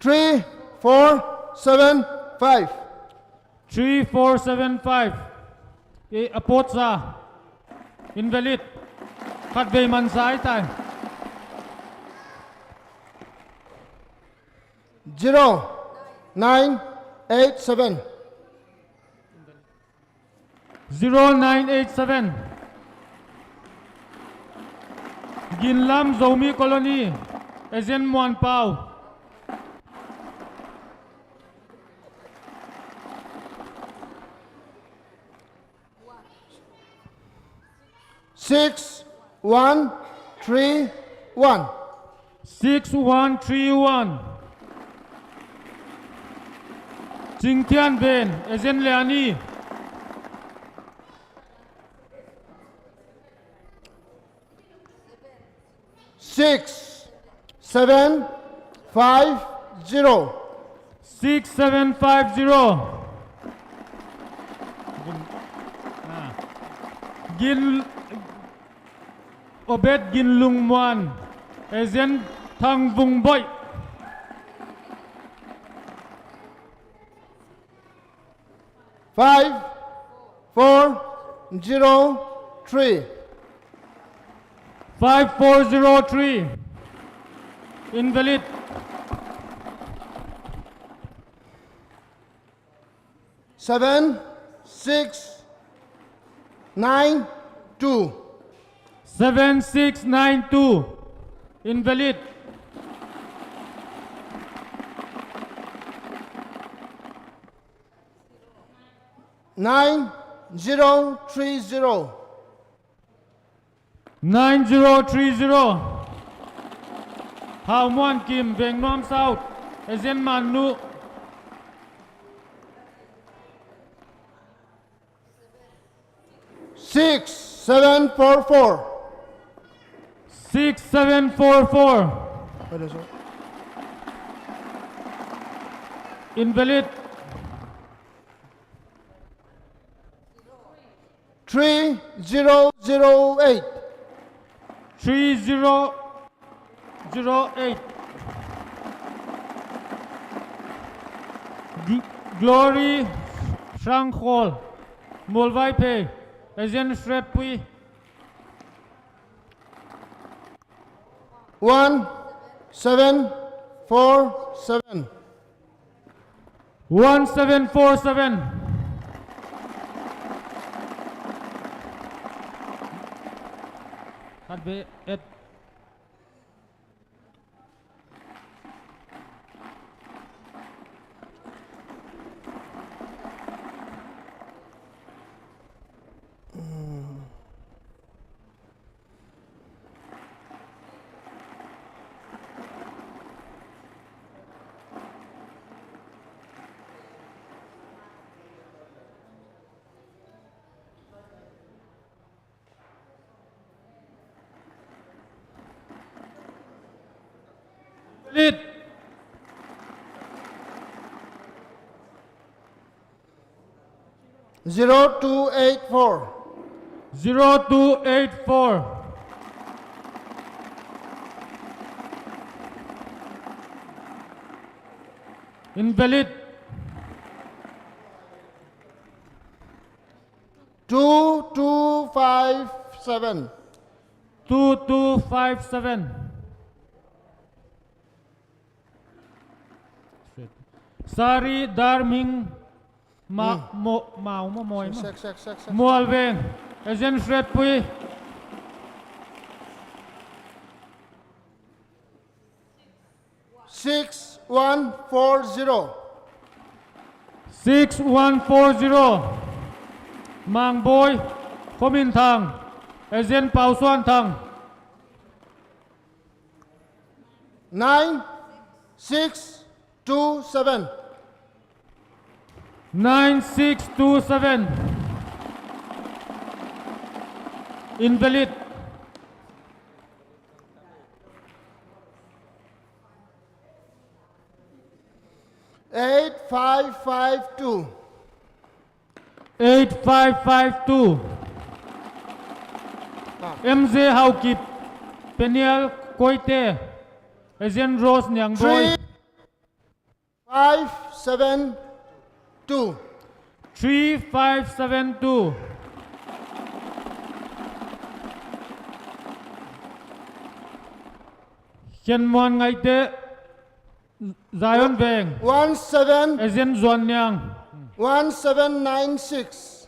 3 4 7 5
3475 apot sa invalid khat ve man sai tai
0 9 8 7
0987 Ginlam Zomi Colony Ezen Muan Pau
6 1 3 1
6131 Jingtian Ben Ezen Leani
6 7 5 0
6750 Gin Obed Gin Lung Muan Ezen Thang Vung Boy
5 4 0 3
5403 invalid
7 6 9 2
7692 invalid
9 0 3 0
9030 Hào Muan Kim Veng Nom South Ezen Man Nu
6 7 4 4
6744 invalid
3 0 0 8
3008 Glory Shangkhol Molvai Pei Ezen Shrepui
1 7 4 7
1747 Had be at Lead
0 2 8 4
0284 invalid
2 2 5 7
2257 Sari Darming Mao Moy
Sek sek sek sek
Mualveng Ezen Shrepui
6 1 4 0
6140 Mang Boy Khomintang Asian Pausuan Thang.
9, 6, 2, 7.
9627. Invalid.
8552.
8552. MJ Haukip. Peniel Koite. Asian Rose Nyang Boy.
3572.
3572. Hian Muan Ngai Te. Zion Veng.
17,
Asian Zuan Nyang.
1796.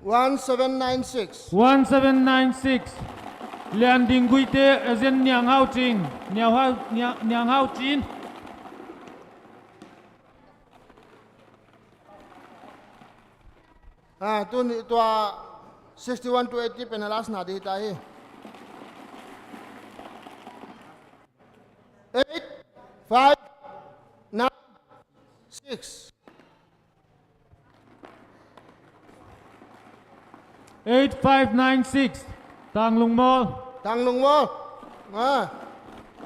1796.
1796. Lian Ding Gui Te. Asian Nyang Hao Ching. Nyang Hao Chin.
Tu ni tua 61 to 80 penalas na di tahi. 8, 5, 9, 6.
8596. Tang Lung Mall.
Tang lung mo.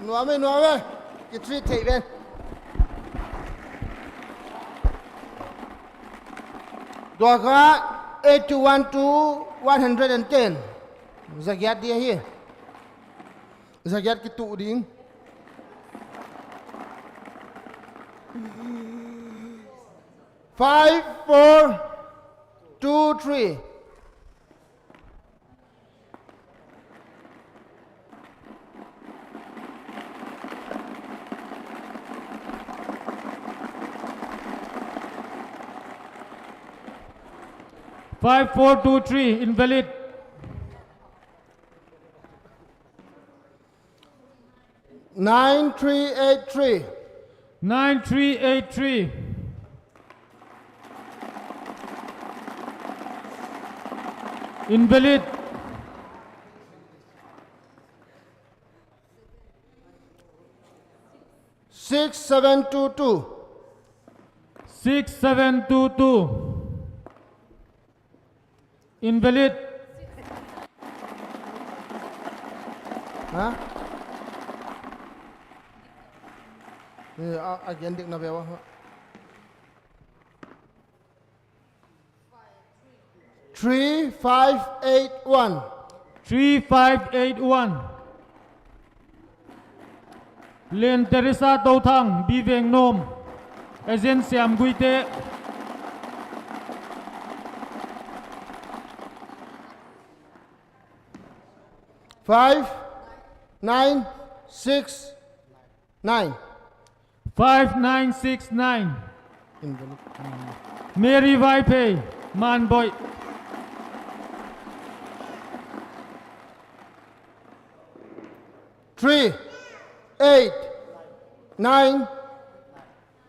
Nuame nuame. Kitri thei ben. Dua ka 81 to 110. Zagiat dia here. Zagiat kitu ding. 5, 4, 2, 3.
5423. Invalid.
9383.
9383. Invalid.
6722.
6722. Invalid.
Hả? Again dik na bewa. 3581.
3581. Len Teresa Tau Thang. Biveng Nom. Asian Siam Gui Te.
5, 9, 6, 9.
5969. Mary Vaipe. Man Boy.
3, 8, 9,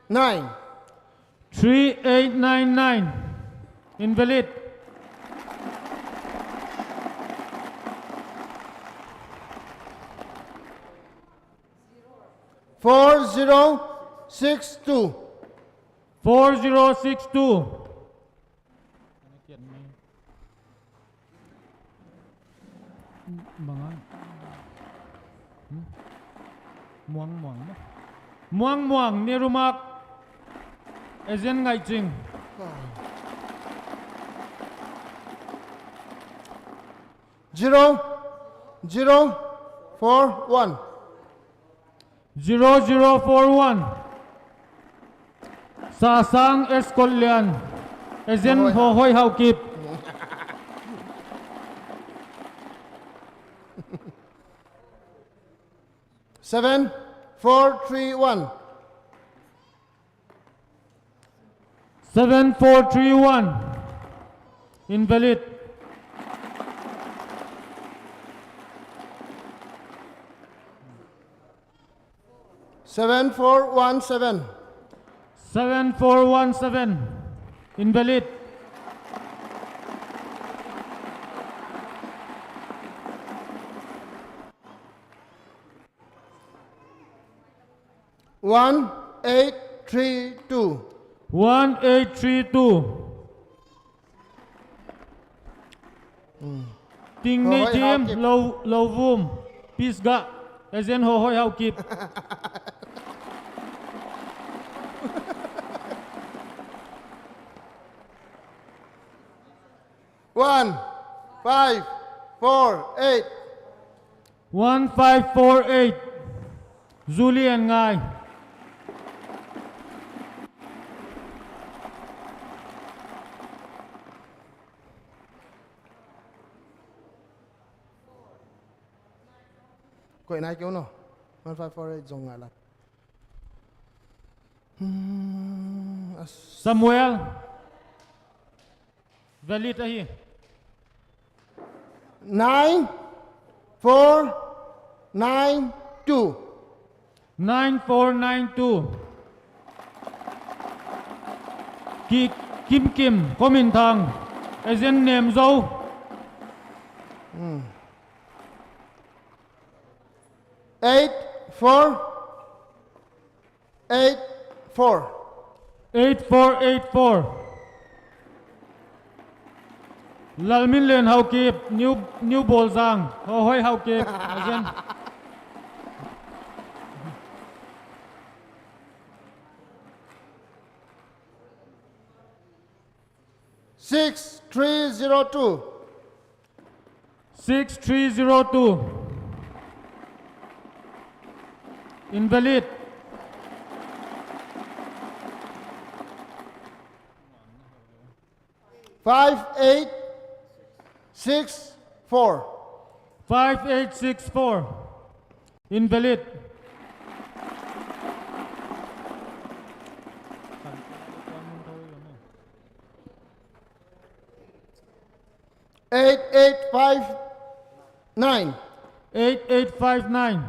9.
3899. Invalid.
4062.
4062. Muang muang ni rumak. Asian Ngai Ching.
0, 0, 4, 1.
0041. Sasang Escolian. Asian Hohoi Haukip.
Seven, 4, 3, 1.
7431. Invalid.
7417.
7417. Invalid.
1832.
1832 Ting
Ho
ni
hoi hao
Jim
kip.
lâu vum Pisga Ezen ho hoi hao kip
1548.
1548 Julian Ngai
กวยนายเกี่ยวเนาะมันไฟฟอร์เรจงอะไร
Samuel Valid ahi
9492.
9492 Ki Kim Kim Komintang Ezen name zo
8484.
8484 Lalmin len hau kip new bol zang ho hoi hau kip Ezen
6302.
6302 Invalid
5864.
5864 Invalid
8859.
8859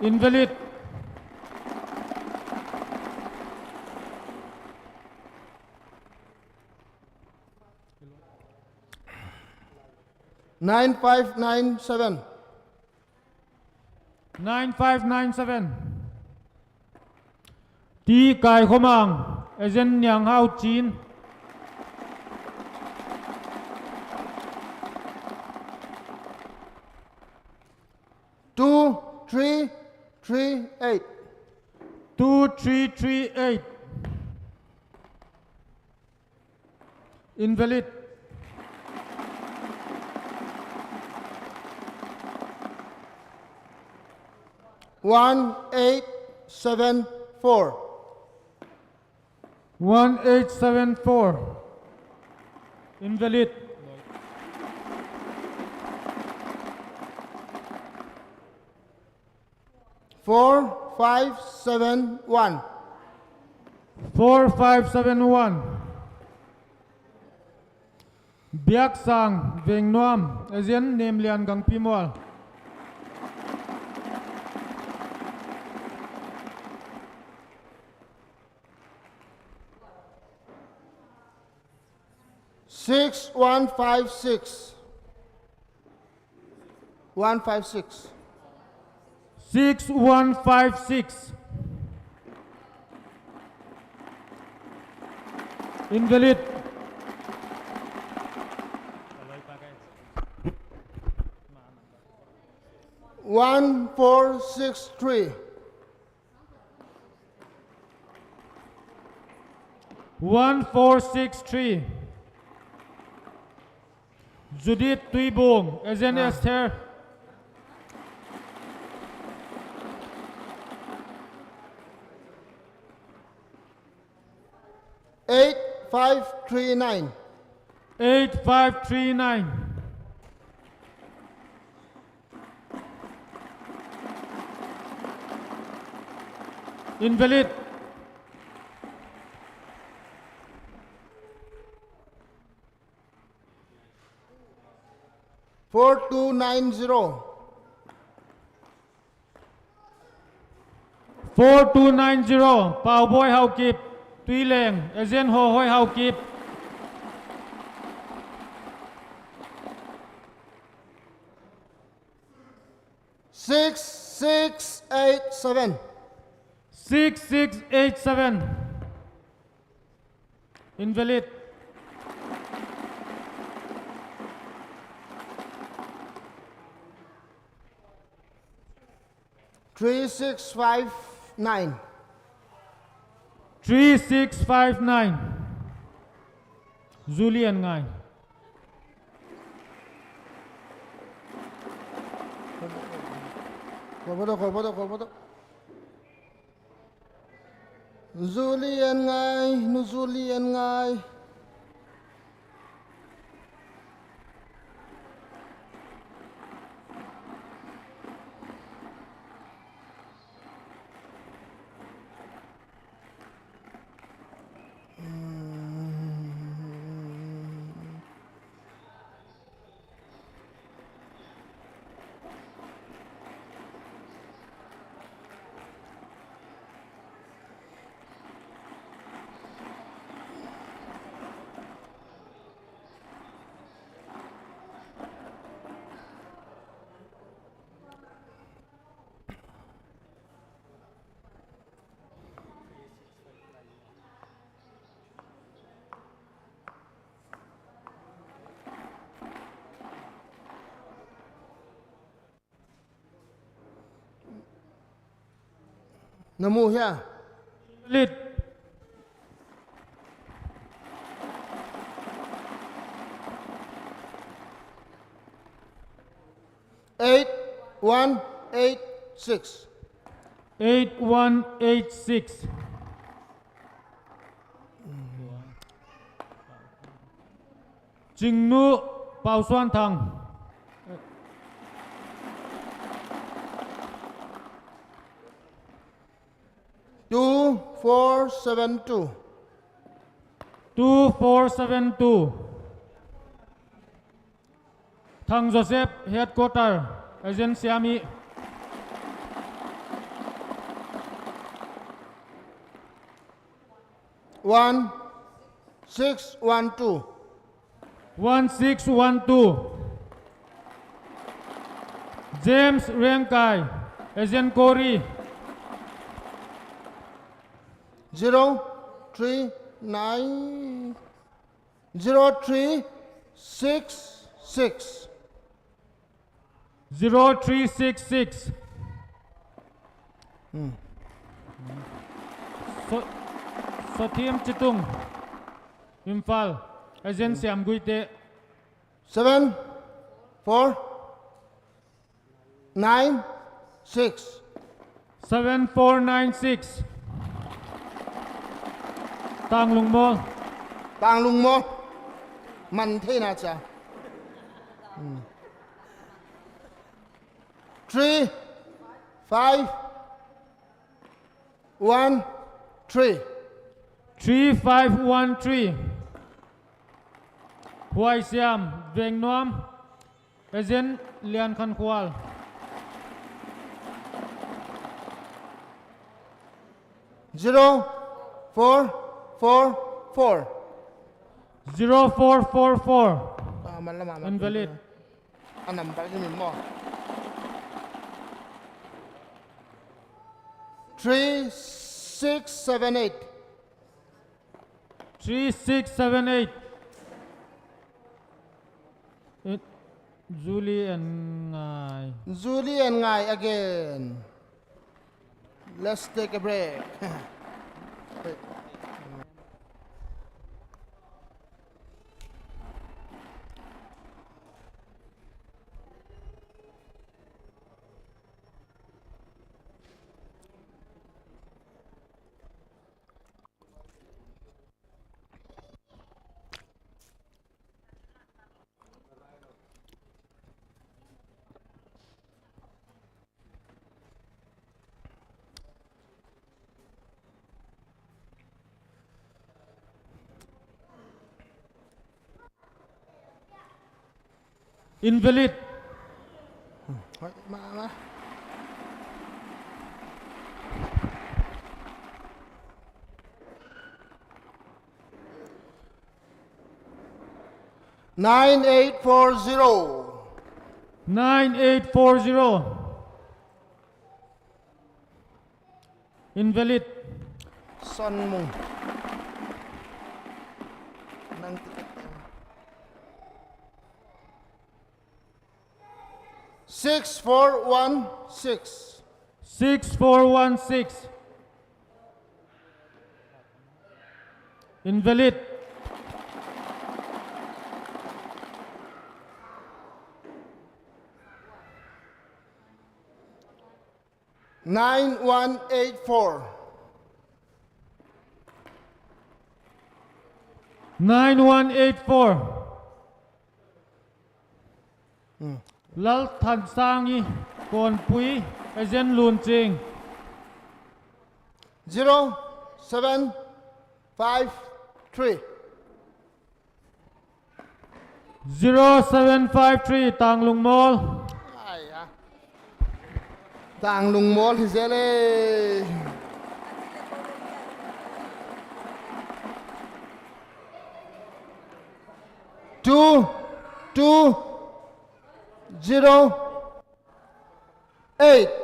Invalid
9597.
9597 Ti Kai Khomang Ezen Nyang Hao Chin
2338.
2338 Invalid
1874.
1874 Invalid
4571.
4571 Biak Sang Veng Nuam Ezen Name Lian Gang Pimwal
6156. 156.
6156 Invalid
1463.
1463 Judith Tuibong Ezen Esther
8539.
8539 Invalid
4290.
4290 Pao Boy Hao Kip Tuy Leng Ezen Ho Hoi Hao Kip
6 687.
6687. Invalid.
3659.
3659. Julian Ngai.
Kopoto. Julian ngai. Namu here.
Invalid.
8186.
8186. Jingnu Pao Xuan Thang.
2472.
2472. Thang Joseph Headquarter. Agent Siami.
1612.
1612. James Rengkai. Agent Corey.
039 0366.
0366. Sathiem Chitung. Imphal. Agent Siam Guite.
7496.
7496. Tang Lung Mo.
Tang Lung Mo. Man thế nào chả? 3 5 1 3.
3513. Huai Siam. Veng Nuam. Agent Lian Khan Kwal.
0444.
0444.
Man lama.
Invalid.
Anam pa cái mình mò. 3678.
3678. Julie and Ngai.
Julie and Ngai again. Let's take a break.
Invalid.
Ma. Nine
9840. invalid.
Son mong. Nang ticket niya. 6416.
6416, invalid.
Nine one eight four.
9184, lal than sangi kon pui azen lun ching.
0753.
0753 tang lung mol.
Ay ah. Tang lung mol hizele.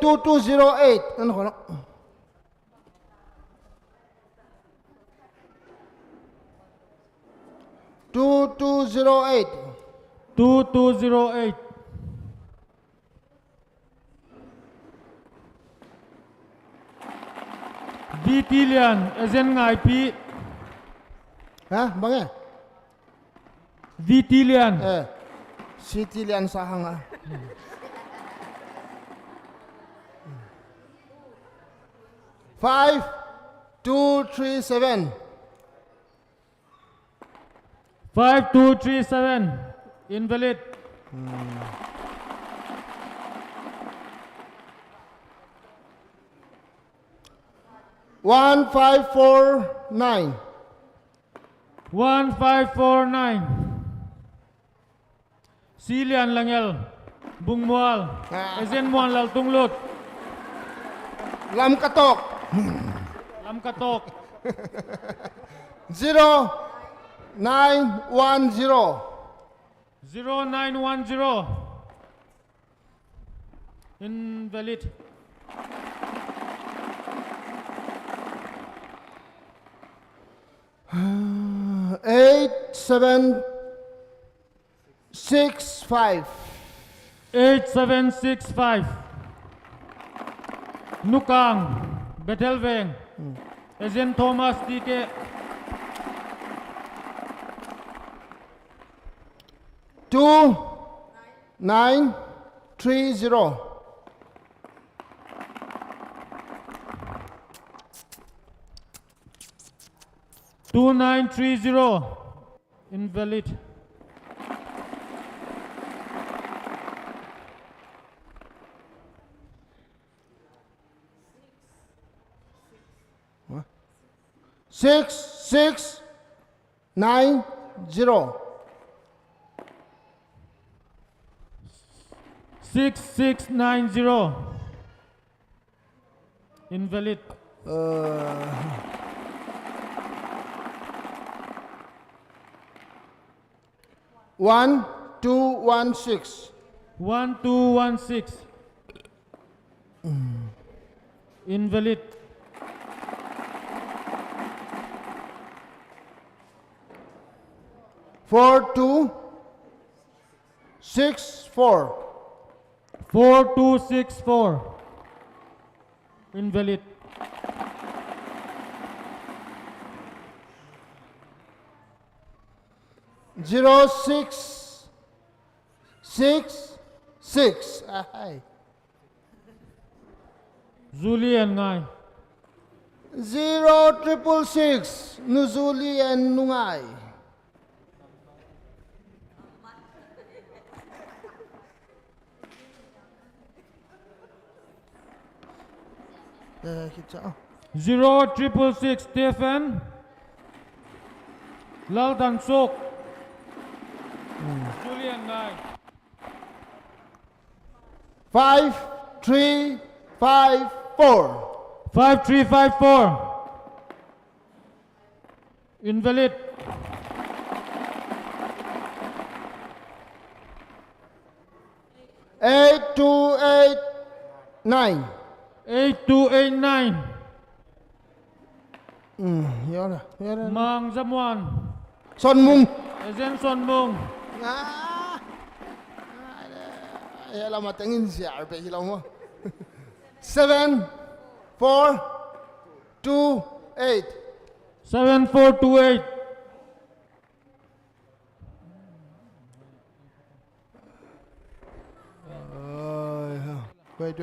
2208. Ano ko na? 2208.
2208, Vitilian azen ngai pi.
Ha? Bangya?
Vitilian.
Sitilian sahang ah. Five, 237.
5237, invalid.
One five four nine.
1549, Silian langel bung mual azen mual lal tunglut
Lam katok.
lam katok.
0910.
0910, invalid.
Eight seven 65.
8765, Nukang Bethelveng azen Thomas DK.
2930.
2930, invalid.
Six nine zero.
6690, invalid.
1216.
1216, invalid.
4264.
4264, invalid.
0666. Ay.
Julian ngai
0666. Nuzuli and Nungay. Kita.
0666 Stephen Lal Dan Sok, Julian ngai
5354.
5354, invalid.
8289.
8289,
Nhớ rồi, nhớ rồi.
Mang Jamwan,
Son mung.
Ezen Son Mung,
Ya lama tengin siar pe hilang mo. 7, 4, 2, 8.
7428,
Wait.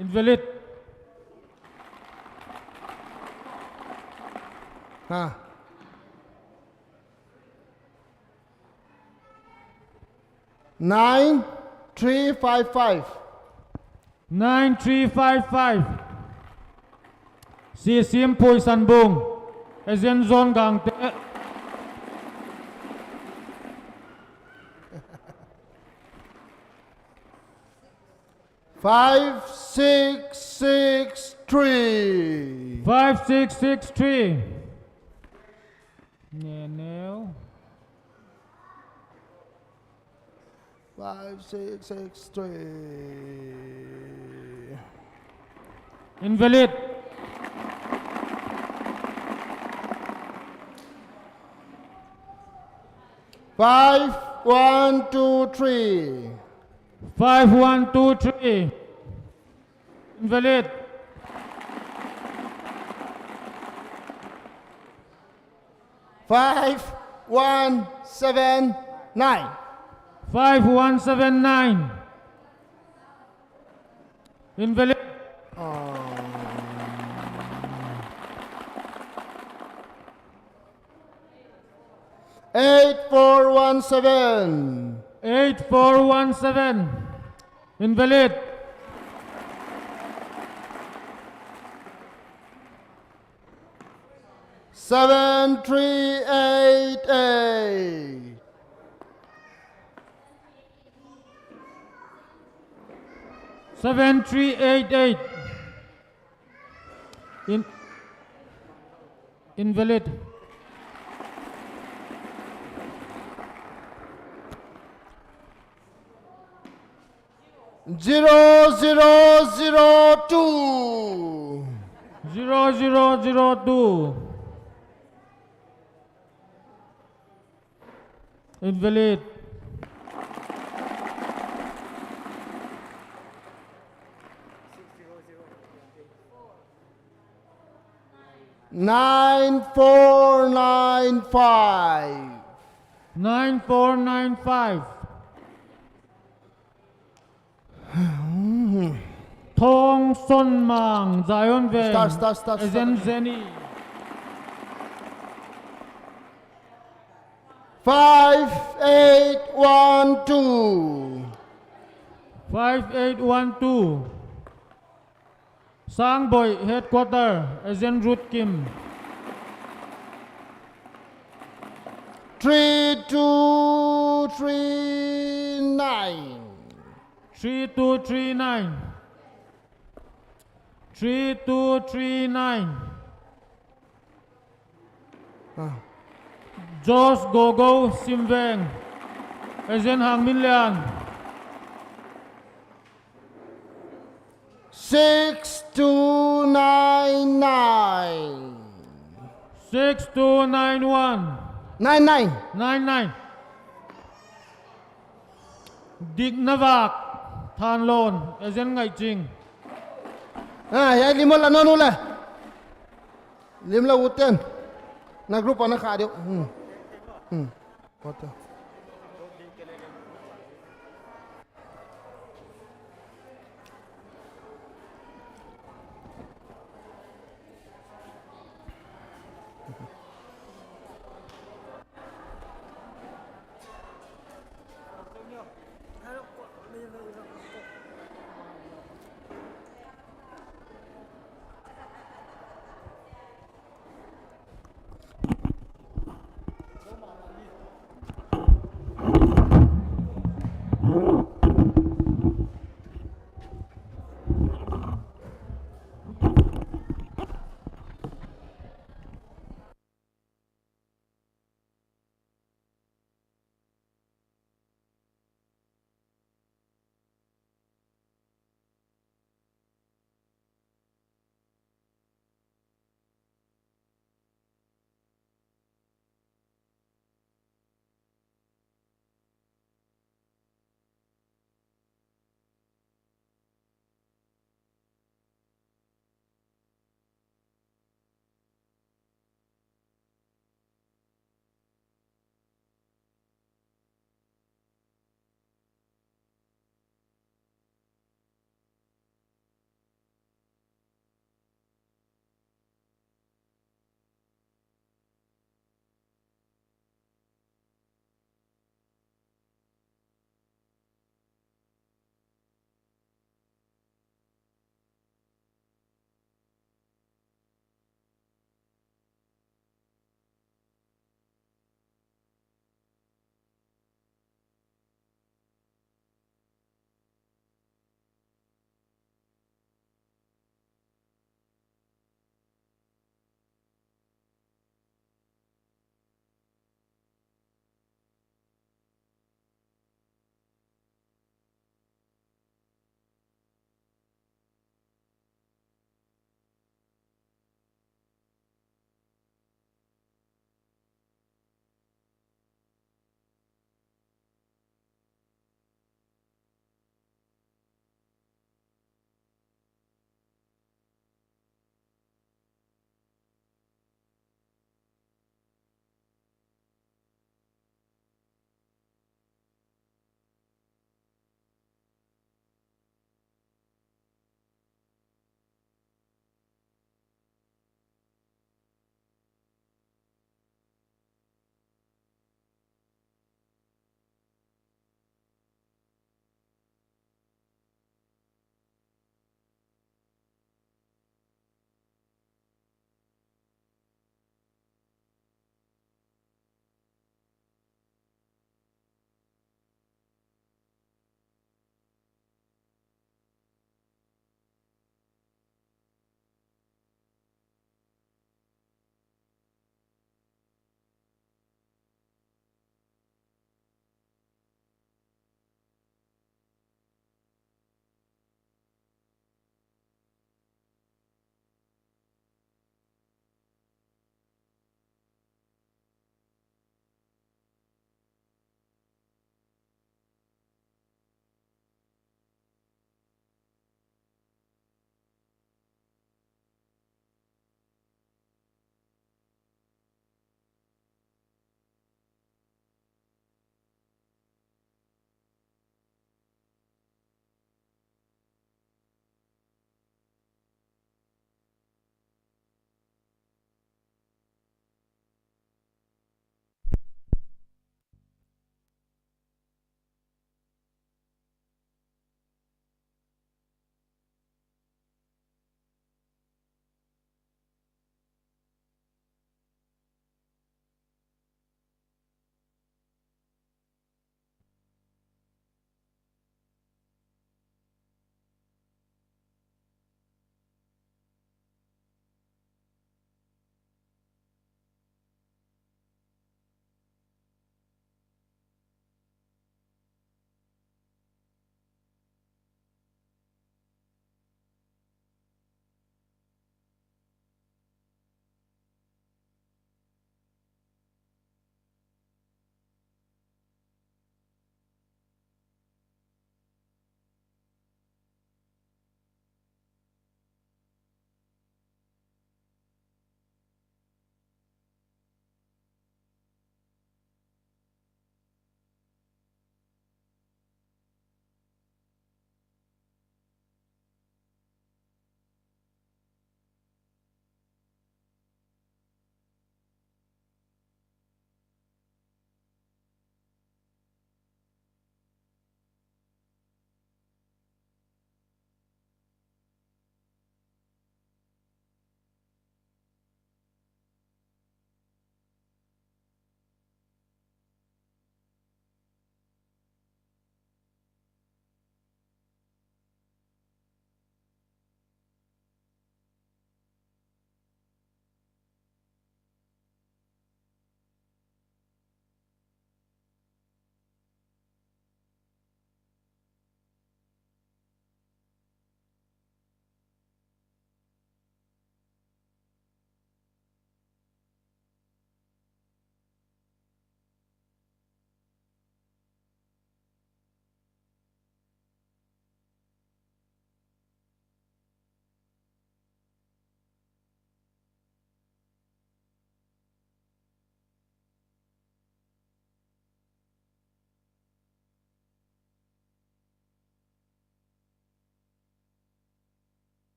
Invalid,
Ha. Nine, 3, 5, 5.
9355, Si Sim Pui San Bung, Ezen Zon Gang Te,
5, 6, 6, 3.
5663, Nenel,
5, 6, 6, 3.
Invalid,
Five, 1, 2, 3.
5123, Invalid,
Five, 1, 7, 9.
5179, Invalid,
Eight, 4, 1, 7.
8417, Invalid,
Seven, 3, 8, 8.
7388, Invalid,
Zero, 2.
0002, Invalid,
Nine, 4, 9, 5.
9495, Thong Son Mang, Zion Veng,
Start.
Ezen Zeni,
5, 8, 1, 2.
5812, Sang Boy Headquarter, Ezen Root Kim,
3, 2, 3, 9.
3239, 3239, Jos Gogo Simveng, Ezen Hang Min Lian,
6, 2, 9, 9.
6291,
9,
99, Dik Navak, Than Lon, Ezen Ngai Ching,
Ya limol la nonu la. Lim la uten. Na grupo na ka dio. Foto.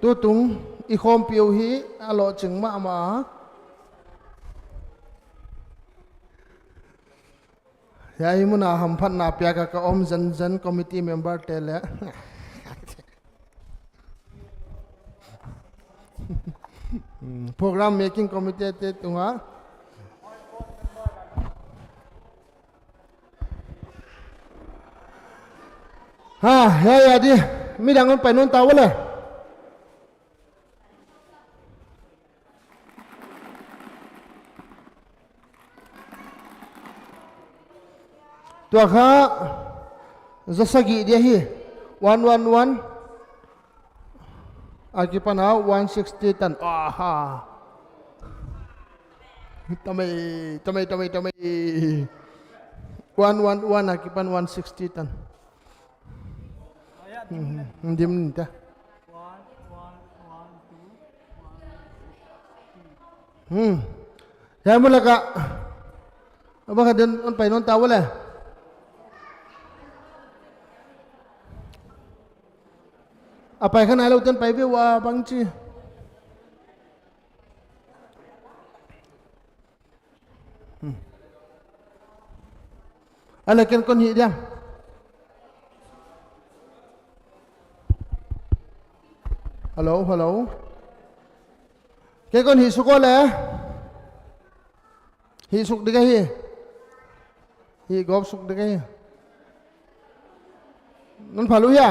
tu tung i khom piu hi alo ching ma ma ya hi muna ham phat na pya ka om jan committee member tele program making committee te tunga ha ya di mi dangon pa nun tawale tua kha zasagi dia hi 111 aki pana 160 tan aha tamai 111 aki pan 160 tan dim ta ya mulaka apa kaden on pai non tawale apa kan alau tan pai wa bangchi ala ken kon hi dia hello ke kon hi suko le hi suk de hi gop suk de hi non phalu ya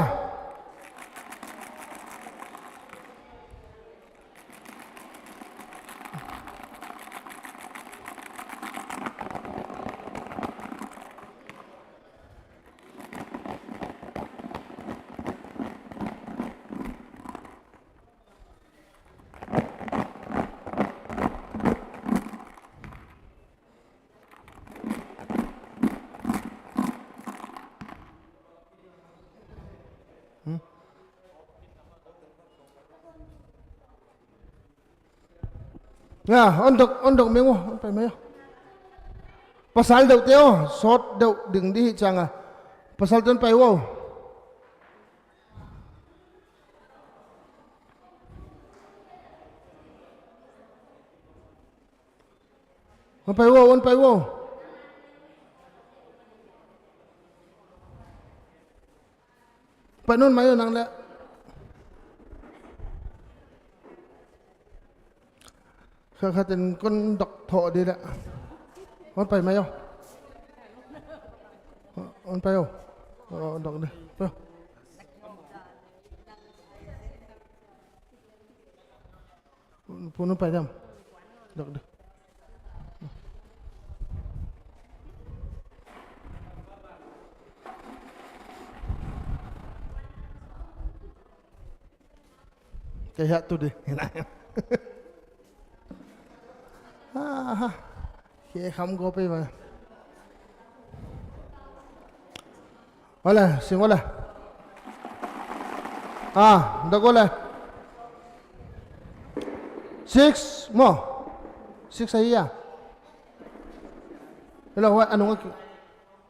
nga ondok mengo pa mayo pasal daw teo sot daw ding di changa pasal ton pai wo on pai wo pa non mayo nang la khá tên con độc thọ đi đấy, con phải mày không? Con phải không? Độc đi, phải không? Phụ nó phải không? Độc đi. Cái hạt tôi đi, kia không có bê mà xin hola đâu có là 6 more 6 ấy à hello what ano nga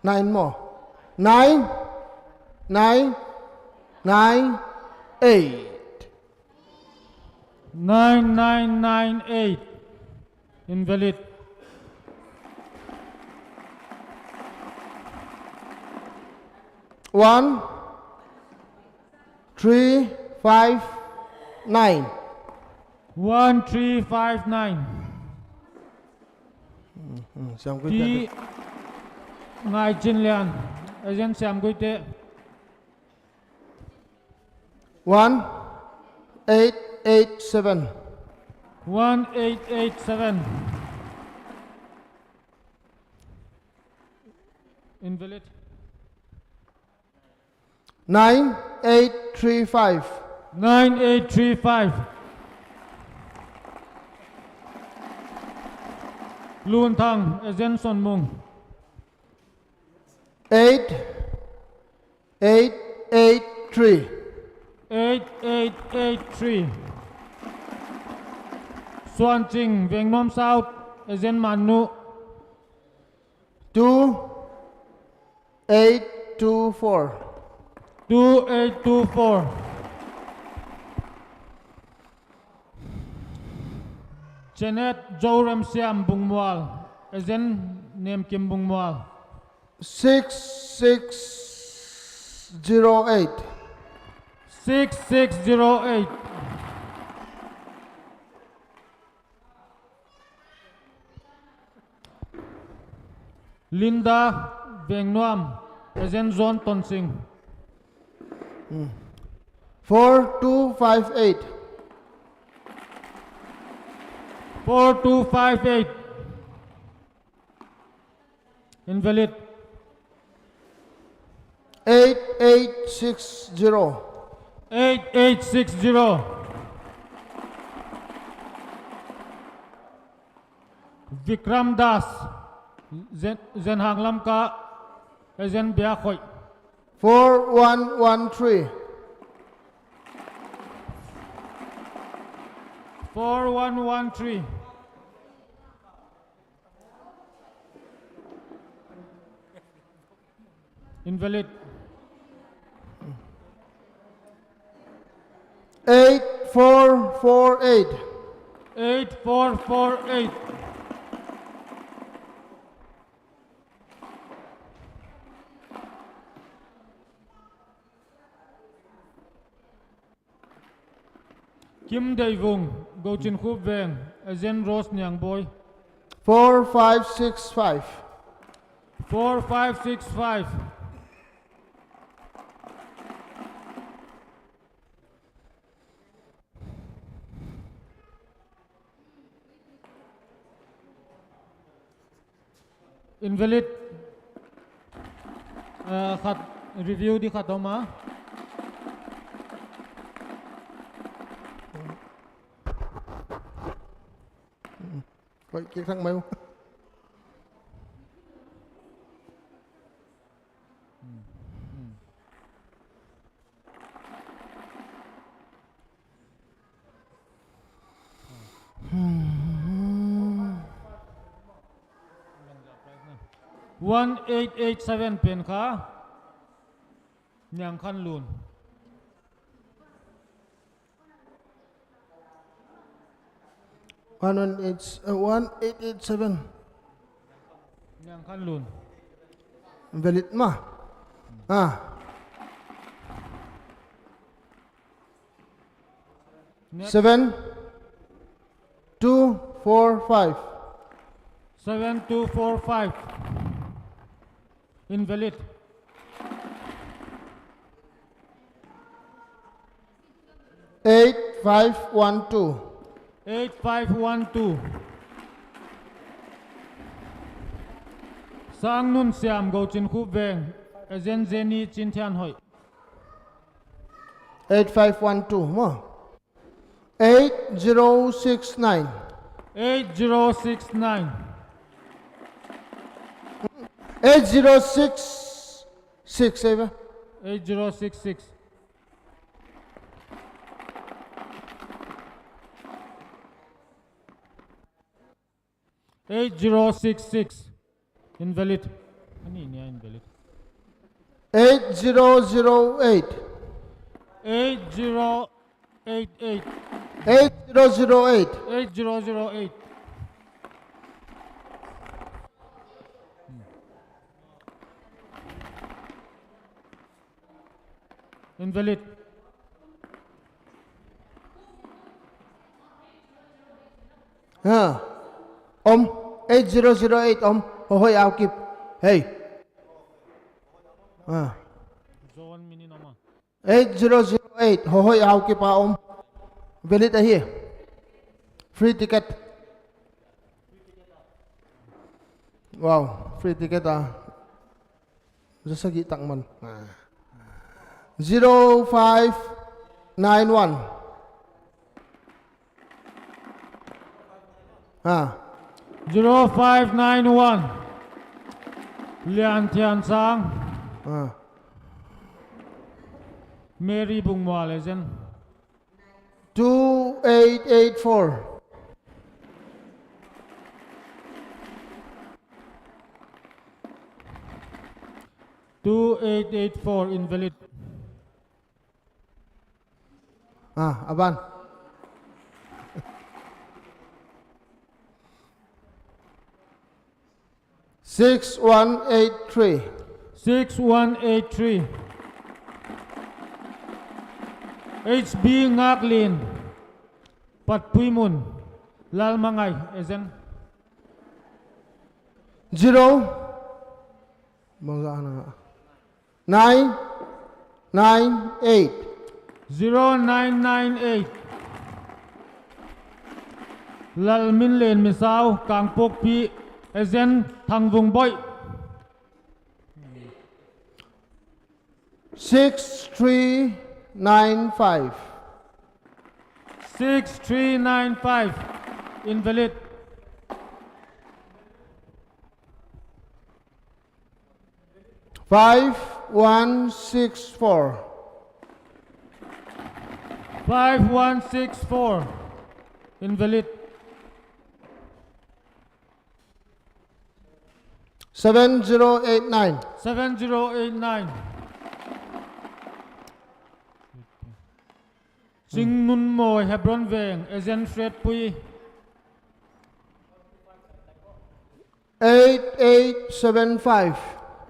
9 more 9 9 9 8
9998 invalid.
1 3 5 9
1359
xem cái
T ngài Jin Lian agent xem cái tệ
1887
1887 invalid.
9835
9835 Luân Thăng agent Son Mung
8883
8883 Xuân Trinh Vietnam Nam South agent Manu
2824
2824 Janet Joram Siam Bungwal, Azen Name Kim Bungwal.
6608.
6608. Linda Bengnuam, Azen Zon Tonsing.
4258.
4258. Invalid.
8860.
8860. Vikram Das, Zen Hanglam Ka, Zen Biakhoi.
4113.
4113. Invalid.
8448.
8448. Kim Dae Vung, Go Chin Khup Veng, Azen Rose Nyang Boy.
4565.
4565. Invalid. Khat review di khatoma.
Vậy cái thằng mail.
One 887 pen ka Nyang Khan Lun.
One eight eight seven.
Nyang Khan Lun.
Valid ma. Ah.
Next.
7245.
7245. Invalid.
8512.
8512. Sang Nun Siam Go Chin Khup Veng, Azen Zeni Chin Thian Hoi.
8512 mo. 8069.
8069.
8066.
8066. Invalid. Ano yun yan, invalid?
8008.
8088.
8008.
8008. Invalid.
Ha. 8008 Hoy ao kịp. Hey. Ah.
Zone mini naman.
8008 Hoy ao kịp pa Valid here. Free ticket. Wow, free ticket Rất sẽ ghi tặng mình. 0591. Ah.
0591. Lian Thian Sang.
Ah.
Mary Bungwa Legend.
2884.
2884 invalid.
Ah, aban.
6183.
6183 HB Ngaklin Pat Puimun Lalmangay Ezen
0 998
0998 Lalmin Len Misao Kangpok Pi Ezen Thangvung Boy
6395.
6395 Invalid
5164.
5164 Invalid
7089.
7089 Sing Nun Moy Hebron Veng Ezen Fred Pui
8875.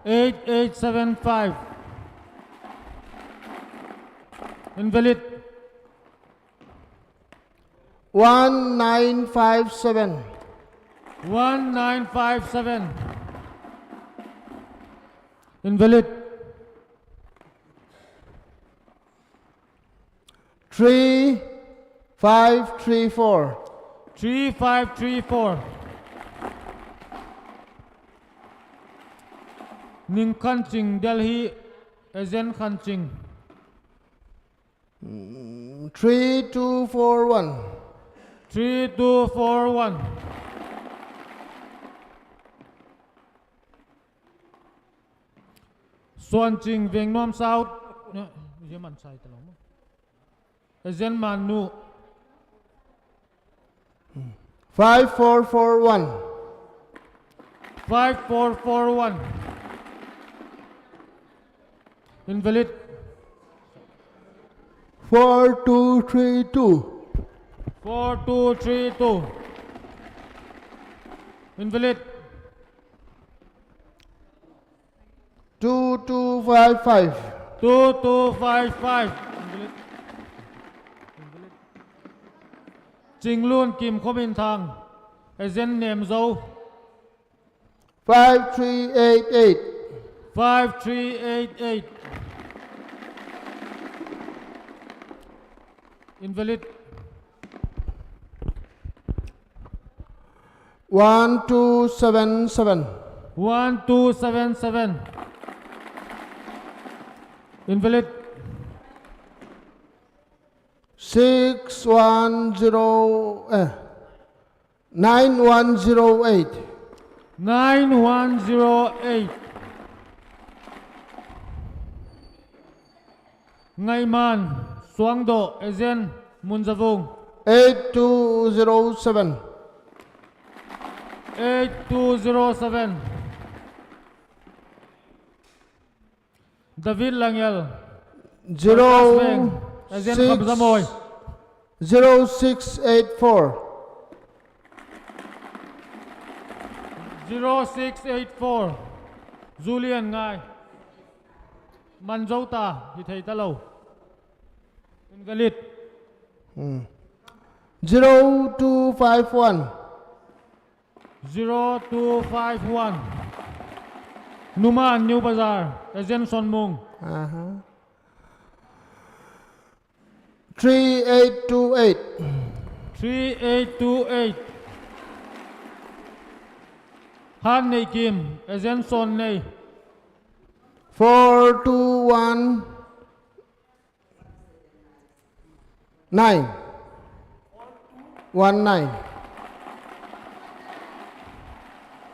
8875 Invalid
1957.
1957 Invalid
3534.
3534 Ning Khanching Delhi Ezen Khanching
3241.
3241 Suan Ching Veng Nom South Yaman Sai Talong Ezen Manu
5441.
5441 Invalid
4232.
4232 Invalid
2255.
2255 Invalid Jing Lun Kim Khomin Thang Ezen Nem Zhou
5388.
5388 Invalid
1277.
1277 Invalid
9108.
9108 Ngay Man Suang Do Ezen Munjavung
8207.
8207 David Langel Ezen Kabzamoy
0684.
0684 Julian Ngai Manjota Hi Thầy Ta Lâu Invalid
0251.
0251 Numan New Bazaar Ezen Son Mung
3828.
3828 Han Nei Kim Ezen Son Nei
4219. 19.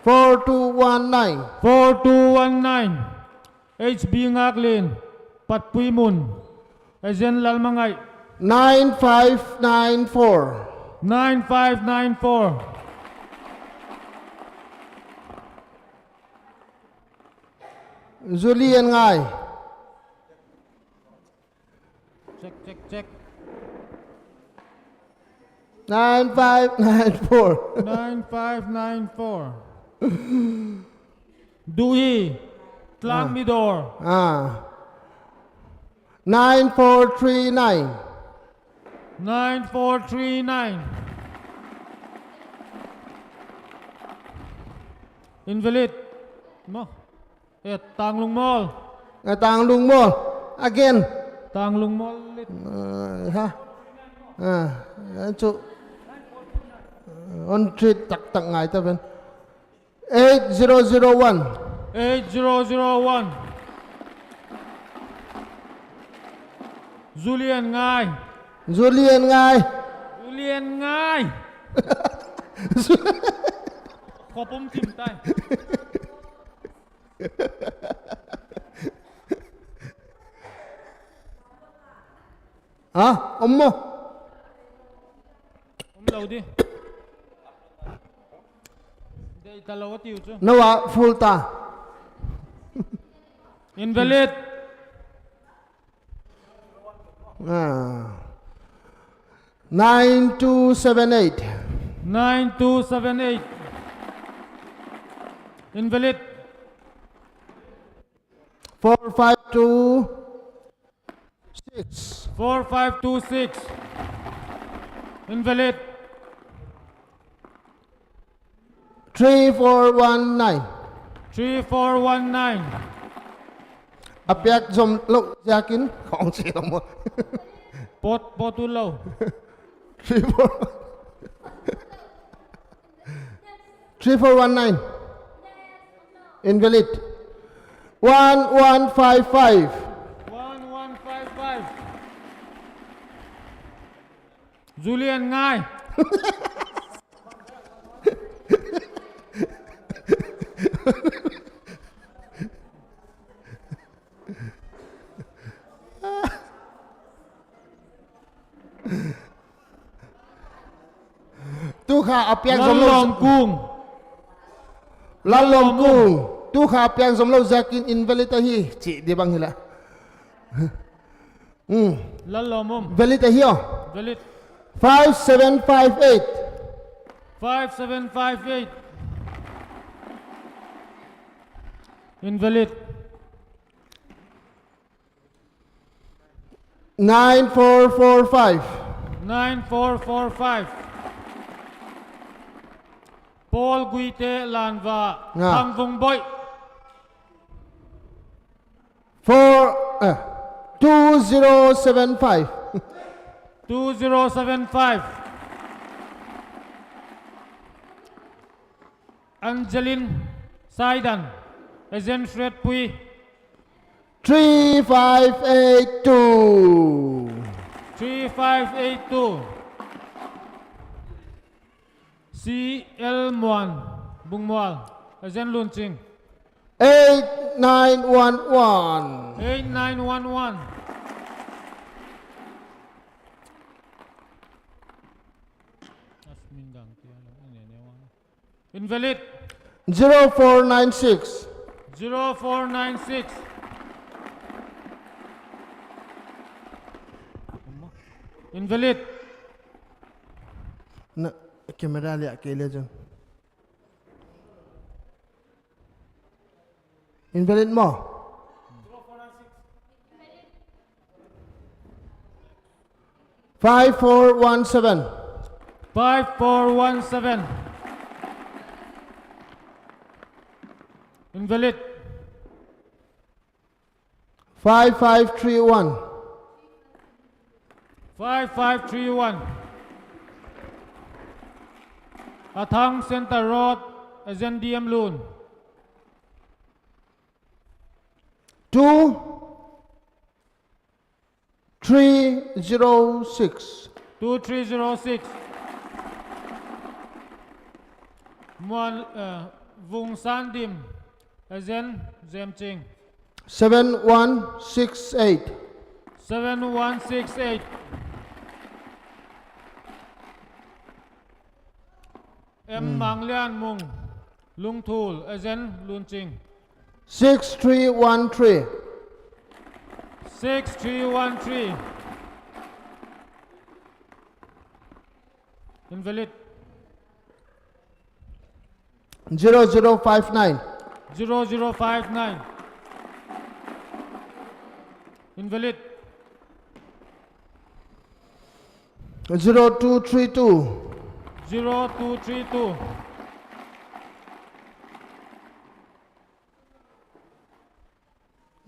4219.
4219 HB Ngaklin Pat Pui Mun Ezen Lalmangay
9594.
9594
Julian Ngai
Check
9594.
9594 Dui, Tlang Midor,
9439
9439. Invalid. No. Tang Lung Mall.
Tang Lung Mall again.
Tang Lung Mall.
Ha chỗ on street tak ngai ta ben 8001
8001. Julian Ngai.
Julian Ngai
Julian Ngai. Khổ bông chìm tay.
hả ông mô
Ông lâu đi. Đây ta lâu tiêu chứ.
nó là full ta
Invalid.
9278
9278. Invalid.
4526
4526. Invalid.
3419
3419.
apyak som lo yakin không chỉ đâu mà
Pot tu lâu.
3419 invalid 1155
1155. Julian Ngai.
tu kha apyak
Lan
som
Long
lo
Cung.
lan long cung tu kha apyak som lo yakin invalid hi chỉ đi bang hila
Lan Long Mum.
valid hi oh
Valid.
5758
5758. Invalid.
9445
9445. Paul Guite Lanva.
Nga.
Thang Vung Boy.
2075
2075. Angeline Saidan. Agent Fred Pui.
3582
3582. CL Muan Bung Mual. Agent Lun Ching.
8911
8911. Invalid.
0496
0496. Invalid.
na camera lihat ke le jeng invalid mo 5417
5417. Invalid.
5531
5531. Athang Center Road. Agent DM Loon.
2306
2306. Muan Vung Sandim. Agent Zem Ching.
7168
7168. M Manglian Mung. Lung Thul. Agent Lun Ching.
6313
6313. Invalid.
0059
0059. Invalid.
0232.
0232.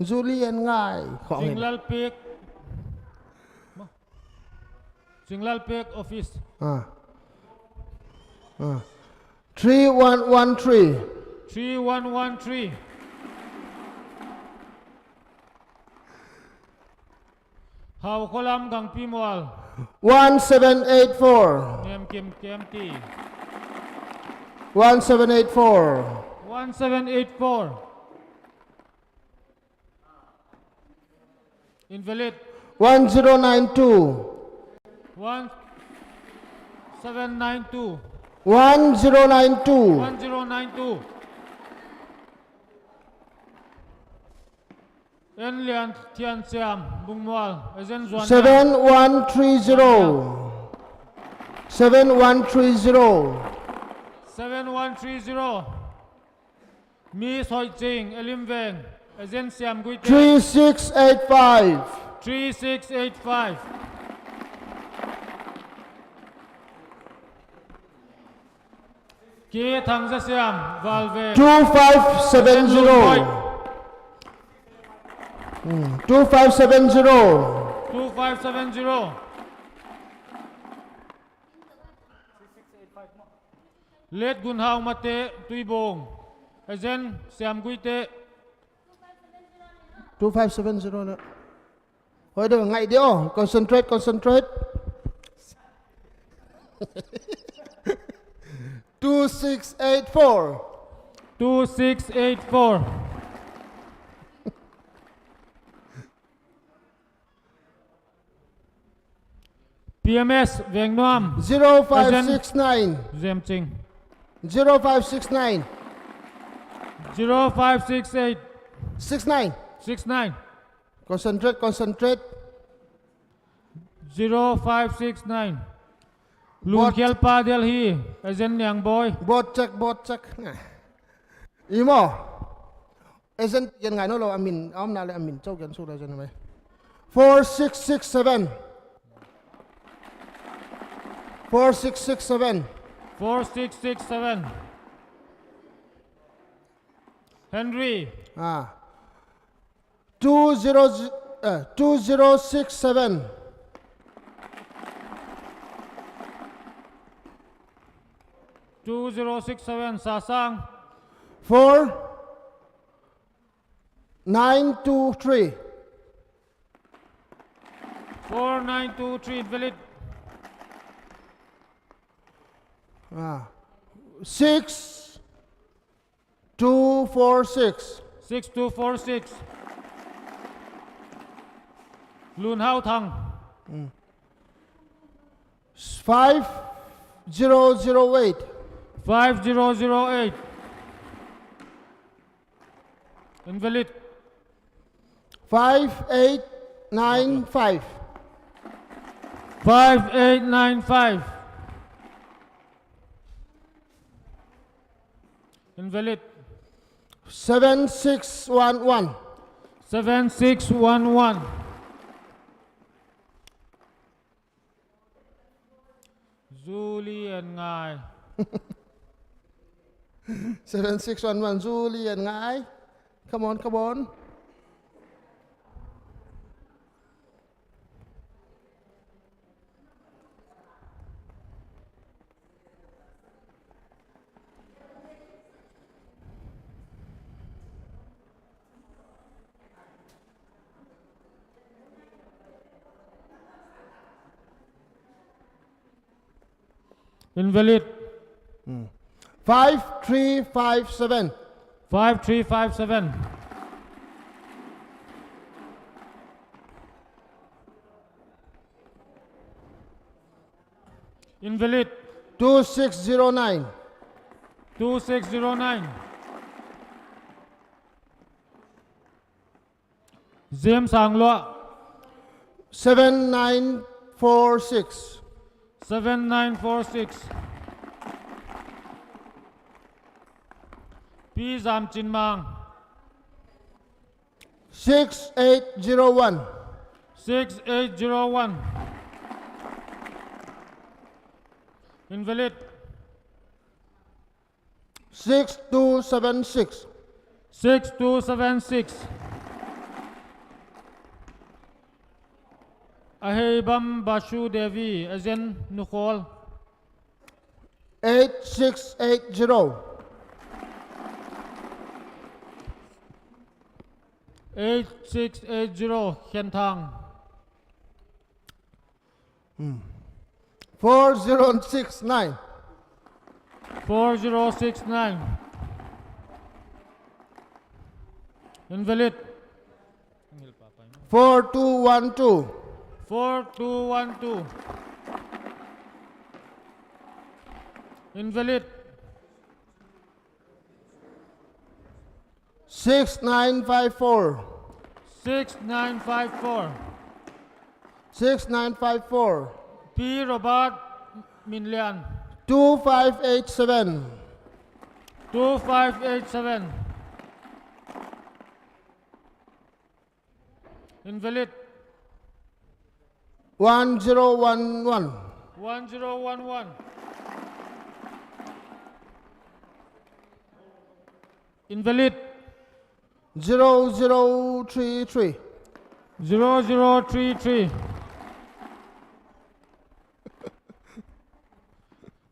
Julian Ngai.
Singlal Peak. Singlal Peak Office.
3113.
3113. How Kolam Gang Pimwal.
1784.
Name Kim KMT.
1784.
1784. Invalid.
1092.
1792.
1092.
1092. En Lian Tian Siam Bungwal. Ezen Zuan.
7130. 7130.
7130. Mi Soi Ching Elim Veng. Ezen Siam Guite.
3685.
3685. Ki Thang Sa Siam Valve.
2570. 2570.
2570. Let Gunhao Mate Tuibong. Ezen Siam Guite.
2570 nữa. Thôi được ngay điệu. Concentrate, concentrate. 2684.
2684. PMS Veng Nuam.
0569.
Zem Ching.
0569.
0568.
69.
69.
Concentrate, concentrate.
0569. Lun
Bot.
Khelpa Delhi. Ezen Yang Boy.
Bot check, bot check. Imo. Isn't yan nga no lo amin. Am na le amin. Chau yan sura jan mai. 4667. 4667.
4667. Henry.
2067.
2067. Sasang.
4923.
4923. Valid.
6246.
6246. Lun Hao Thang.
5008.
5008. Invalid.
5895.
5895. Invalid.
7611.
7611. Julian Ngai.
7611 Julian Ngai. Come on, come on.
Invalid.
5357.
5357. Invalid.
2609.
2609. Zem Sanglo.
7946.
7946. Pi Zam Chin Mang
6801.
6801. Invalid
6276.
6276. Ahebam Bashu Devi Azen Nukhol
8680.
8680 Khen Thang
4069.
4069. Invalid
4212.
4212. Invalid
6954.
6954.
6954.
P. Robert Minlian
2587.
2587. Invalid
1011.
1011. Invalid
0033.
0033.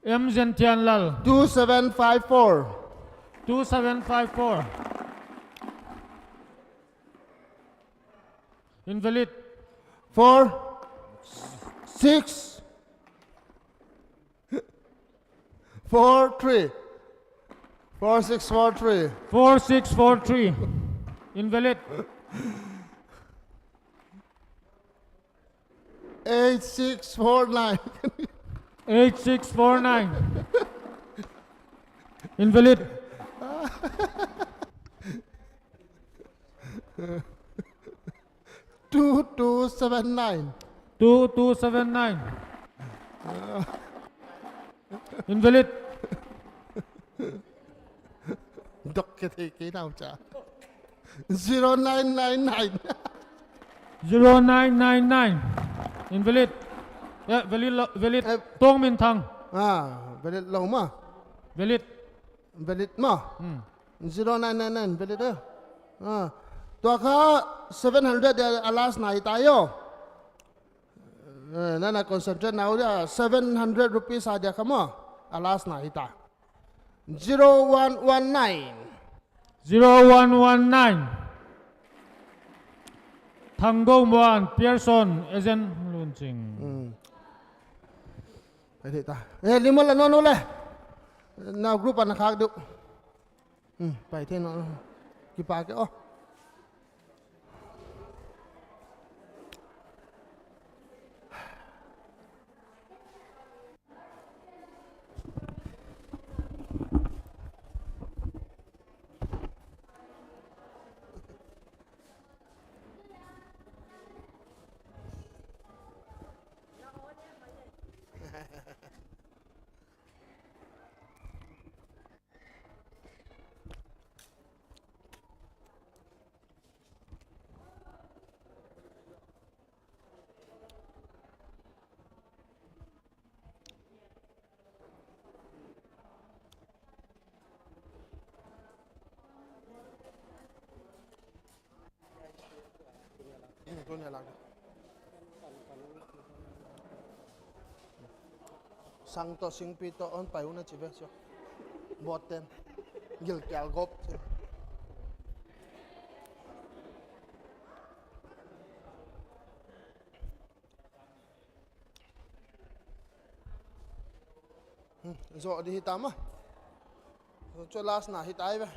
M. Zentian Lal
2754.
2754. Invalid
4643. 4643.
4643. Invalid
8649.
8649. Invalid
2279.
2279. Invalid
Đọc cái nào chả 0999.
0999. Invalid. Yeah, valid. Tong Min Thang.
Valid lâu mà.
Valid.
Valid mà. 0999 valid đó. Tua ka 700 de alas na tayo. Na concentrate na udah 700 rupees aja kamu alas na ita. 0119.
0119. Tango Muan Pearson Ezen Lunching.
Vậy ta. Lima là nó le. Nào group anh khác được. Vậy thế nó kipa cái sang to sing pi to on pai una chibe so boten gil kyal gop zo di hitam ah cho last na hitai be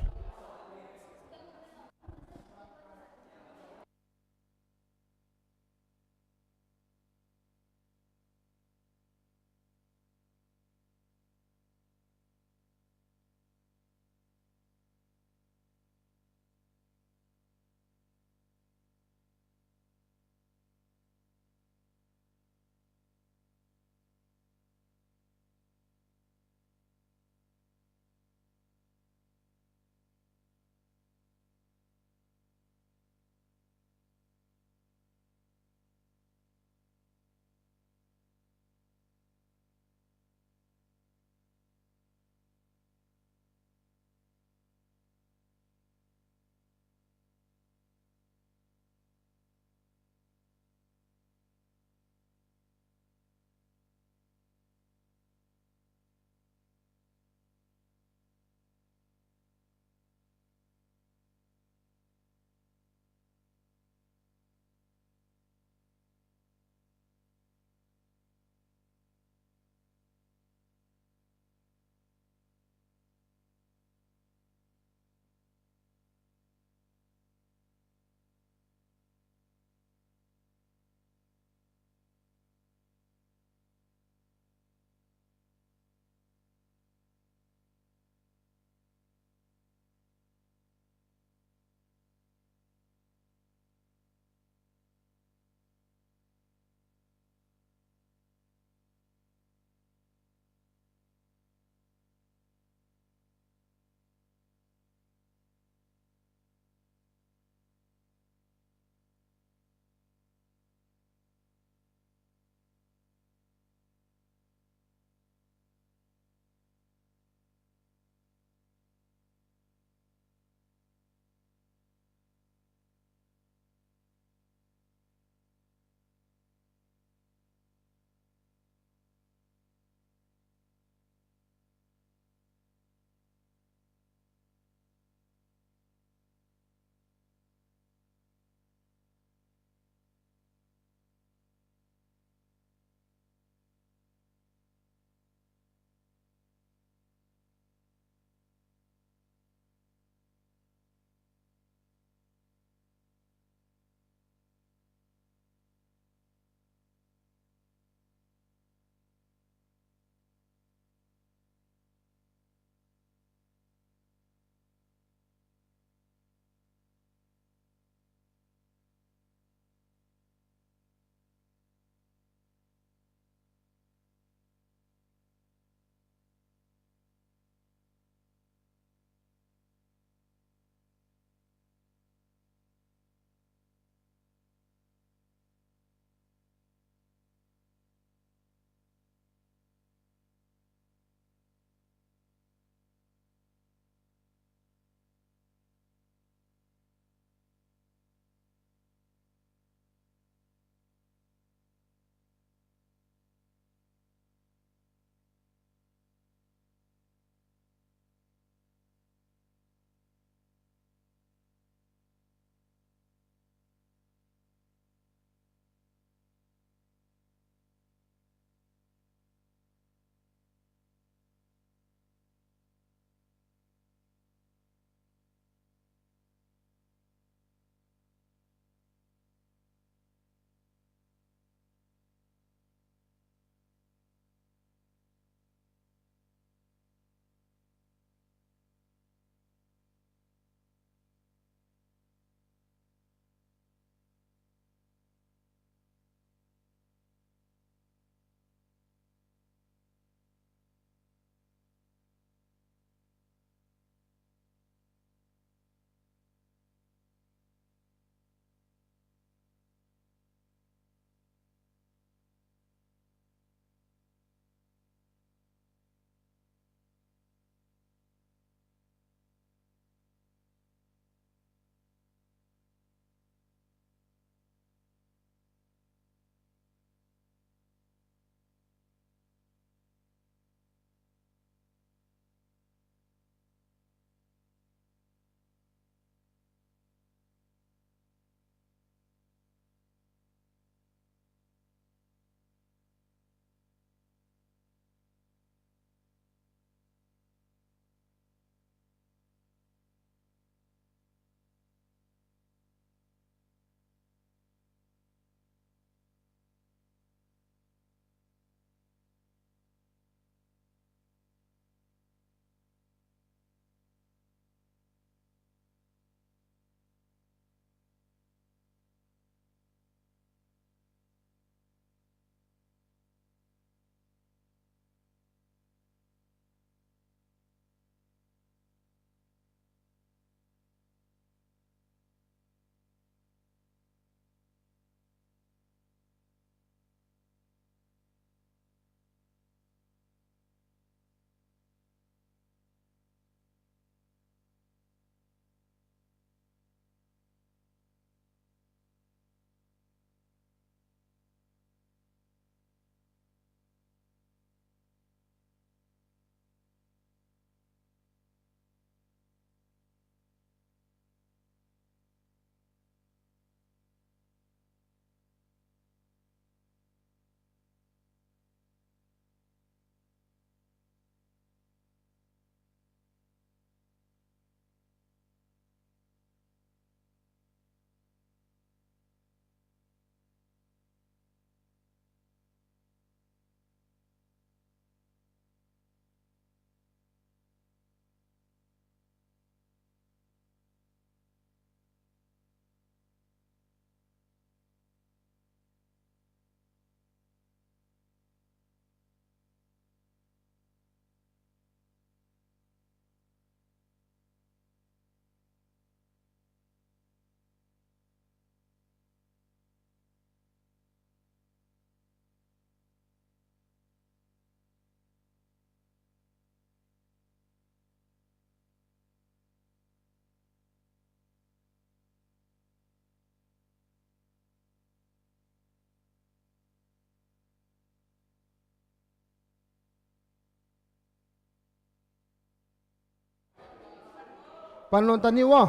panon tani wo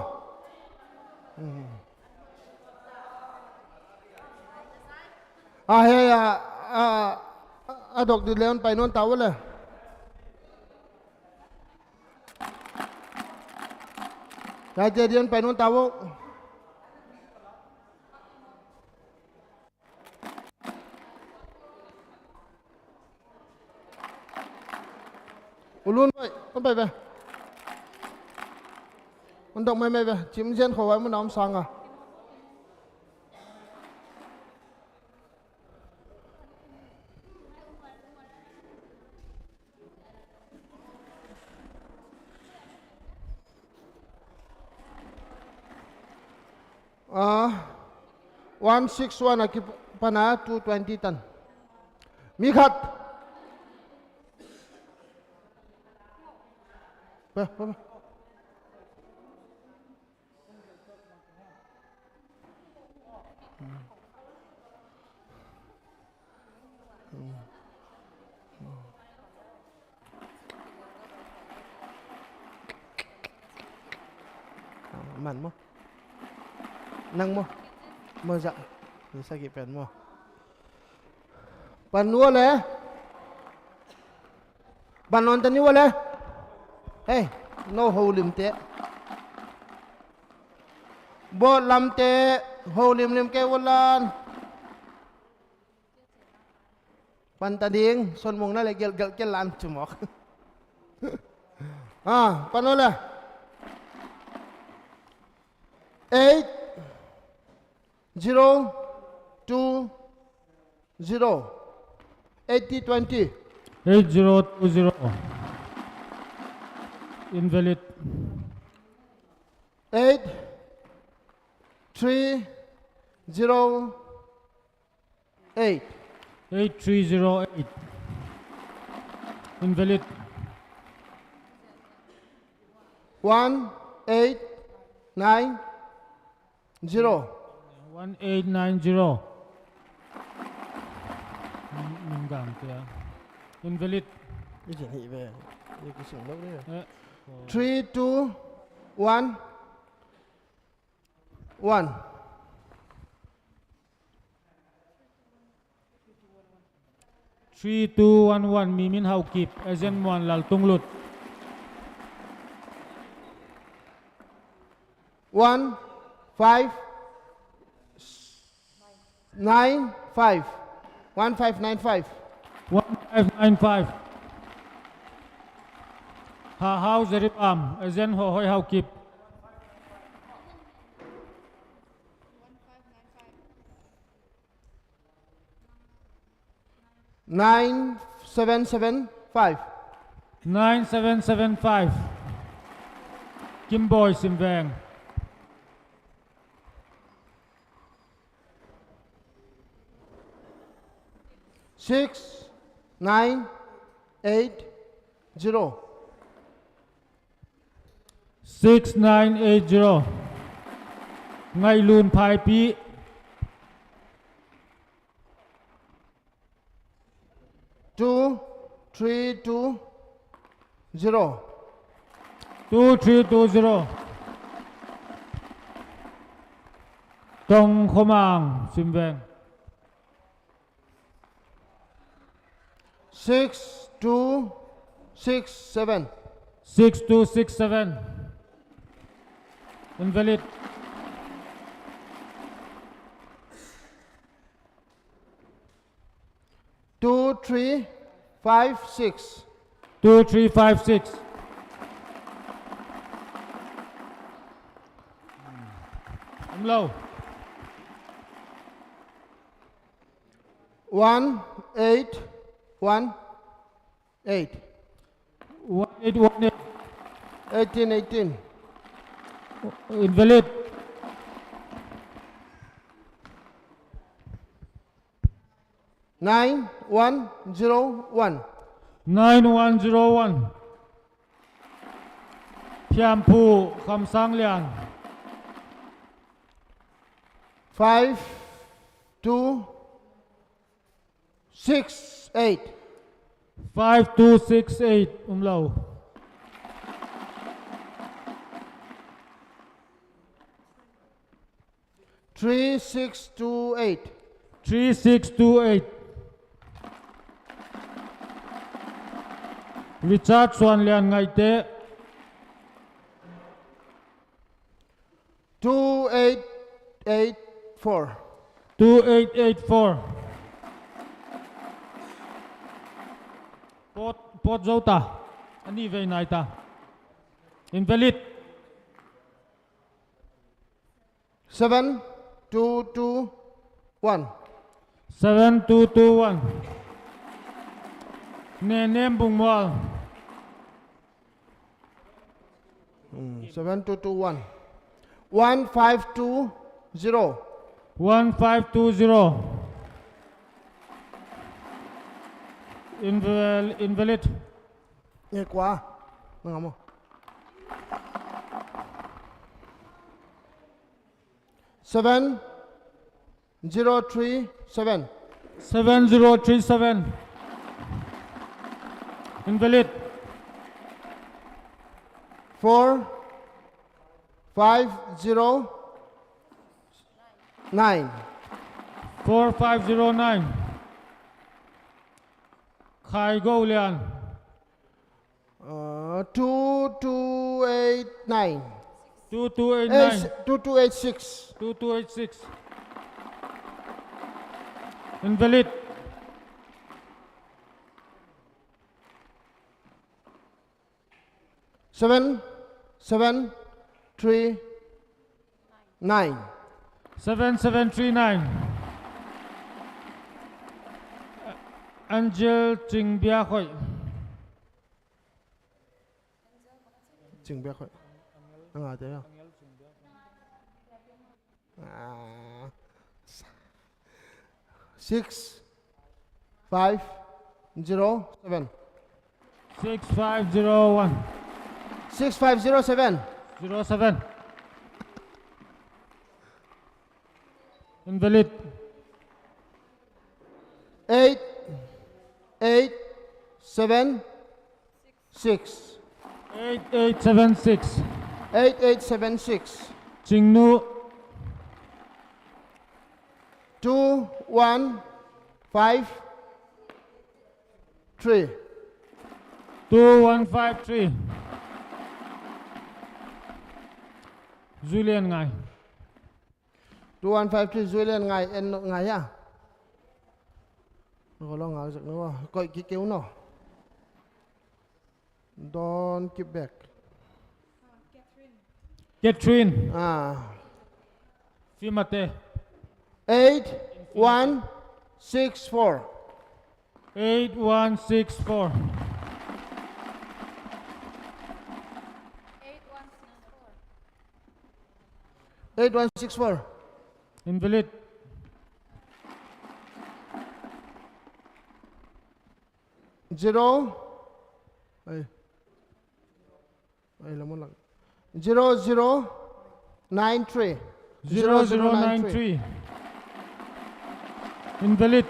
he dok di leon painon tawala raja dian painon tawo ulun vậy con bay về con động mày về chiếm gen khẩu ấy muốn nóng sang à uh, 161 aki pana 220 ton mi khat ba ba mặn mo năng mo mơ dạ rồi sao kịp bèn mo pan nua le pan non tan nua le hey no ho lim te bo lam te ho lim lim ke walan pan ta ding son mong na le gel gel ke lan chumok pan nua le 8 0 2 0 80 20
8020 invalid
8 3 0 8
8308 invalid
1 8 9 0
1890 mình gàng kìa invalid
cái chuyện thị về cái chuyện đâu đấy
3
3 2 1 1
3211 mi min hau kip agent mon lal tung lut
1 5 9 5 1595
1595 ha hau zarip am agent ho hoi hau kip
9775
9775 Kim Boy Sim Vang
6 9 8 0
6980 Ngay Lun Pai Pi
2 3 2 0
2320 Tong Khomang Sim Vang
6 2 6 7
6267 Invalid
2 3 5 6
2356 Low
1 8 1 8
1818
18 18
Invalid
9 1 0 1
9101 Phiam Phu Kham Sang Liang
5 2 6 8
5268 Low
3628.
3628 Richard Swan Lian Ngai Te
2884.
2884 Port Zota Ani Vei Naita Invalid
7221.
7221 Nenem Bungwal
7221. 1520.
1520 Invalid
Nghe quá. Ngon không? 7037.
7037 Invalid
4509.
4509 Khai Go Lian
2289.
2289
2286.
2286 Invalid
7739.
7739 Angel Ching Bia Khoi
Chừng biết thôi. Anh ngồi thế không? 6507.
6501
6507.
07 Invalid
8876.
8876
8876.
Chingnu
2153.
2153 Julian Ngai
2153 Julian ngày en ngày à? Nó có lo ngáo giật nữa. Coi cái kéo nó. Don't keep back.
Catherine Fimate
8164.
8164
8164.
Invalid
0. Ay. Ay, lamon lang. 0093.
0093 Invalid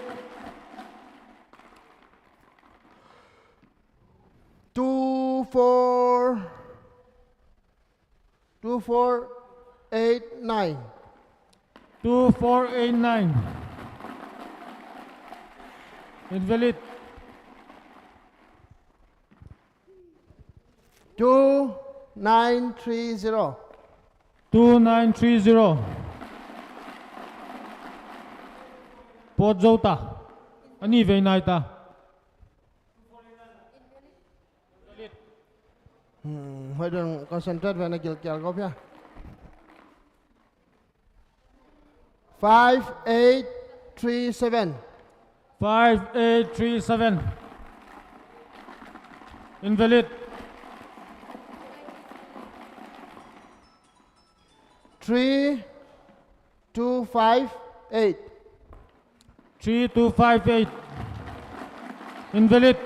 2489.
2489 Invalid
2930.
2930 Port Zota Ani Vei Naita
Hơi đừng concentrate về này kiểu kiểu có phía 5837.
5837 Invalid
3258.
3258 Invalid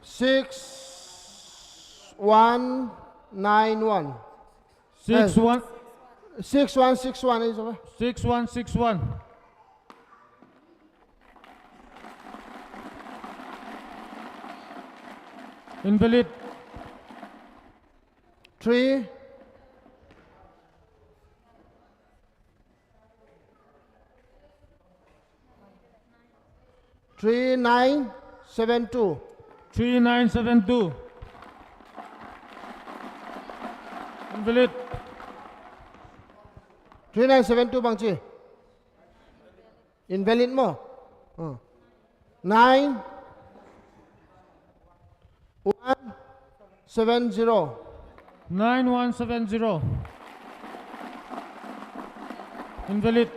6191. 6161 is over.
6161 Invalid
3 3972
3972. Invalid.
3972 Bang Chi. Invalid mo. 9 170
9170. Invalid.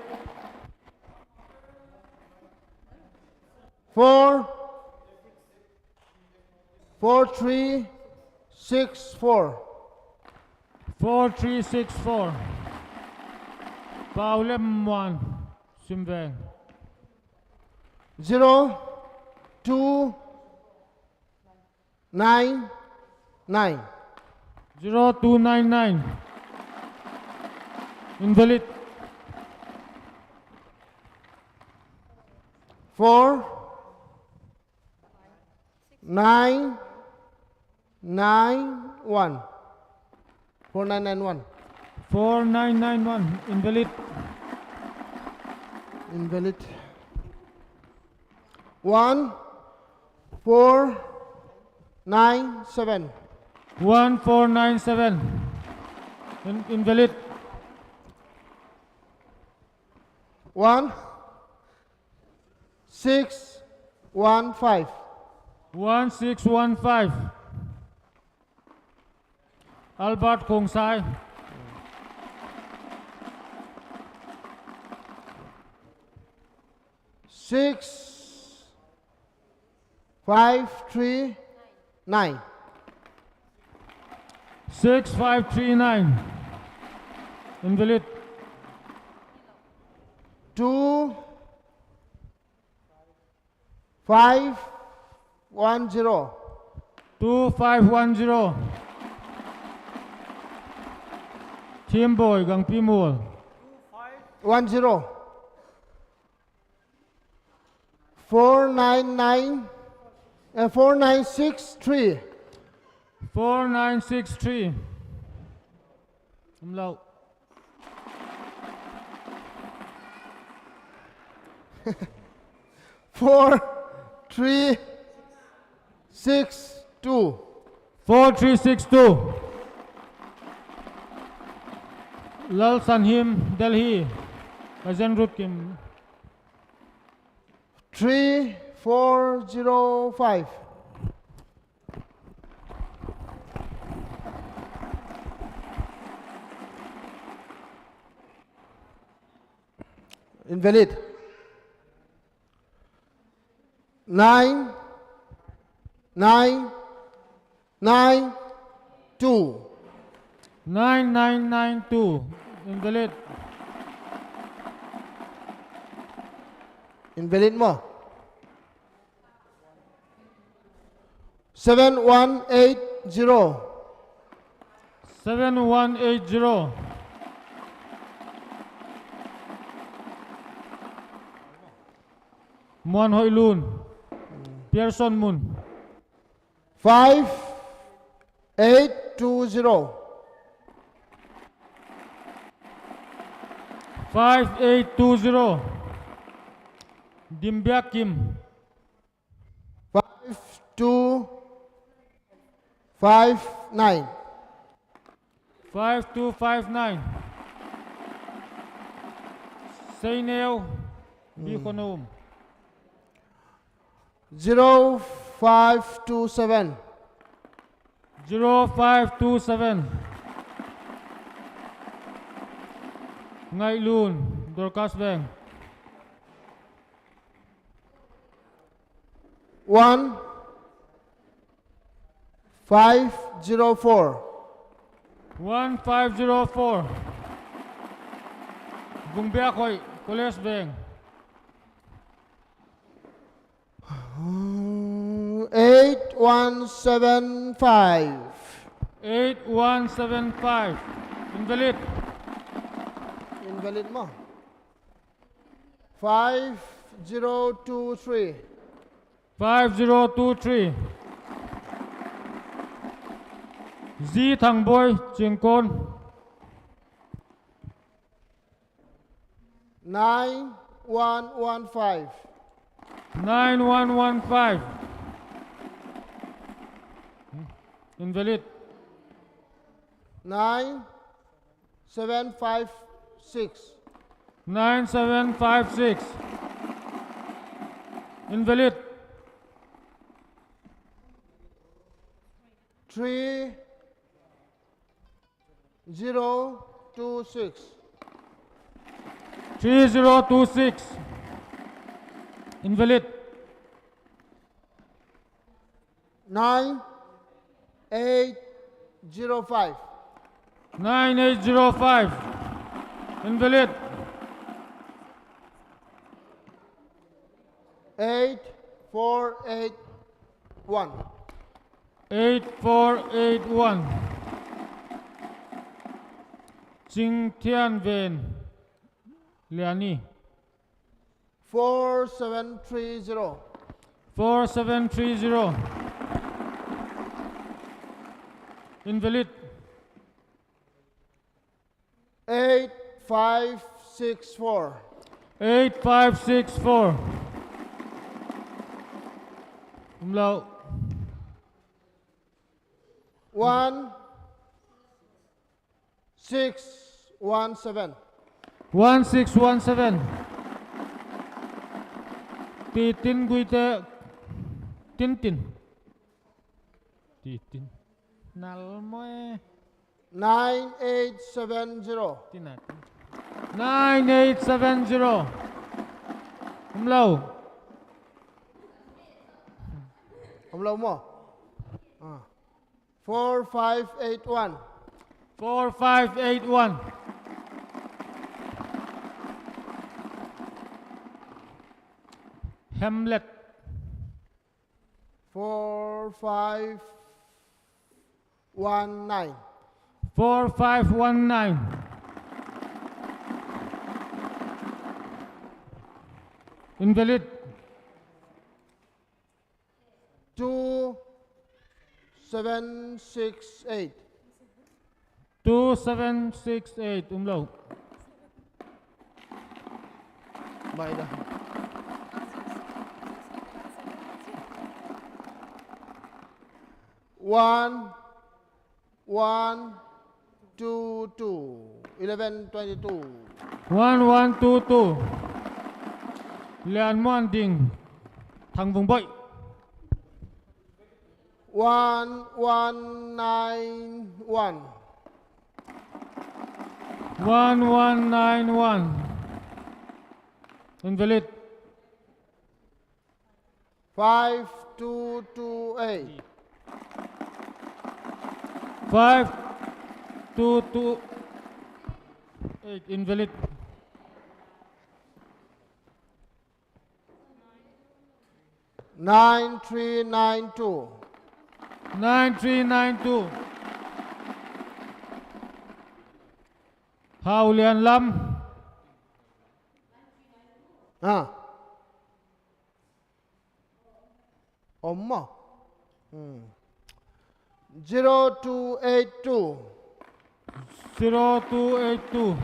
4 4364
4364. Paulem 1. Simveng.
0 2 9 9
0299. Invalid.
4 9 9 1 4991
4991. Invalid.
Invalid. 1 4 9 7
1497. Invalid.
1 6 1 5
1615. Albert Kong Sai.
6 5 3 9
6539. Invalid.
2 5 1 0
2510. Team Boy Gang Pimul.
1 0 499 4963
4963. Umlaut.
4 3 6 2
4362. Lal Sanhim Delhi. Kajan Rutkim.
3 4 0 5 Invalid. 9 9 9 2
9992. Invalid.
Invalid mo. 7180
7180. Muan Hoi Lun. Pearson Moon.
5820
5820. Dimbia Kim.
5259
5259. Saineo Bikonoum.
0527
0527. Ngay Lun. Dorcas Beng.
1504
1504. Bungbia Koi. Koles Beng.
8175
8175. Invalid.
Invalid mo. 5023
5023. Z thằng bôi chiêng côn
9115.
9115 invalid
9756.
9756 invalid
3026.
3026 invalid
9805.
9805 invalid
8481.
8481 Trinh Thiên Vền Liani
4730.
4730 invalid
8564.
8564 umlaut
1617.
1617 Titin guite Tintin Titin Nalmoe
9870.
Tinatin 9870 umlaut
Umlaw mo. 4581.
4581 Hamlet
4519.
4519 invalid
2768.
2768 umlaut
Baida. One, 122. 1122.
1122 Lian Muan Ding Thằng vùng bậy
1191.
1191 invalid
5228.
5228 invalid
9392.
9392 Hào Lian Lâm
Omma. 0282.
0282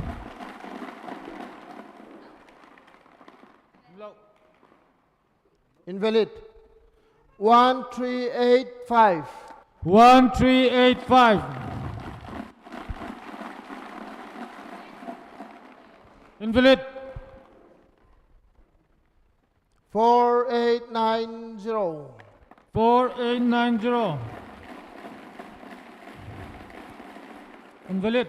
Invalid. 1385.
1385 invalid
4890.
4890 invalid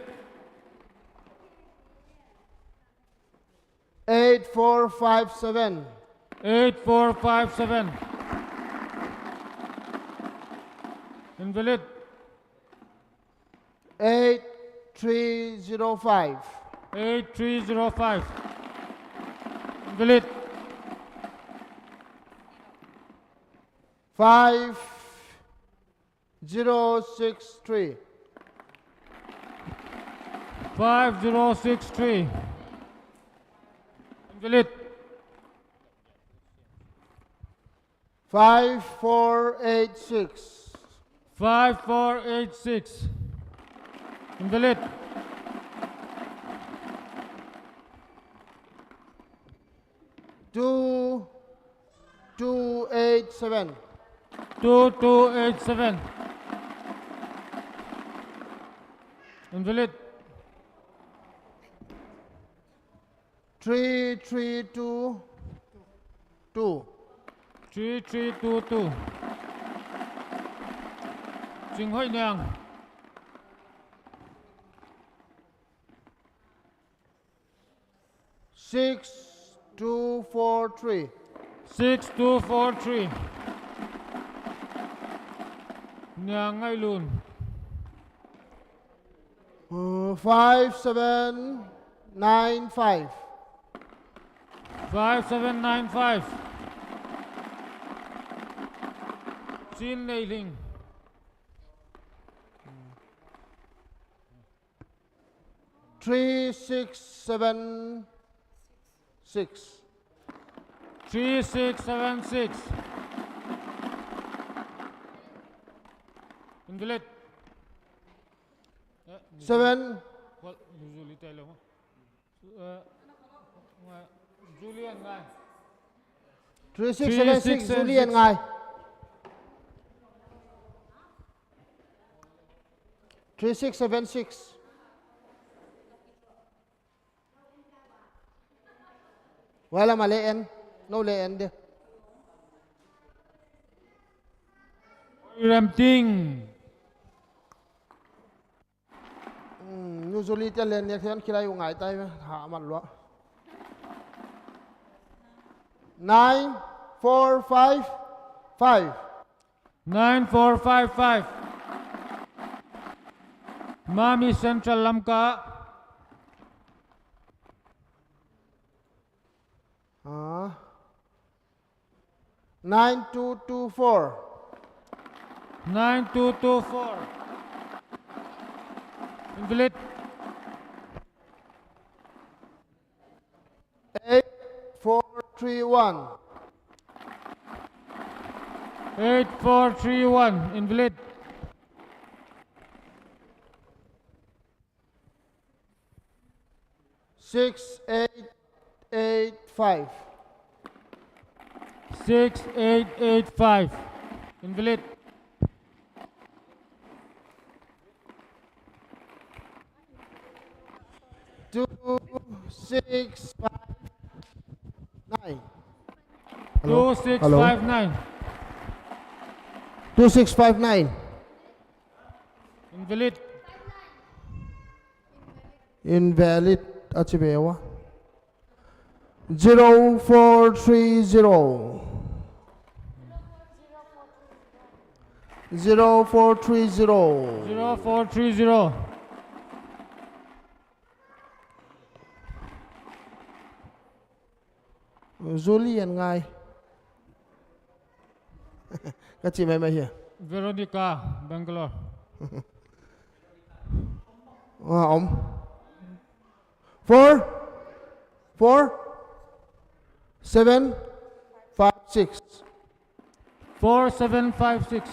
8457.
8457 invalid
8305.
8305 invalid
5063.
5063 invalid
5486.
5486 Invalid.
Two 287.
2287. Invalid.
3322.
3322. Jing Hoi Niang.
6243.
6243. Niang Ngai Lun.
5795.
5795. Chin Lei Ling.
3676.
3676. Invalid.
7
Well, usually tell them. Julian Ngai.
3676 Julian Ngai. 3676. Wala maliin. No liin dia.
Ram Ting.
Usually tell liin dia kian kira yung ngai tay ha man lo. 9455.
9455. Mami Central Lamka.
9224.
9224. Invalid.
8431.
8431. Invalid.
6885.
6885. Invalid.
2659.
2659.
2659.
Invalid.
Invalid at si Bewa. 0430. 0430.
0430.
Julian Ngai. Các chị mày here.
Veronica, Bangalore.
Ông. 4 7 5 6.
4756.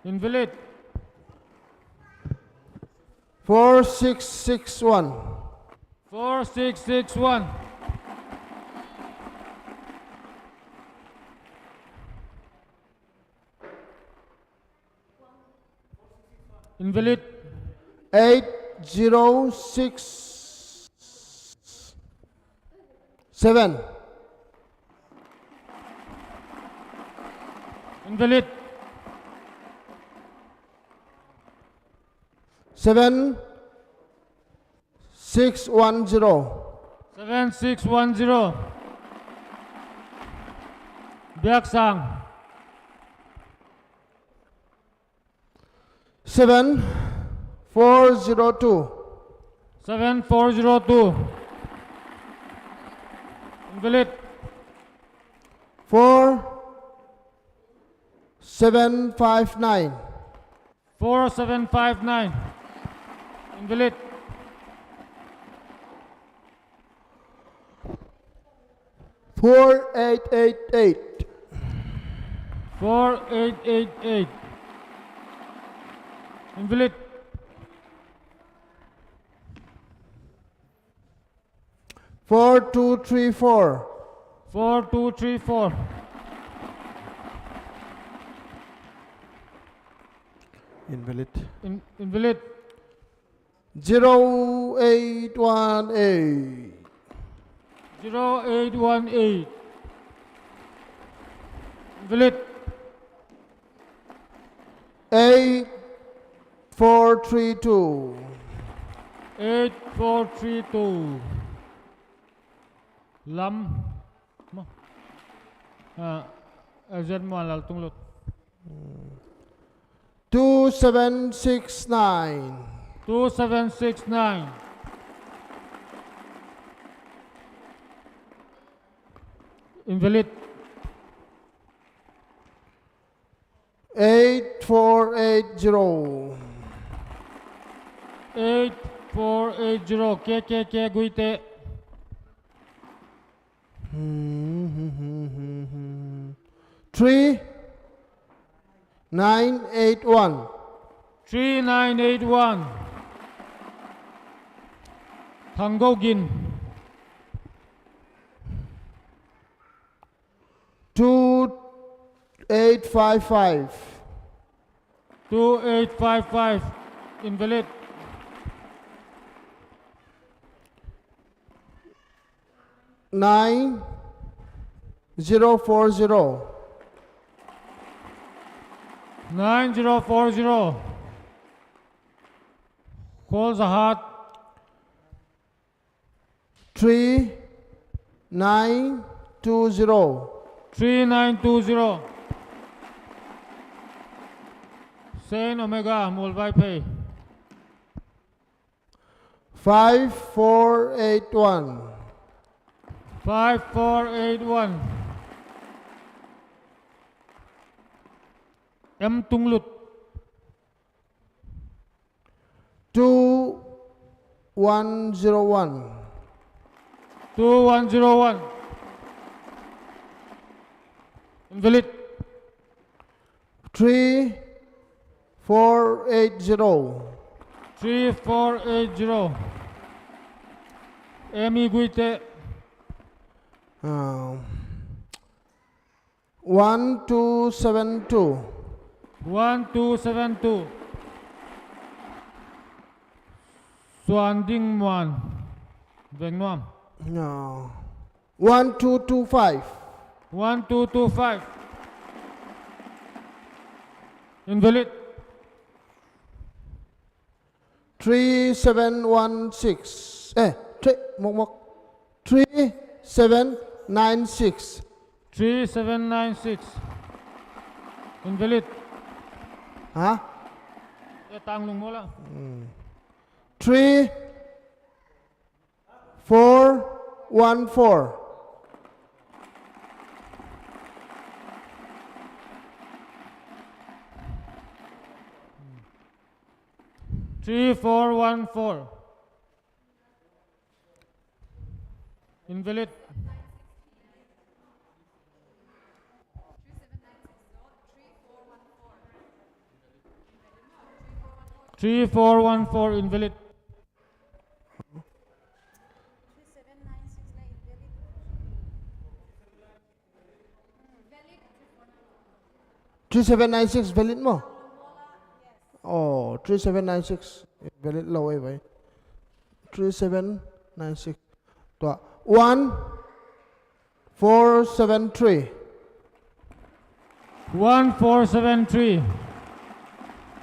Invalid.
4661.
4661. Invalid.
8067.
Invalid.
7610.
7610. VePSA.
7402.
7402. Invalid.
4759.
4759. Invalid.
4888.
4888. Invalid.
4234.
4234.
Invalid.
Invalid.
0818.
0818. Invalid.
8432.
8432. Lam. Azad mo alal tunglot.
2769.
2769. Invalid.
8480.
8480. KKK Guite.
3981.
3981. Tango Gin.
2855.
2855. Invalid.
9040.
9040. Call Zahat.
3920.
3920. Saint Omega Mulvai Pay.
5481.
5481. M Tunglut.
2101.
2101. Invalid.
3480.
3480. Emi Guite.
1272.
1272. Suanding Muan. Veng Nuam.
No. 1225.
1225. Invalid.
3716. 3796.
3796. Invalid.
Huh?
Tang lung mo lang.
3414.
3414. Invalid. 3414. Invalid.
3796 valid mo? Oh, 3796 valid low eh bhai. 3796. To 1473.
1473.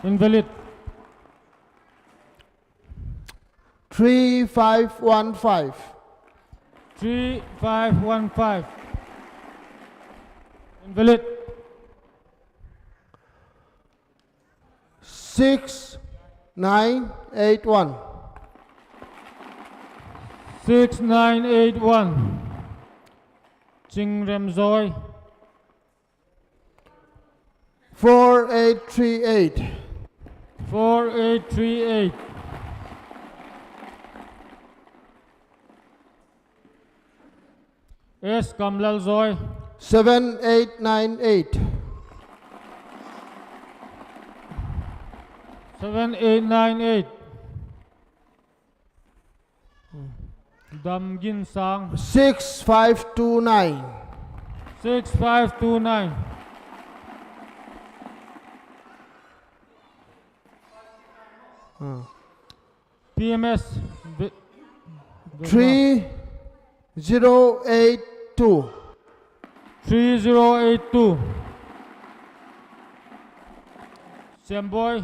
Invalid.
3515.
3515. Invalid.
6981.
6981. Ching Remzoy.
4838.
4838. S Kamlal Zoy.
7898.
7898 Dam Gin Sang
6529
6529 PMS
3082
3082 Samboy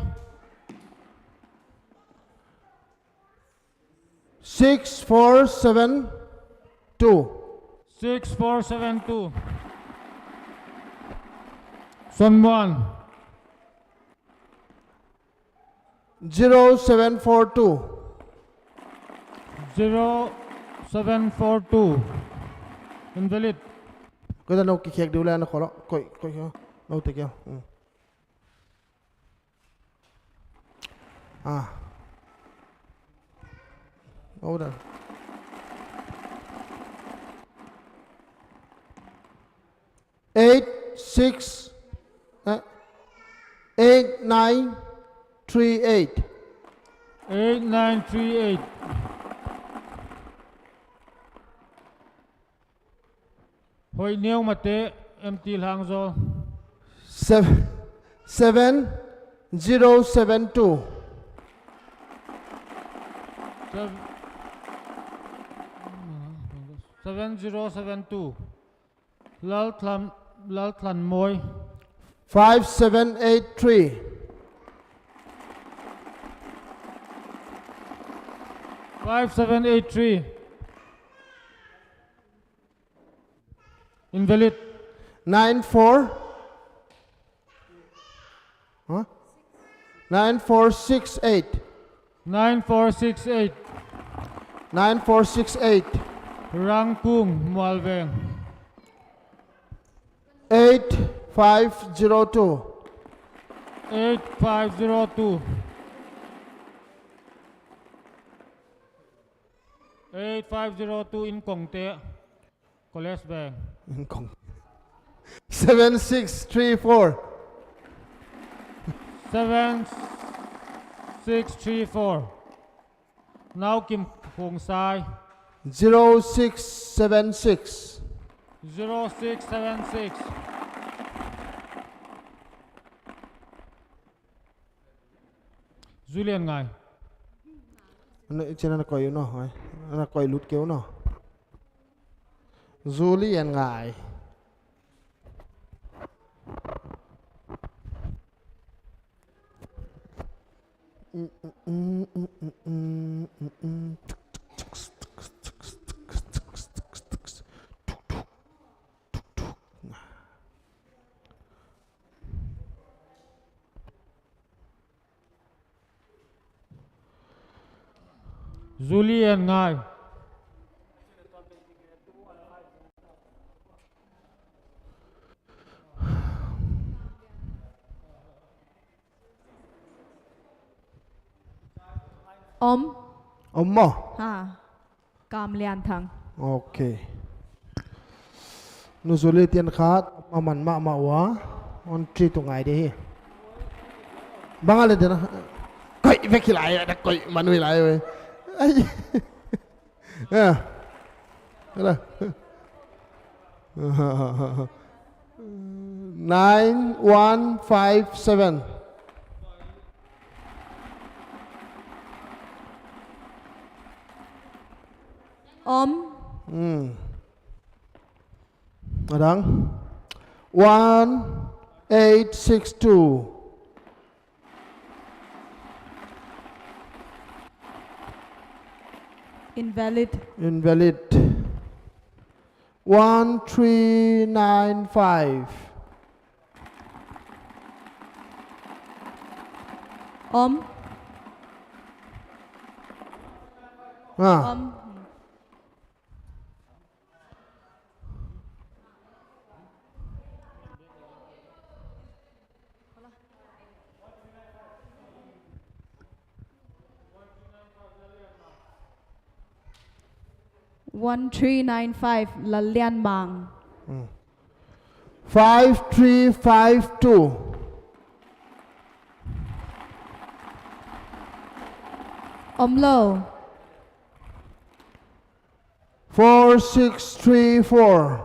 6472
6472 Sunwan
0742
0742 Invalid
Có đâu cái khét điều là nó khó lắm coi đâu tới kêu hold on 8938
8938 Hoi Nêu Mate MT Hangzo
7072
7072 Lal Thlan Moy
5783
5783 Invalid
94 9468
9468
9468
Rangpung Mualveng
8502
8502 8502 in Kong Te College Bank
7634
7634 Now Kim Khong Sai
0676
0676 Julian Ngai
nó trên nó coi nó hỏi nó coi lút kéo nó Julian ngài
Julian Ngai
ông mò
Cam lian thang
ok nu Julie tiền khát mà mình mà quá on tri tụ ngày đi băng lên thế nào coi về khi lại đã coi mà nuôi lại rồi ấy à đó 9157 ở đó 1862
invalid
invalid 1395
1395 là lian mang
5352
Om low.
4 6 3 4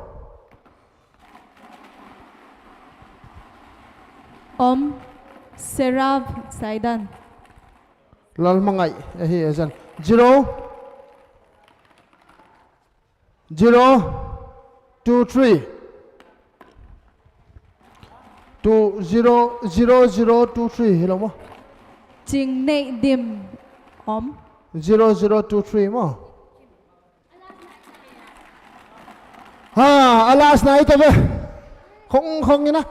Om Serab Saidan.
lal mangai hi azan 0 0 2 3 2 0 0 0 2 3 hello mo
Jing Nei Dim. Om
0 0 2 3 mo ha alas na ito ba không không như na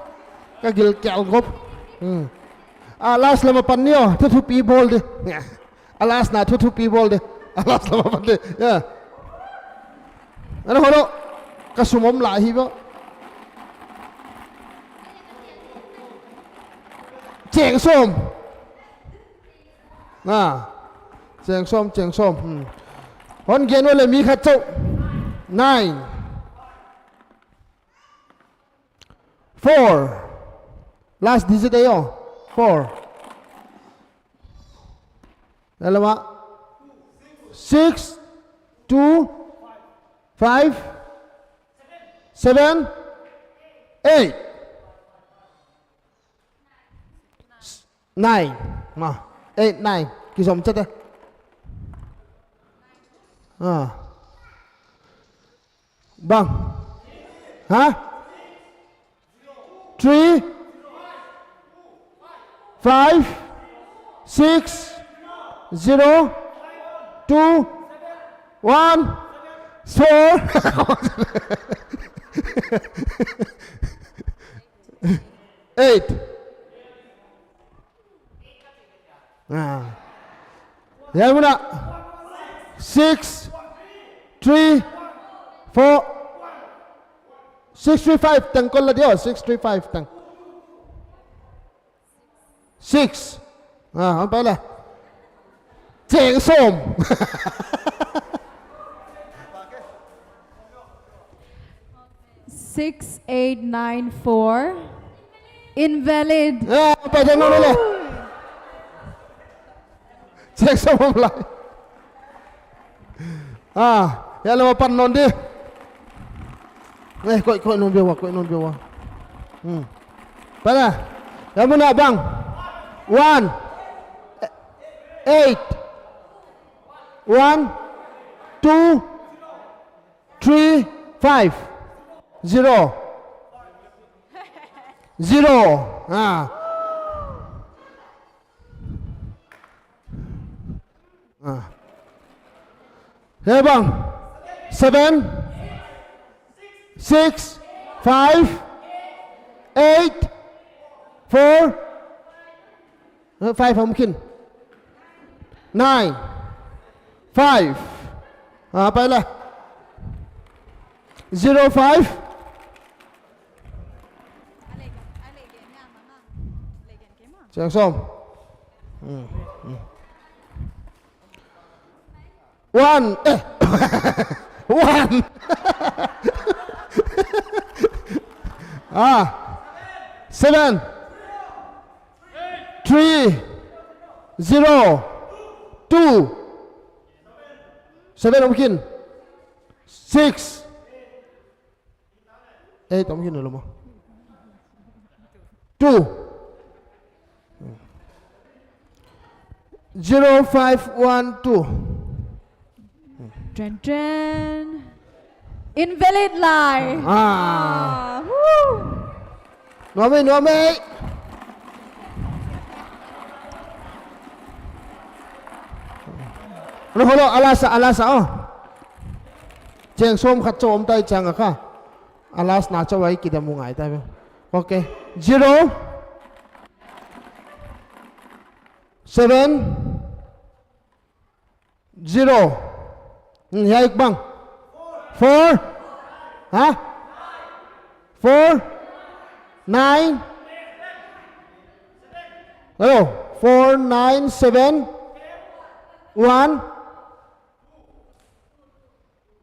cái gil kẹo gop alas lama pan niyo thu pi bol de alas na thu pi bol de alas lama pan de ya ano holo kasumom la hi bo cheng som cheng som hon gen wala mi khat chau 9 4 last digit ayo 4 Alamak 6 2 5 7 8 9 mà 8 9 cái dòng chất đây bằng hả 3 5 6 0 2 1 4 8 ya muna 6 3 4 635 tang kon la dio 635 tang 6 không phải là chèn xôm
6894. Invalid.
phải chèn nó đây chèn xôm không lại ya là pan non đi này coi non biwa phải là ya muna bang 1 8 1 2 3 5 0 0 Thế bằng 7 6 5 8 4 5 không kinh 9 5 apa lah 05 Chẳng xong 1 1 7 3 0 2 7 mungkin 6 tak mungkin dulu mah 2 0 5 1 2
Dren dren. Invalid lie.
Nuame Ano holo alasa oh Cheng som khat chom tai chang ka alas na chawai kidam ngai tai okay 0 7 0 ya ik bang 4 hả 4 9 hello 4 9 7 1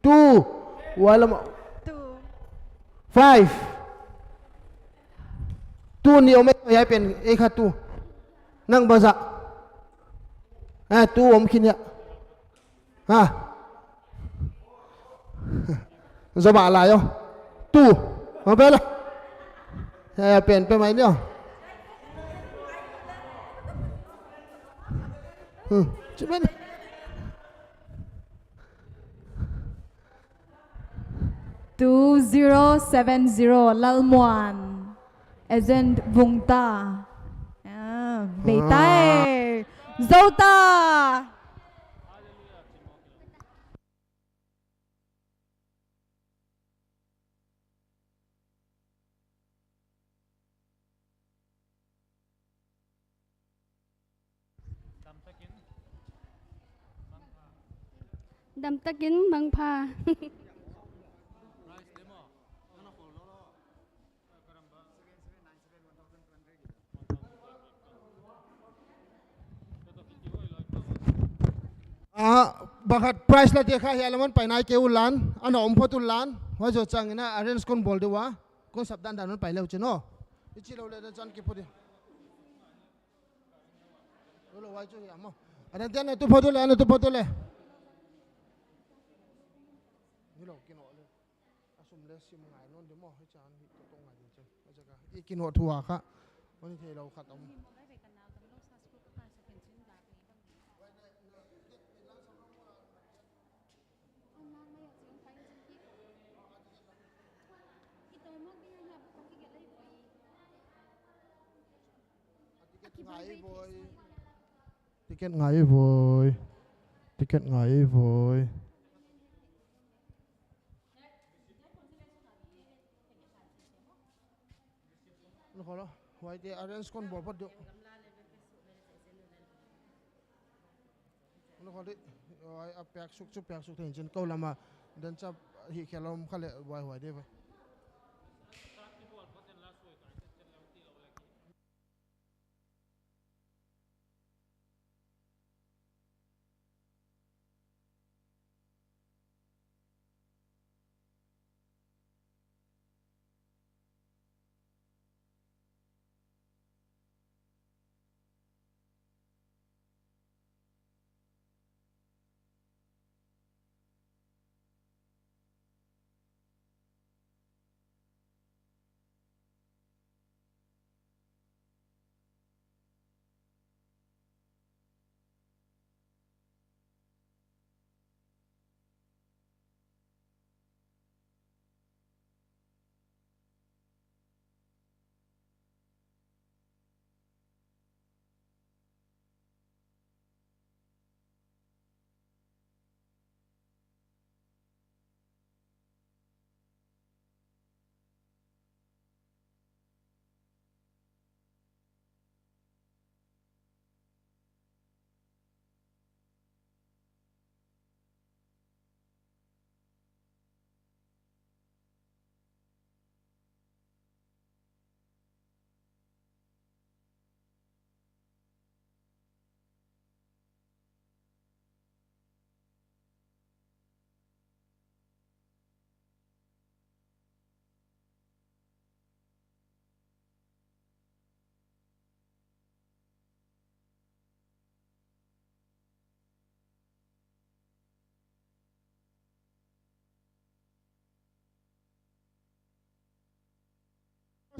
2 wala 5 2 ni ome ya pen ek hatu nang baza tu om kin ya ha do ba la yo tu ma be la ya pen pe mai nyo cuman
2070 Lalmuan. Agent Vungta. Beitai. Zota.
Dam takin bang pha.
bakat price la dekha hialaman painai ke ulan ana om photul lan ho jo changina arrange kon bol dewa kon sabdan dan pai leu chino ichi lo le chan ki phodi lo wai chu ya mo ana den tu photul le ana tu photul le ni lo kino le asum le sim ngai non de mo he chan hi to tong ngai che ma jaga ikino thuwa kha oni the lo khatam ticket ngai voi ticket ngai voi nó khó đó hoài thì arrange con bỏ bắt được nó khó đấy hoài apek suk thành trên câu làm mà đến chấp hi khelom khale hoài hoài đấy vậy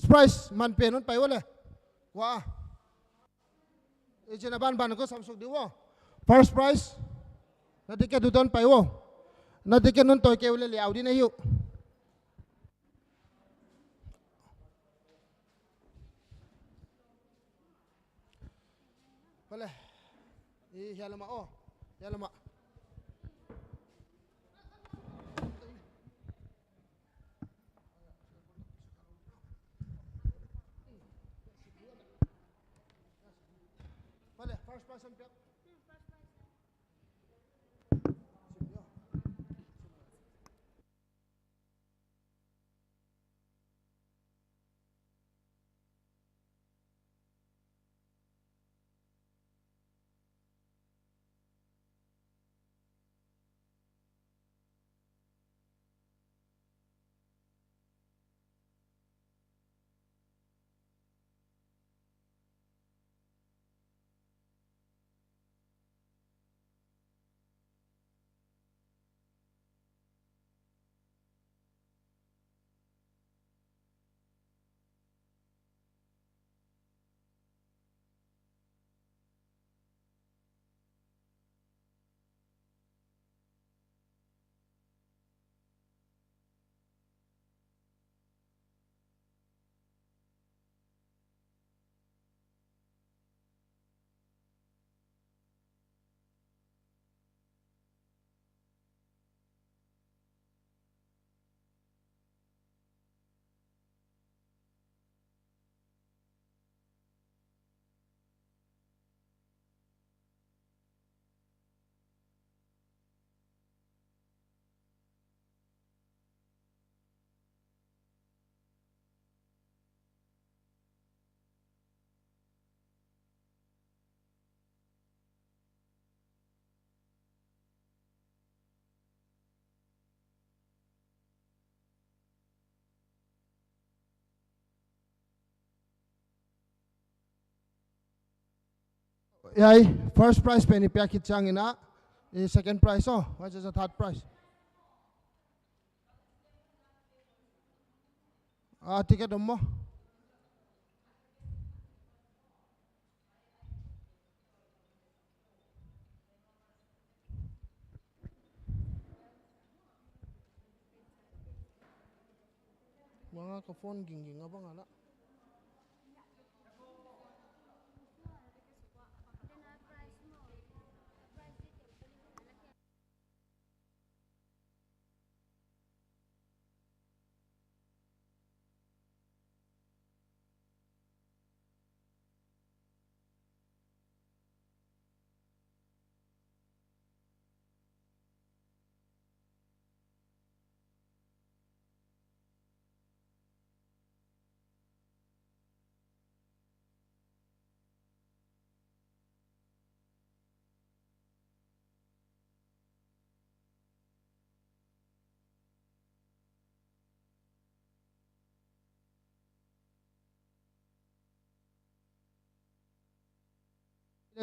price man pe non pai wala wa e jena ban ko samsung diwo first price na ticket du ton pai wo na ticket non toy ke wala liaw di na hiu wala e yalama yalama first person pick
Yai, first prize penny packet chang ina. Second prize oh, what is the third prize? Ticket mo. Mga ka phone ginging abang ala.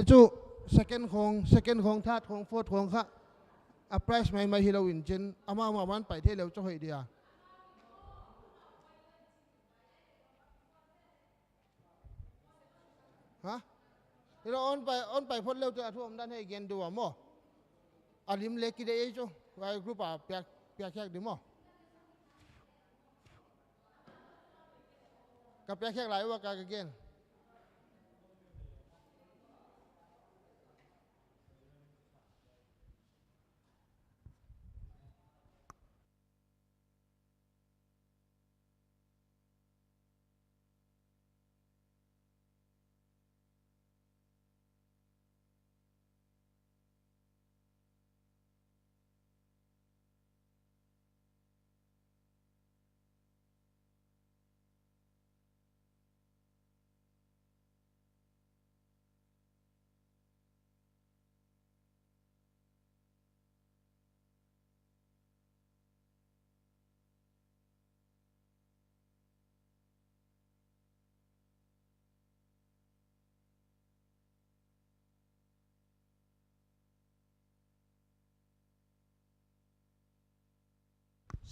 Chu second khong third khong fourth khong kha a price mai hilowin chen ama man pai the leu cho hoi dia ha ilo on pai phot leu to athum dan he gen do mo alim le ki de cho vai group a pya khyak di mo ka pya khyak lai wa ka gen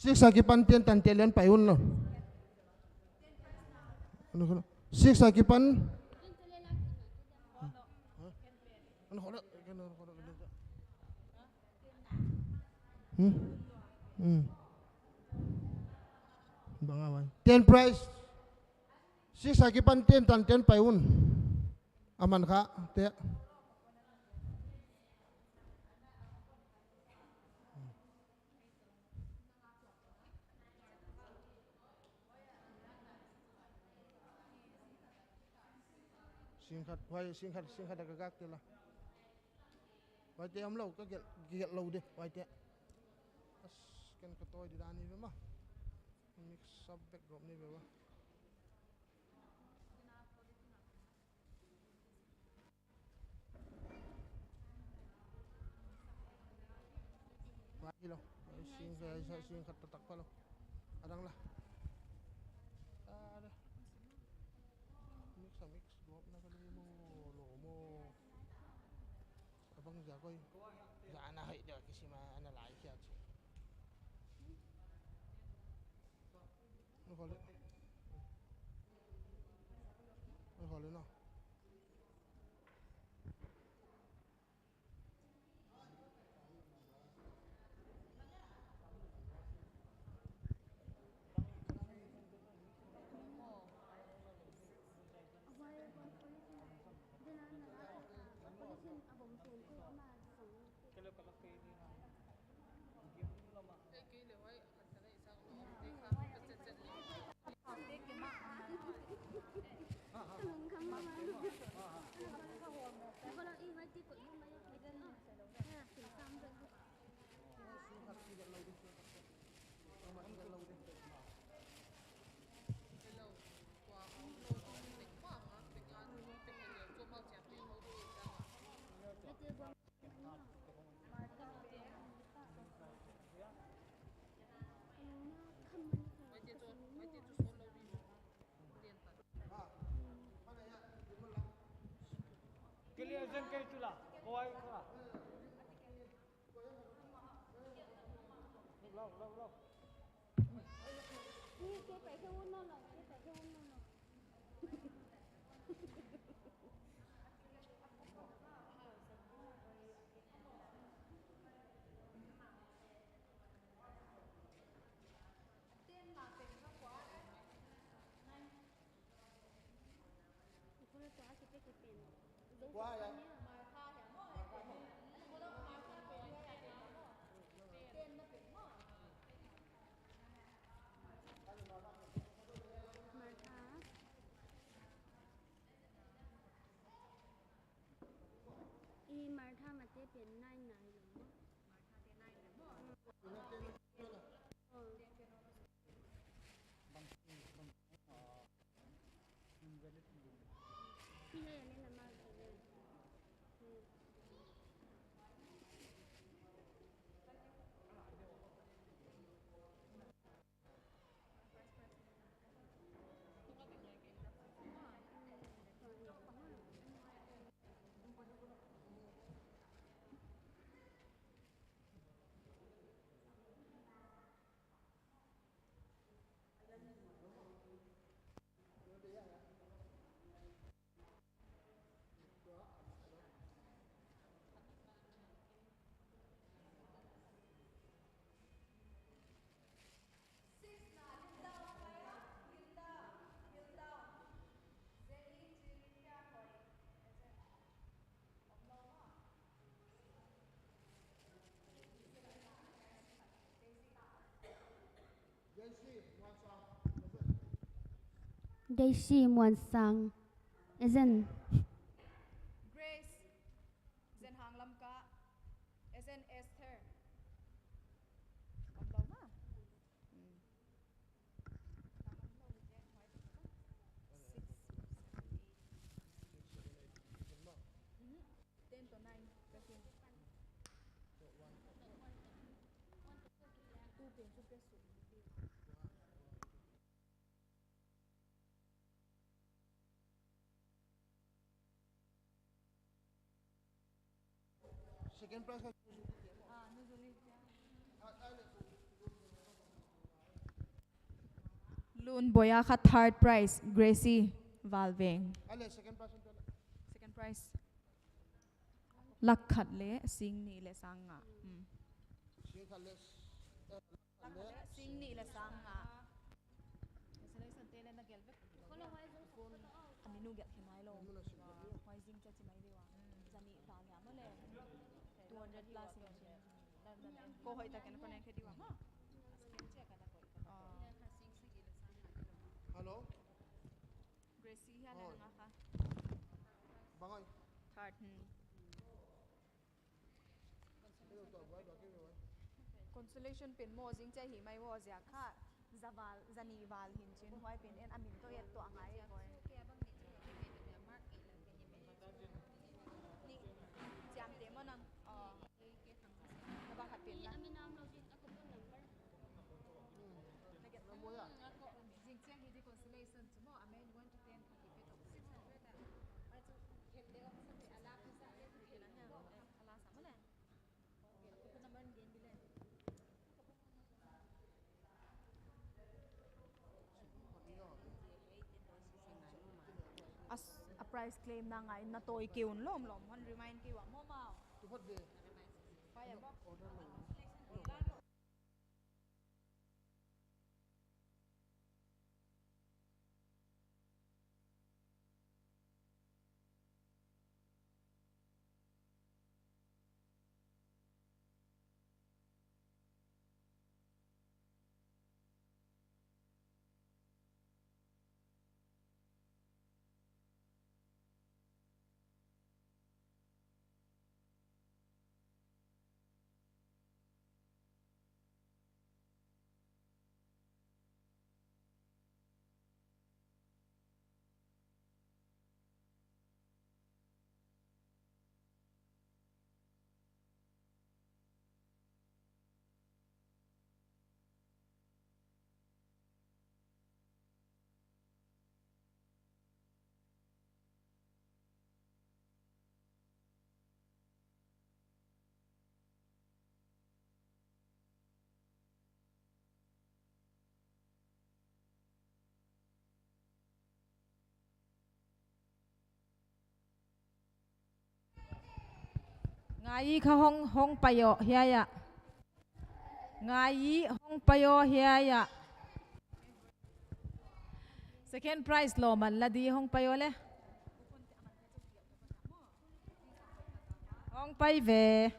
six akipan ten tan telen payun no six akipan bangawan ten price six akipan ten tan ten payun aman ka te singkat agak tu lah. Wajah am lau, kau get lau deh wajah. As kan ketoi di dalam ni memang. Mix up backdrop ni memang. Wajah lau, singkat tetap kalau. Adang lah. Ada. Mix drop na kali mo lomo abang jagoy jana hay dia kasi ana lai kya no hole no
Kalian
y Martha mà tiếp biến này này đúng không? Đây là mà Daisy Muan Sang isn't
Grace dân hàng lâm ka isn't Esther om lo ma ten to nine kasi tu pen su pe su
Second prize ka
Loon boya ka third prize Gracie Valving
ale second prize ito na.
second prize lakhat le sing ni le sang nga
Sing kales.
sing ni le sang nga selection tele na gelbek ani nu get khinai lo hoi jing cha chi mai dewa jani ta nya mo le 200 plus ko hoi ta ken konen khedi wa ma
Hello?
Gracie ya le nga ka
Bangoy.
third consolation pin mo jing cha hi mai wo ja kha zawal zani wal hin chin hoi pin en amin to yet to angai hoi ni jam te mo nang ka ba khat pin na
Amin nam lo din ako po number.
jing cha hi di consolation mo amen 1 to 10 ka ti pe to 600 ala ka sa ala sa mo le ko number gain bile as a price claim na nga na toy kiun lom hon remind ki wa mo ma
Tupad de.
kaya ba ngai kha hong payo hiya ya ngai hong payo hiya ya second prize lo man la di hong payo le pai ve